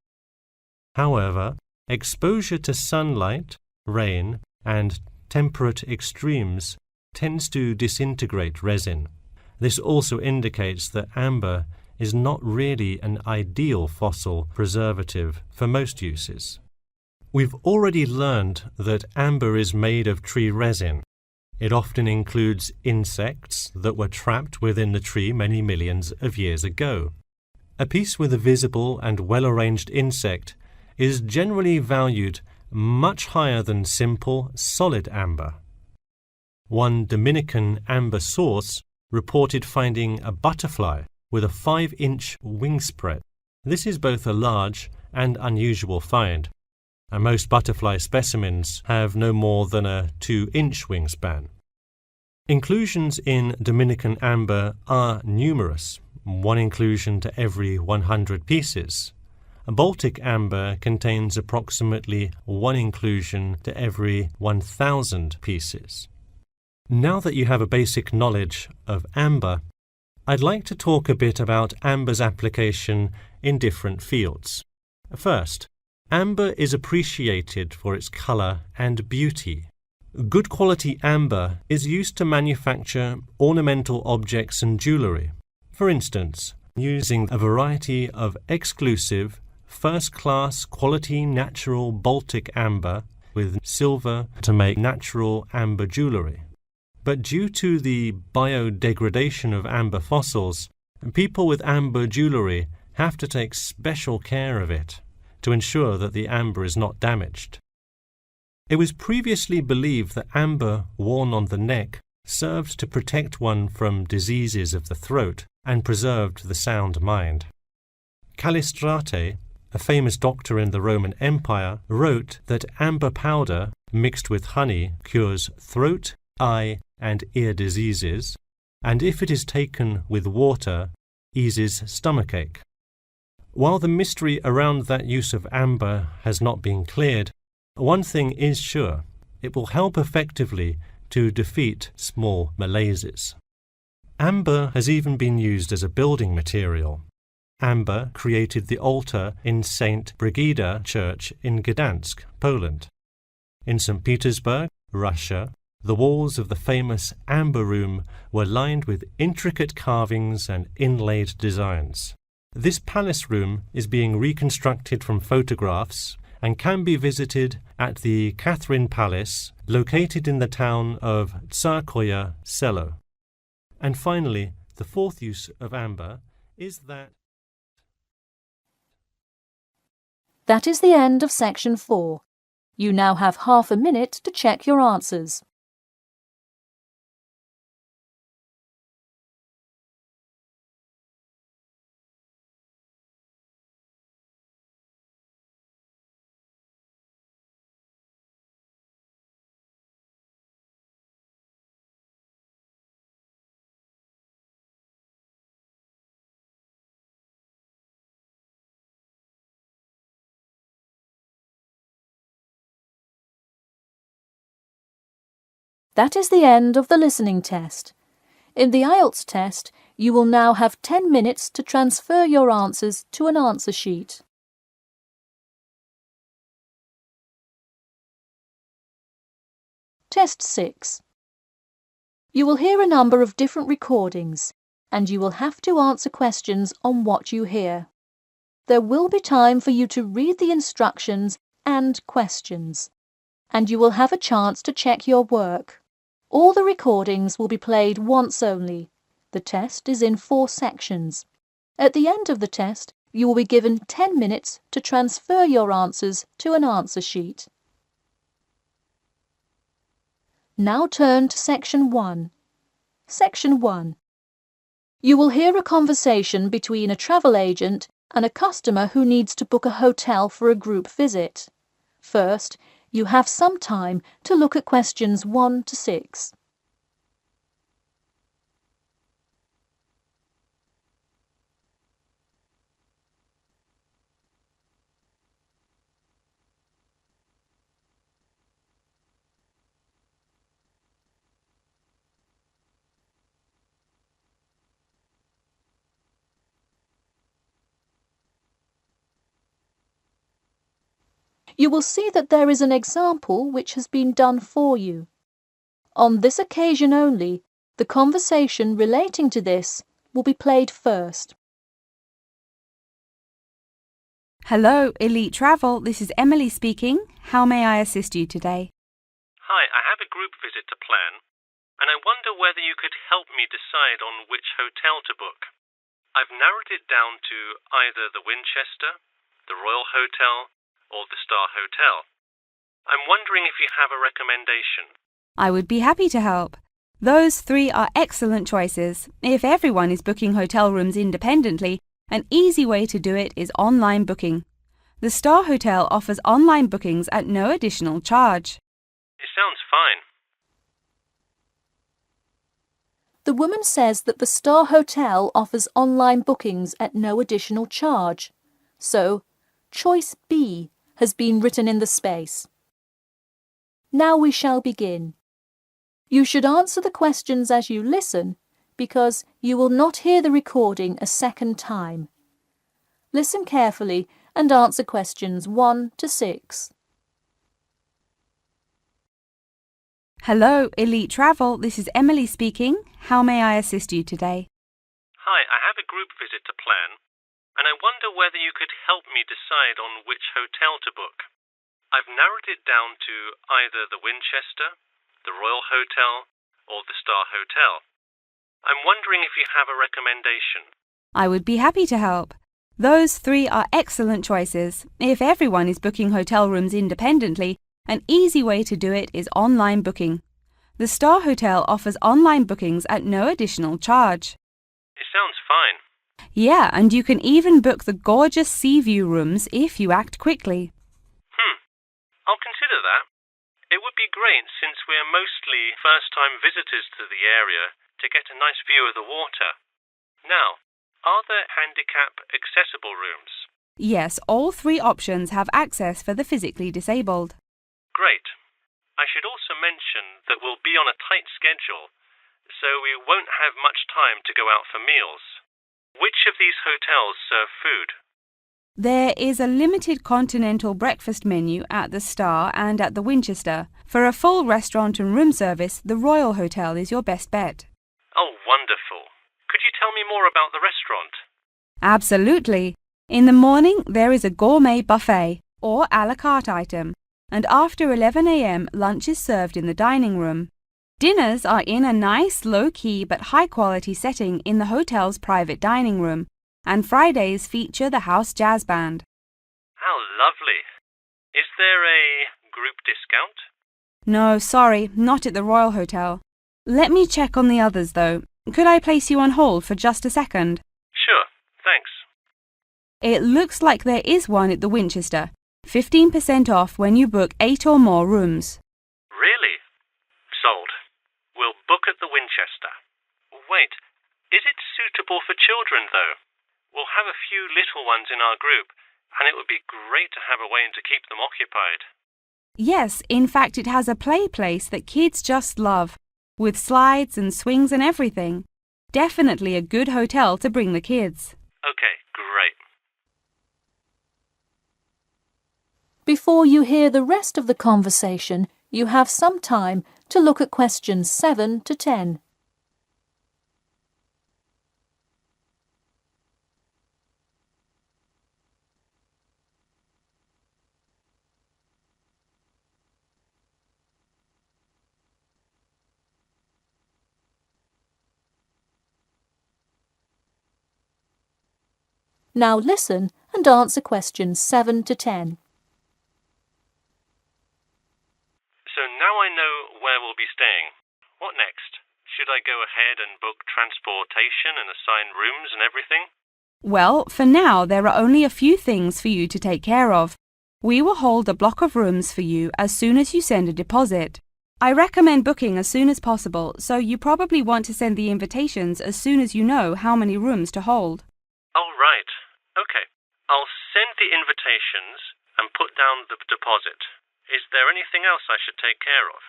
However, exposure to sunlight, rain, and temperate extremes tends to disintegrate resin. This also indicates that amber is not really an ideal fossil preservative for most uses. We've already learned that amber is made of tree resin. It often includes insects that were trapped within the tree many millions of years ago. A piece with a visible and well-arranged insect is generally valued much higher than simple, solid amber. One Dominican amber source reported finding a butterfly with a 5-inch wingspread. This is both a large and unusual find, and most butterfly specimens have no more than a 2-inch wingspan. Inclusions in Dominican amber are numerous, 1 inclusion to every 100 pieces. Baltic amber contains approximately 1 inclusion to every 1,000 pieces. Now that you have a basic knowledge of amber, I'd like to talk a bit about amber's application in different fields. First, amber is appreciated for its color and beauty. Good quality amber is used to manufacture ornamental objects and jewelry. For instance, using a variety of exclusive, first-class quality natural Baltic amber with silver to make natural amber jewelry. But due to the biodegradation of amber fossils, people with amber jewelry have to take special care of it to ensure that the amber is not damaged. It was previously believed that amber worn on the neck served to protect one from diseases of the throat and preserved the sound mind. Callistrate, a famous doctor in the Roman Empire, wrote that amber powder mixed with honey cures throat, eye, and ear diseases, and if it is taken with water, eases stomachache. While the mystery around that use of amber has not been cleared, one thing is sure: it will help effectively to defeat small malaises. Amber has even been used as a building material. Amber created the altar in St. Brigida Church in Gdansk, Poland. In St. Petersburg, Russia, the walls of the famous Amber Room were lined with intricate carvings and inlaid designs. This palace room is being reconstructed from photographs and can be visited at the Catherine Palace, located in the town of 𝐶arskoye Selo. And finally, the fourth use of amber is that... That is the end of section 4. You now have half a minute to check your answers. That is the end of the listening test. In the IELTS test, you will now have 10 minutes to transfer your answers to an answer sheet. Test 6. You will hear a number of different recordings, and you will have to answer questions on what you hear. There will be time for you to read the instructions and questions, and you will have a chance to check your work. All the recordings will be played once only. The test is in 4 sections. At the end of the test, you will be given 10 minutes to transfer your answers to an answer sheet. Now turn to Section 1. Section 1. You will hear a conversation between a travel agent and a customer who needs to book a hotel for a group visit. First, you have some time to look at questions 1 to 6. You will see that there is an example which has been done for you. On this occasion only, the conversation relating to this will be played first. Hello, Elite Travel. This is Emily speaking. How may I assist you today? Hi, I have a group visit to plan, and I wonder whether you could help me decide on which hotel to book. I've narrowed it down to either the Winchester, the Royal Hotel, or the Star Hotel. I'm wondering if you have a recommendation. I would be happy to help. Those 3 are excellent choices. If everyone is booking hotel rooms independently, an easy way to do it is online booking. The Star Hotel offers online bookings at no additional charge. It sounds fine. The woman says that the Star Hotel offers online bookings at no additional charge. So, choice B has been written in the space. Now we shall begin. You should answer the questions as you listen, because you will not hear the recording a second time. Listen carefully and answer questions 1 to 6. Hello, Elite Travel. This is Emily speaking. How may I assist you today? Hi, I have a group visit to plan, and I wonder whether you could help me decide on which hotel to book. I've narrowed it down to either the Winchester, the Royal Hotel, or the Star Hotel. I'm wondering if you have a recommendation. I would be happy to help. Those 3 are excellent choices. If everyone is booking hotel rooms independently, an easy way to do it is online booking. The Star Hotel offers online bookings at no additional charge. It sounds fine. Yeah, and you can even book the gorgeous sea view rooms if you act quickly. I'll consider that. It would be great, since we're mostly first-time visitors to the area, to get a nice view of the water. Now, are there handicap-accessible rooms? Yes, all 3 options have access for the physically disabled. Great. I should also mention that we'll be on a tight schedule, so we won't have much time to go out for meals. Which of these hotels serve food? There is a limited continental breakfast menu at the Star and at the Winchester. For a full restaurant and room service, the Royal Hotel is your best bet. Oh, wonderful. Could you tell me more about the restaurant? Absolutely. In the morning, there is a gourmet buffet or a la carte item, and after 11 a.m., lunch is served in the dining room. Dinners are in a nice, low-key but high-quality setting in the hotel's private dining room, and Fridays feature the house jazz band. How lovely. Is there a group discount? No, sorry, not at the Royal Hotel. Let me check on the others, though. Could I place you on hold for just a second? Sure, thanks. It looks like there is one at the Winchester. 15% off when you book 8 or more rooms. Really? Sold. We'll book at the Winchester. Wait, is it suitable for children, though? We'll have a few little ones in our group, and it would be great to have a way to keep them occupied. Yes, in fact it has a play place that kids just love, with slides and swings and everything. Definitely a good hotel to bring the kids. Okay, great. Before you hear the rest of the conversation, you have some time to look at questions 7 to 10. Now listen and answer questions 7 to 10. So now I know where we'll be staying. What next? Should I go ahead and book transportation and assign rooms and everything? Well, for now there are only a few things for you to take care of. We will hold a block of rooms for you as soon as you send a deposit. I recommend booking as soon as possible, so you probably want to send the invitations as soon as you know how many rooms to hold. Oh, right. Okay. I'll send the invitations and put down the deposit. Is there anything else I should take care of?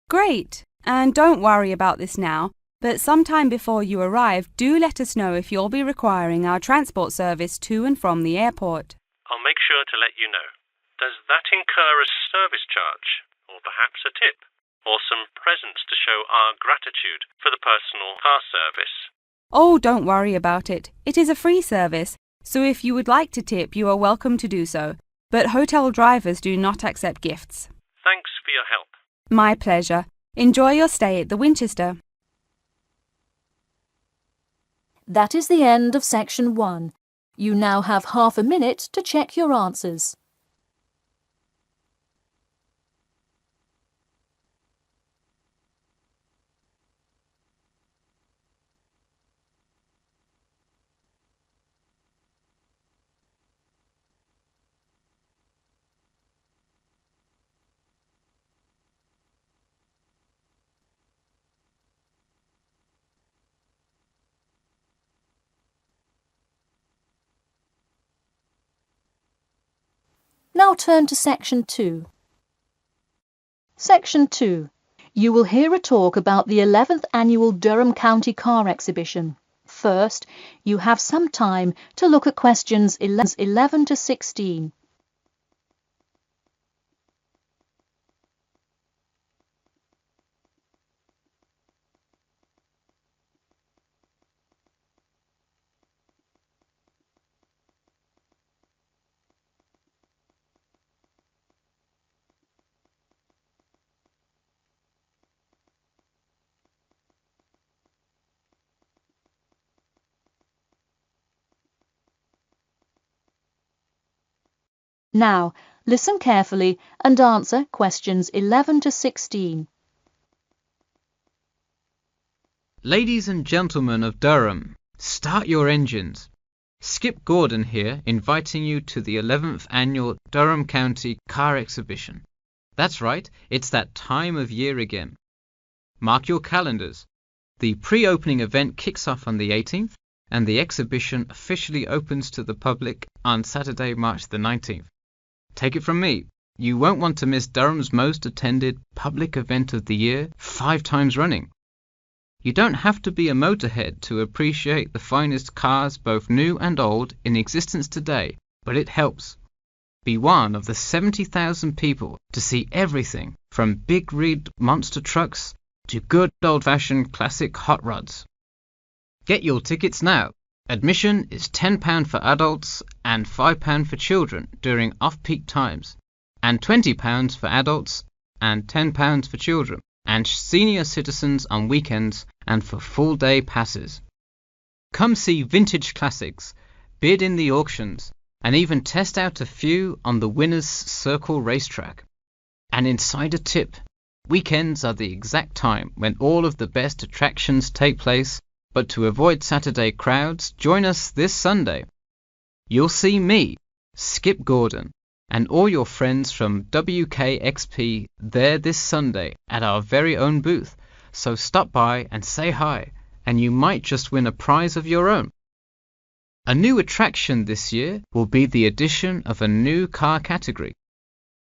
Great! And don't worry about this now, but sometime before you arrive, do let us know if you'll be requiring our transport service to and from the airport. I'll make sure to let you know. Does that incur a service charge, or perhaps a tip, or some presents to show our gratitude for the personal car service? Oh, don't worry about it. It is a free service, so if you would like to tip, you are welcome to do so. But hotel drivers do not accept gifts. Thanks for your help. My pleasure. Enjoy your stay at the Winchester. That is the end of section 1. You now have half a minute to check your answers. Now turn to Section 2. Section 2. You will hear a talk about the 11th Annual Durham County Car Exhibition. First, you have some time to look at questions 11 to 16. Now, listen carefully and answer questions 11 to 16. Ladies and gentlemen of Durham, start your engines. Skip Gordon here, inviting you to the 11th annual Durham County Car Exhibition. That's right, it's that time of year again. Mark your calendars. The pre-opening event kicks off on the 18th, and the exhibition officially opens to the public on Saturday, March the 19th. Take it from me, you won't want to miss Durham's most attended public event of the year 5 times running. You don't have to be a motorhead to appreciate the finest cars, both new and old, in existence today, but it helps. Be one of the 70,000 people to see everything from big rig monster trucks to good old-fashioned classic hot rods. Get your tickets now. Admission is £10 for adults and £5 for children during off-peak times, and £20 for adults and £10 for children, and senior citizens on weekends and for full-day passes. Come see vintage classics, bid in the auctions, and even test out a few on the Winners' Circle racetrack. An insider tip: weekends are the exact time when all of the best attractions take place, but to avoid Saturday crowds, join us this Sunday. You'll see me, Skip Gordon, and all your friends from 𝐂HEnt𝐏 there this Sunday at our very own booth, so stop by and say hi, and you might just win a prize of your own. A new attraction this year will be the addition of a new car category,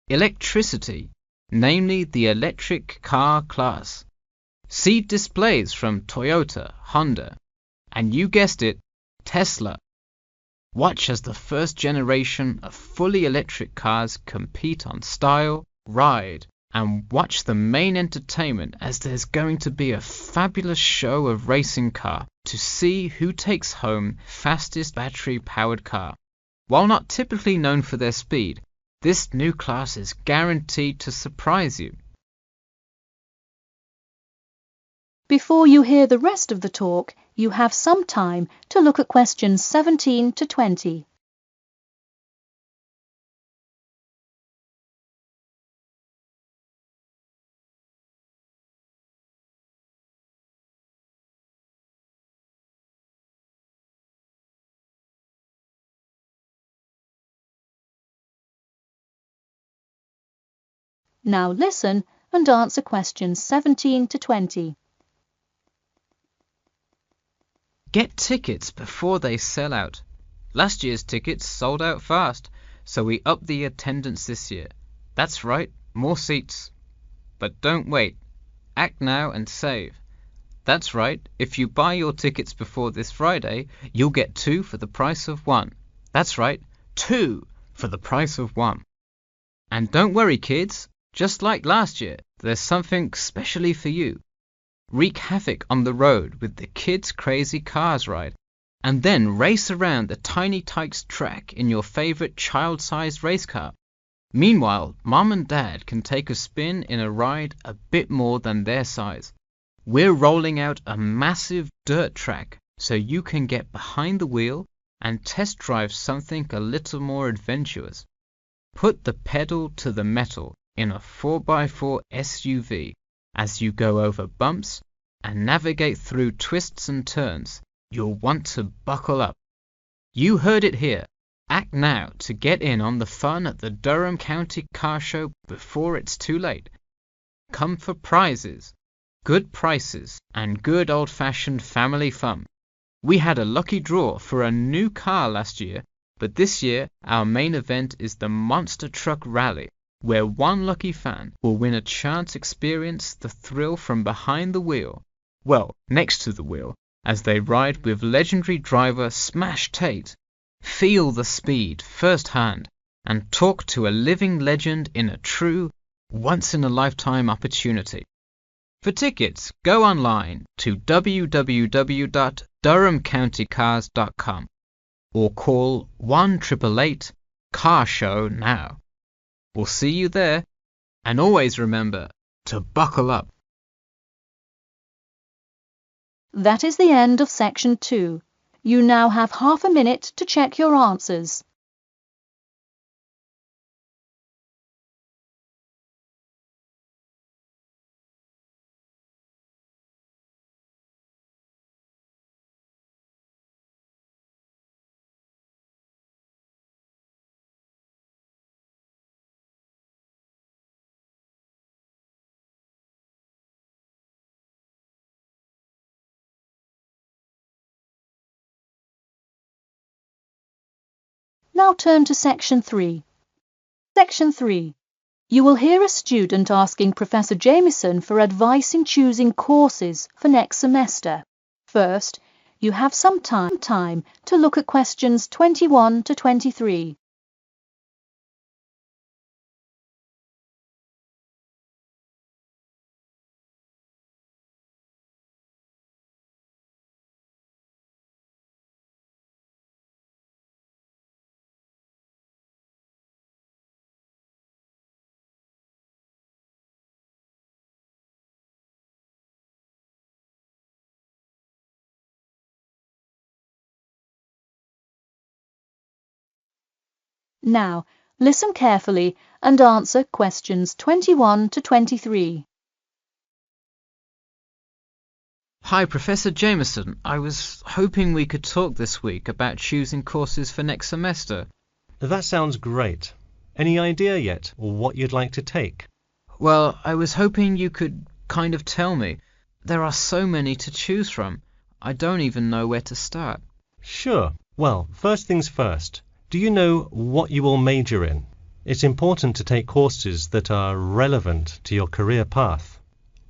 electricity, namely the electric car class. See displays from Toyota, Honda, and you guessed it, Tesla. Watch as the first generation of fully electric cars compete on style, ride, and watch the main entertainment as there's going to be a fabulous show of racing car to see who takes home fastest battery-powered car. While not typically known for their speed, this new class is guaranteed to surprise you. Before you hear the rest of the talk, you have some time to look at questions 17 to 20. Now listen and answer questions 17 to 20. Get tickets before they sell out. Last year's tickets sold out fast, so we upped the attendance this year. That's right, more seats. But don't wait. Act now and save. That's right, if you buy your tickets before this Friday, you'll get 2 for the price of 1. That's right, 2 for the price of 1. And don't worry, kids, just like last year, there's something specially for you. Wreak havoc on the road with the Kids Crazy Cars ride, and then race around the Tiny Tykes track in your favorite child-sized race car. Meanwhile, Mom and Dad can take a spin in a ride a bit more than their size. We're rolling out a massive dirt track so you can get behind the wheel and test drive something a little more adventurous. Put the pedal to the metal in a 4x4 SUV as you go over bumps and navigate through twists and turns. You'll want to buckle up. You heard it here. Act now to get in on the fun at the Durham County Car Show before it's too late. Come for prizes, good prices, and good old-fashioned family fun. We had a lucky draw for a new car last year, but this year our main event is the Monster Truck Rally, where one lucky fan will win a chance to experience the thrill from behind the wheel, well, next to the wheel, as they ride with legendary driver Smash Tate. Feel the speed firsthand and talk to a living legend in a true, once-in-a-lifetime opportunity. For tickets, go online to www.durhamcountycars.com or call 1-888-CAR-SHOW now. We'll see you there, and always remember to buckle up. That is the end of section 2. You now have half a minute to check your answers. Now turn to Section 3. Section 3. You will hear a student asking Professor Jameson for advice in choosing courses for next semester. First, you have some time to look at questions 21 to 23. Now, listen carefully and answer questions 21 to 23. Hi, Professor Jameson. I was hoping we could talk this week about choosing courses for next semester. That sounds great. Any idea yet what you'd like to take? Well, I was hoping you could kind of tell me. There are so many to choose from. I don't even know where to start. Sure. Well, first things first. Do you know what you will major in? It's important to take courses that are relevant to your career path.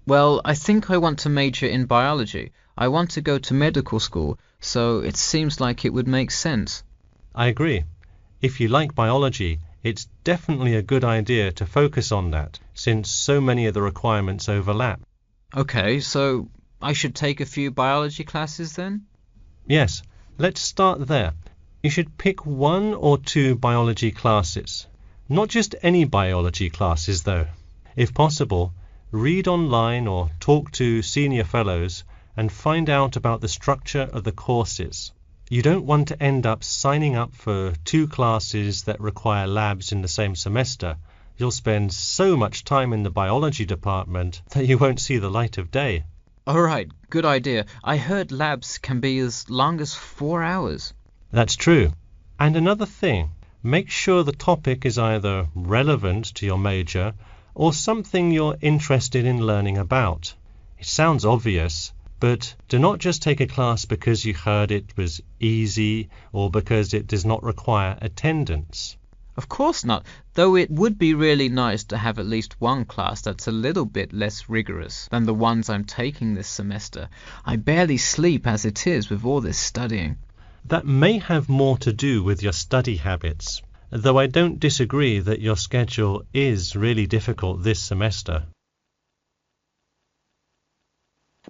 Well, I think I want to major in biology. I want to go to medical school, so it seems like it would make sense. I agree. If you like biology, it's definitely a good idea to focus on that, since so many of the requirements overlap. Okay, so I should take a few biology classes then? Yes, let's start there. You should pick 1 or 2 biology classes. Not just any biology classes, though. If possible, read online or talk to senior fellows and find out about the structure of the courses. You don't want to end up signing up for 2 classes that require labs in the same semester. You'll spend so much time in the biology department that you won't see the light of day. All right, good idea. I heard labs can be as long as 4 hours. That's true. And another thing, make sure the topic is either relevant to your major or something you're interested in learning about. It sounds obvious, but do not just take a class because you heard it was easy or because it does not require attendance. Of course not, though it would be really nice to have at least one class that's a little bit less rigorous than the ones I'm taking this semester. I barely sleep as it is with all this studying. That may have more to do with your study habits, though I don't disagree that your schedule is really difficult this semester.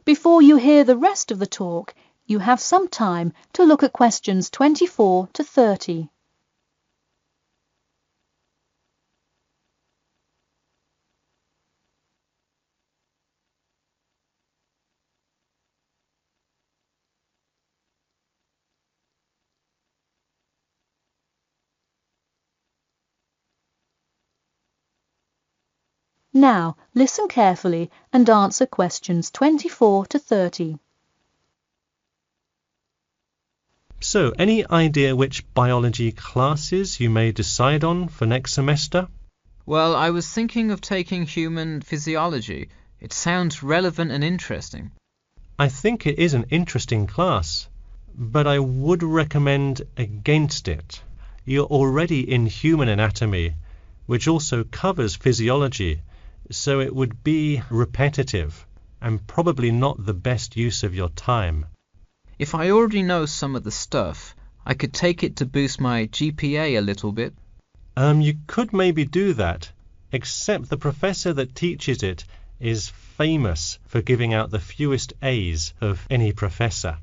Before you hear the rest of the talk, you have some time to look at questions 24 to 30. Now, listen carefully and answer questions 24 to 30. So, any idea which biology classes you may decide on for next semester? Well, I was thinking of taking human physiology. It sounds relevant and interesting. I think it is an interesting class, but I would recommend against it. You're already in human anatomy, which also covers physiology, so it would be repetitive and probably not the best use of your time. If I already know some of the stuff, I could take it to boost my GPA a little bit. You could maybe do that, except the professor that teaches it is famous for giving out the fewest A's of any professor.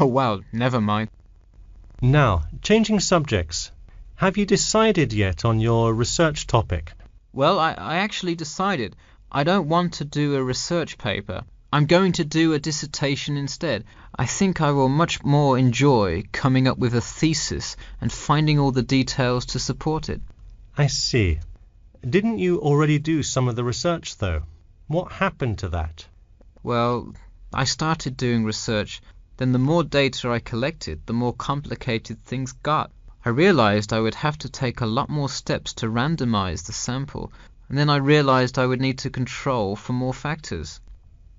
Oh wow, never mind. Now, changing subjects. Have you decided yet on your research topic? Well, I actually decided. I don't want to do a research paper. I'm going to do a dissertation instead. I think I will much more enjoy coming up with a thesis and finding all the details to support it. I see. Didn't you already do some of the research, though? What happened to that? Well, I started doing research. Then the more data I collected, the more complicated things got. I realized I would have to take a lot more steps to randomize the sample, and then I realized I would need to control for more factors.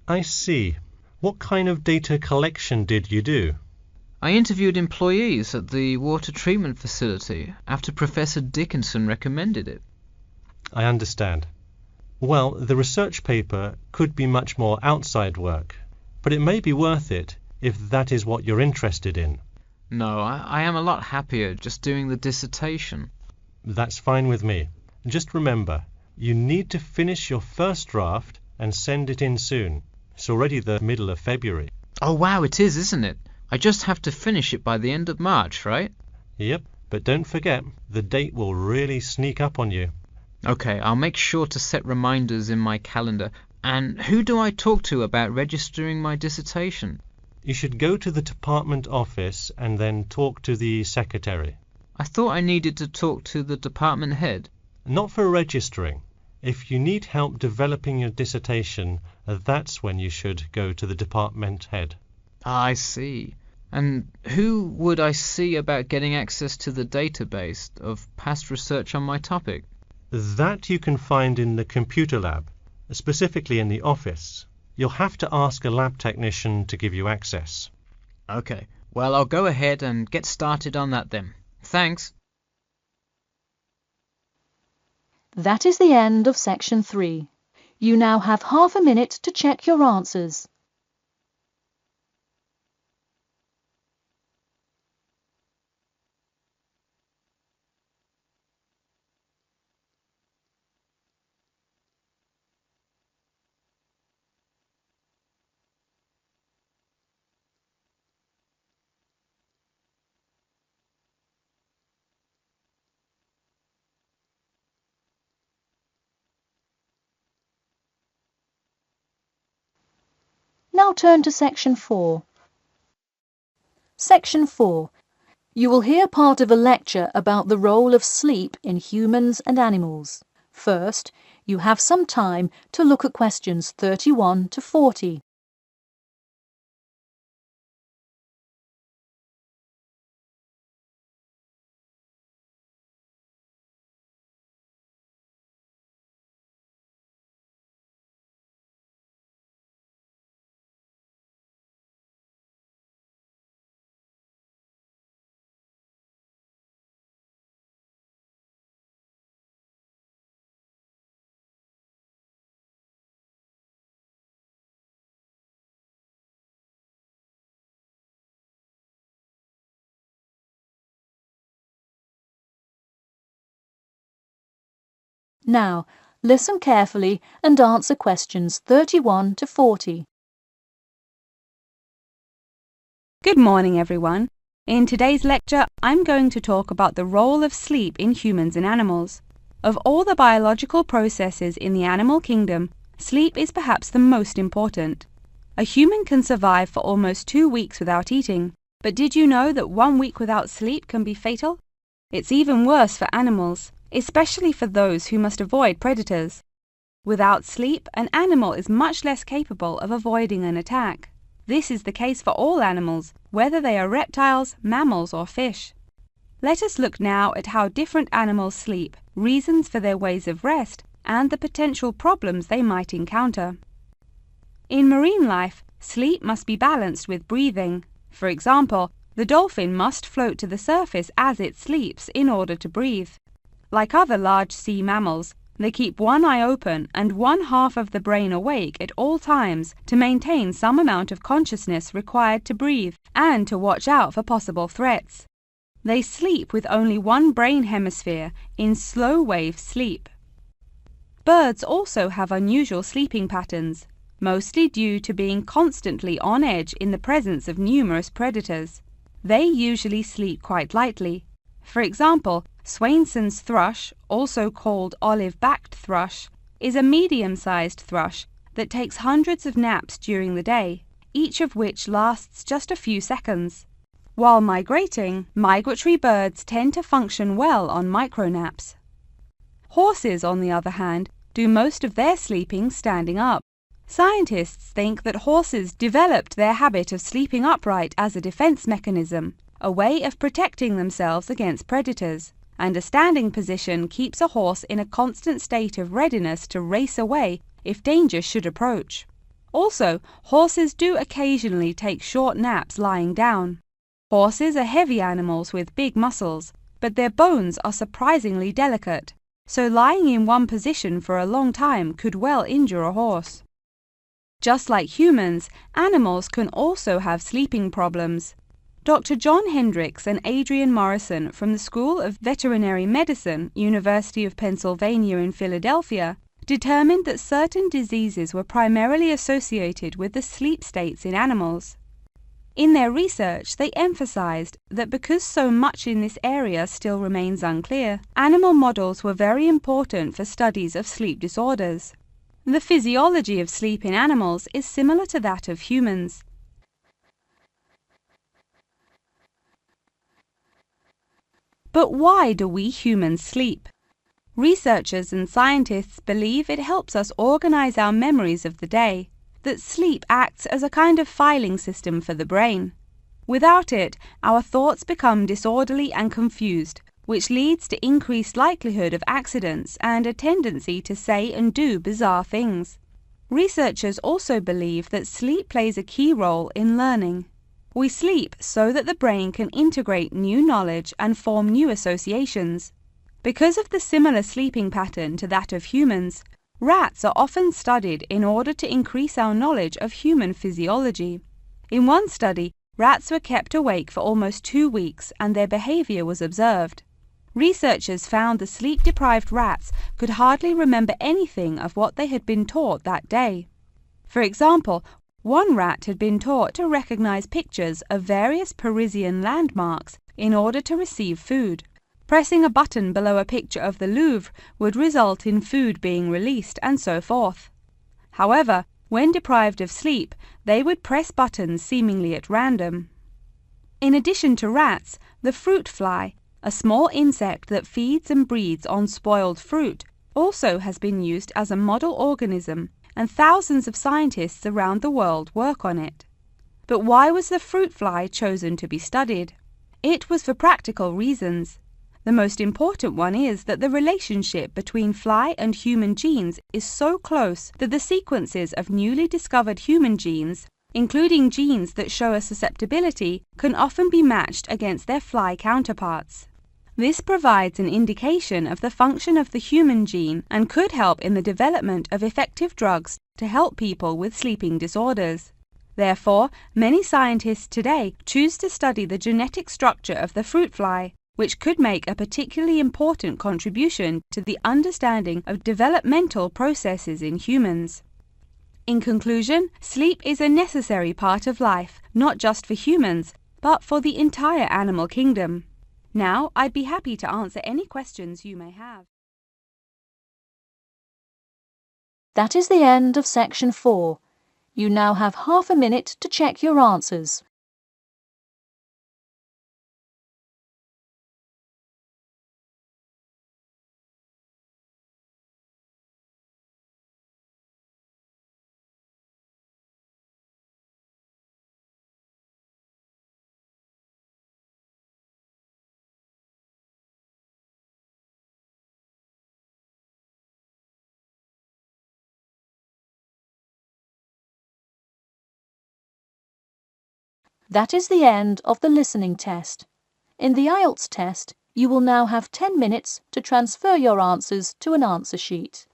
I see. What kind of data collection did you do? I interviewed employees at the water treatment facility after Professor Dickinson recommended it. I understand. Well, the research paper could be much more outside work, but it may be worth it if that is what you're interested in. No, I am a lot happier just doing the dissertation. That's fine with me. Just remember, you need to finish your first draft and send it in soon. It's already the middle of February. Oh wow, it is, isn't it? I just have to finish it by the end of March, right? Yep, but don't forget, the date will really sneak up on you. Okay, I'll make sure to set reminders in my calendar. And who do I talk to about registering my dissertation? You should go to the department office and then talk to the secretary. I thought I needed to talk to the department head. Not for registering. If you need help developing your dissertation, that's when you should go to the department head. Ah, I see. And who would I see about getting access to the database of past research on my topic? That you can find in the computer lab, specifically in the office. You'll have to ask a lab technician to give you access. Okay, well, I'll go ahead and get started on that then. Thanks. That is the end of section 3. You now have half a minute to check your answers. Now turn to section 4. Section 4. You will hear part of a lecture about the role of sleep in humans and animals. First, you have some time to look at questions 31 to 40. Now, listen carefully and answer questions 31 to 40. Good morning, everyone. In today's lecture, I'm going to talk about the role of sleep in humans and animals. Of all the biological processes in the animal kingdom, sleep is perhaps the most important. A human can survive for almost 2 weeks without eating, but did you know that 1 week without sleep can be fatal? It's even worse for animals, especially for those who must avoid predators. Without sleep, an animal is much less capable of avoiding an attack. This is the case for all animals, whether they are reptiles, mammals, or fish. Let us look now at how different animals sleep, reasons for their ways of rest, and the potential problems they might encounter. In marine life, sleep must be balanced with breathing. For example, the dolphin must float to the surface as it sleeps in order to breathe. Like other large sea mammals, they keep one eye open and one half of the brain awake at all times to maintain some amount of consciousness required to breathe and to watch out for possible threats. They sleep with only one brain hemisphere in slow-wave sleep. Birds also have unusual sleeping patterns, mostly due to being constantly on edge in the presence of numerous predators. They usually sleep quite lightly. For example, Swainson's thrush, also called olive-backed thrush, is a medium-sized thrush that takes hundreds of naps during the day, each of which lasts just a few seconds. While migrating, migratory birds tend to function well on micronaps. Horses, on the other hand, do most of their sleeping standing up. Scientists think that horses developed their habit of sleeping upright as a defense mechanism, a way of protecting themselves against predators, and a standing position keeps a horse in a constant state of readiness to race away if danger should approach. Also, horses do occasionally take short naps lying down. Horses are heavy animals with big muscles, but their bones are surprisingly delicate, so lying in one position for a long time could well injure a horse. Just like humans, animals can also have sleeping problems. Dr. John Hendricks and Adrian Morrison from the School of Veterinary Medicine, University of Pennsylvania in Philadelphia, determined that certain diseases were primarily associated with the sleep states in animals. In their research, they emphasized that because so much in this area still remains unclear, animal models were very important for studies of sleep disorders. The physiology of sleep in animals is similar to that of humans. But why do we humans sleep? Researchers and scientists believe it helps us organize our memories of the day, that sleep acts as a kind of filing system for the brain. Without it, our thoughts become disorderly and confused, which leads to increased likelihood of accidents and a tendency to say and do bizarre things. Researchers also believe that sleep plays a key role in learning. We sleep so that the brain can integrate new knowledge and form new associations. Because of the similar sleeping pattern to that of humans, rats are often studied in order to increase our knowledge of human physiology. In one study, rats were kept awake for almost 2 weeks and their behavior was observed. Researchers found the sleep-deprived rats could hardly remember anything of what they had been taught that day. For example, one rat had been taught to recognize pictures of various Parisian landmarks in order to receive food. Pressing a button below a picture of the Louvre would result in food being released, and so forth. However, when deprived of sleep, they would press buttons seemingly at random. In addition to rats, the fruit fly, a small insect that feeds and breeds on spoiled fruit, also has been used as a model organism, and thousands of scientists around the world work on it. But why was the fruit fly chosen to be studied? It was for practical reasons. The most important one is that the relationship between fly and human genes is so close that the sequences of newly discovered human genes, including genes that show a susceptibility, can often be matched against their fly counterparts. This provides an indication of the function of the human gene and could help in the development of effective drugs to help people with sleeping disorders. Therefore, many scientists today choose to study the genetic structure of the fruit fly, which could make a particularly important contribution to the understanding of developmental processes in humans. In conclusion, sleep is a necessary part of life, not just for humans, but for the entire animal kingdom. Now, I'd be happy to answer any questions you may have. That is the end of section 4. You now have half a minute to check your answers. That is the end of the listening test. In the IELTS test, you will now have 10 minutes to transfer your answers to an answer sheet.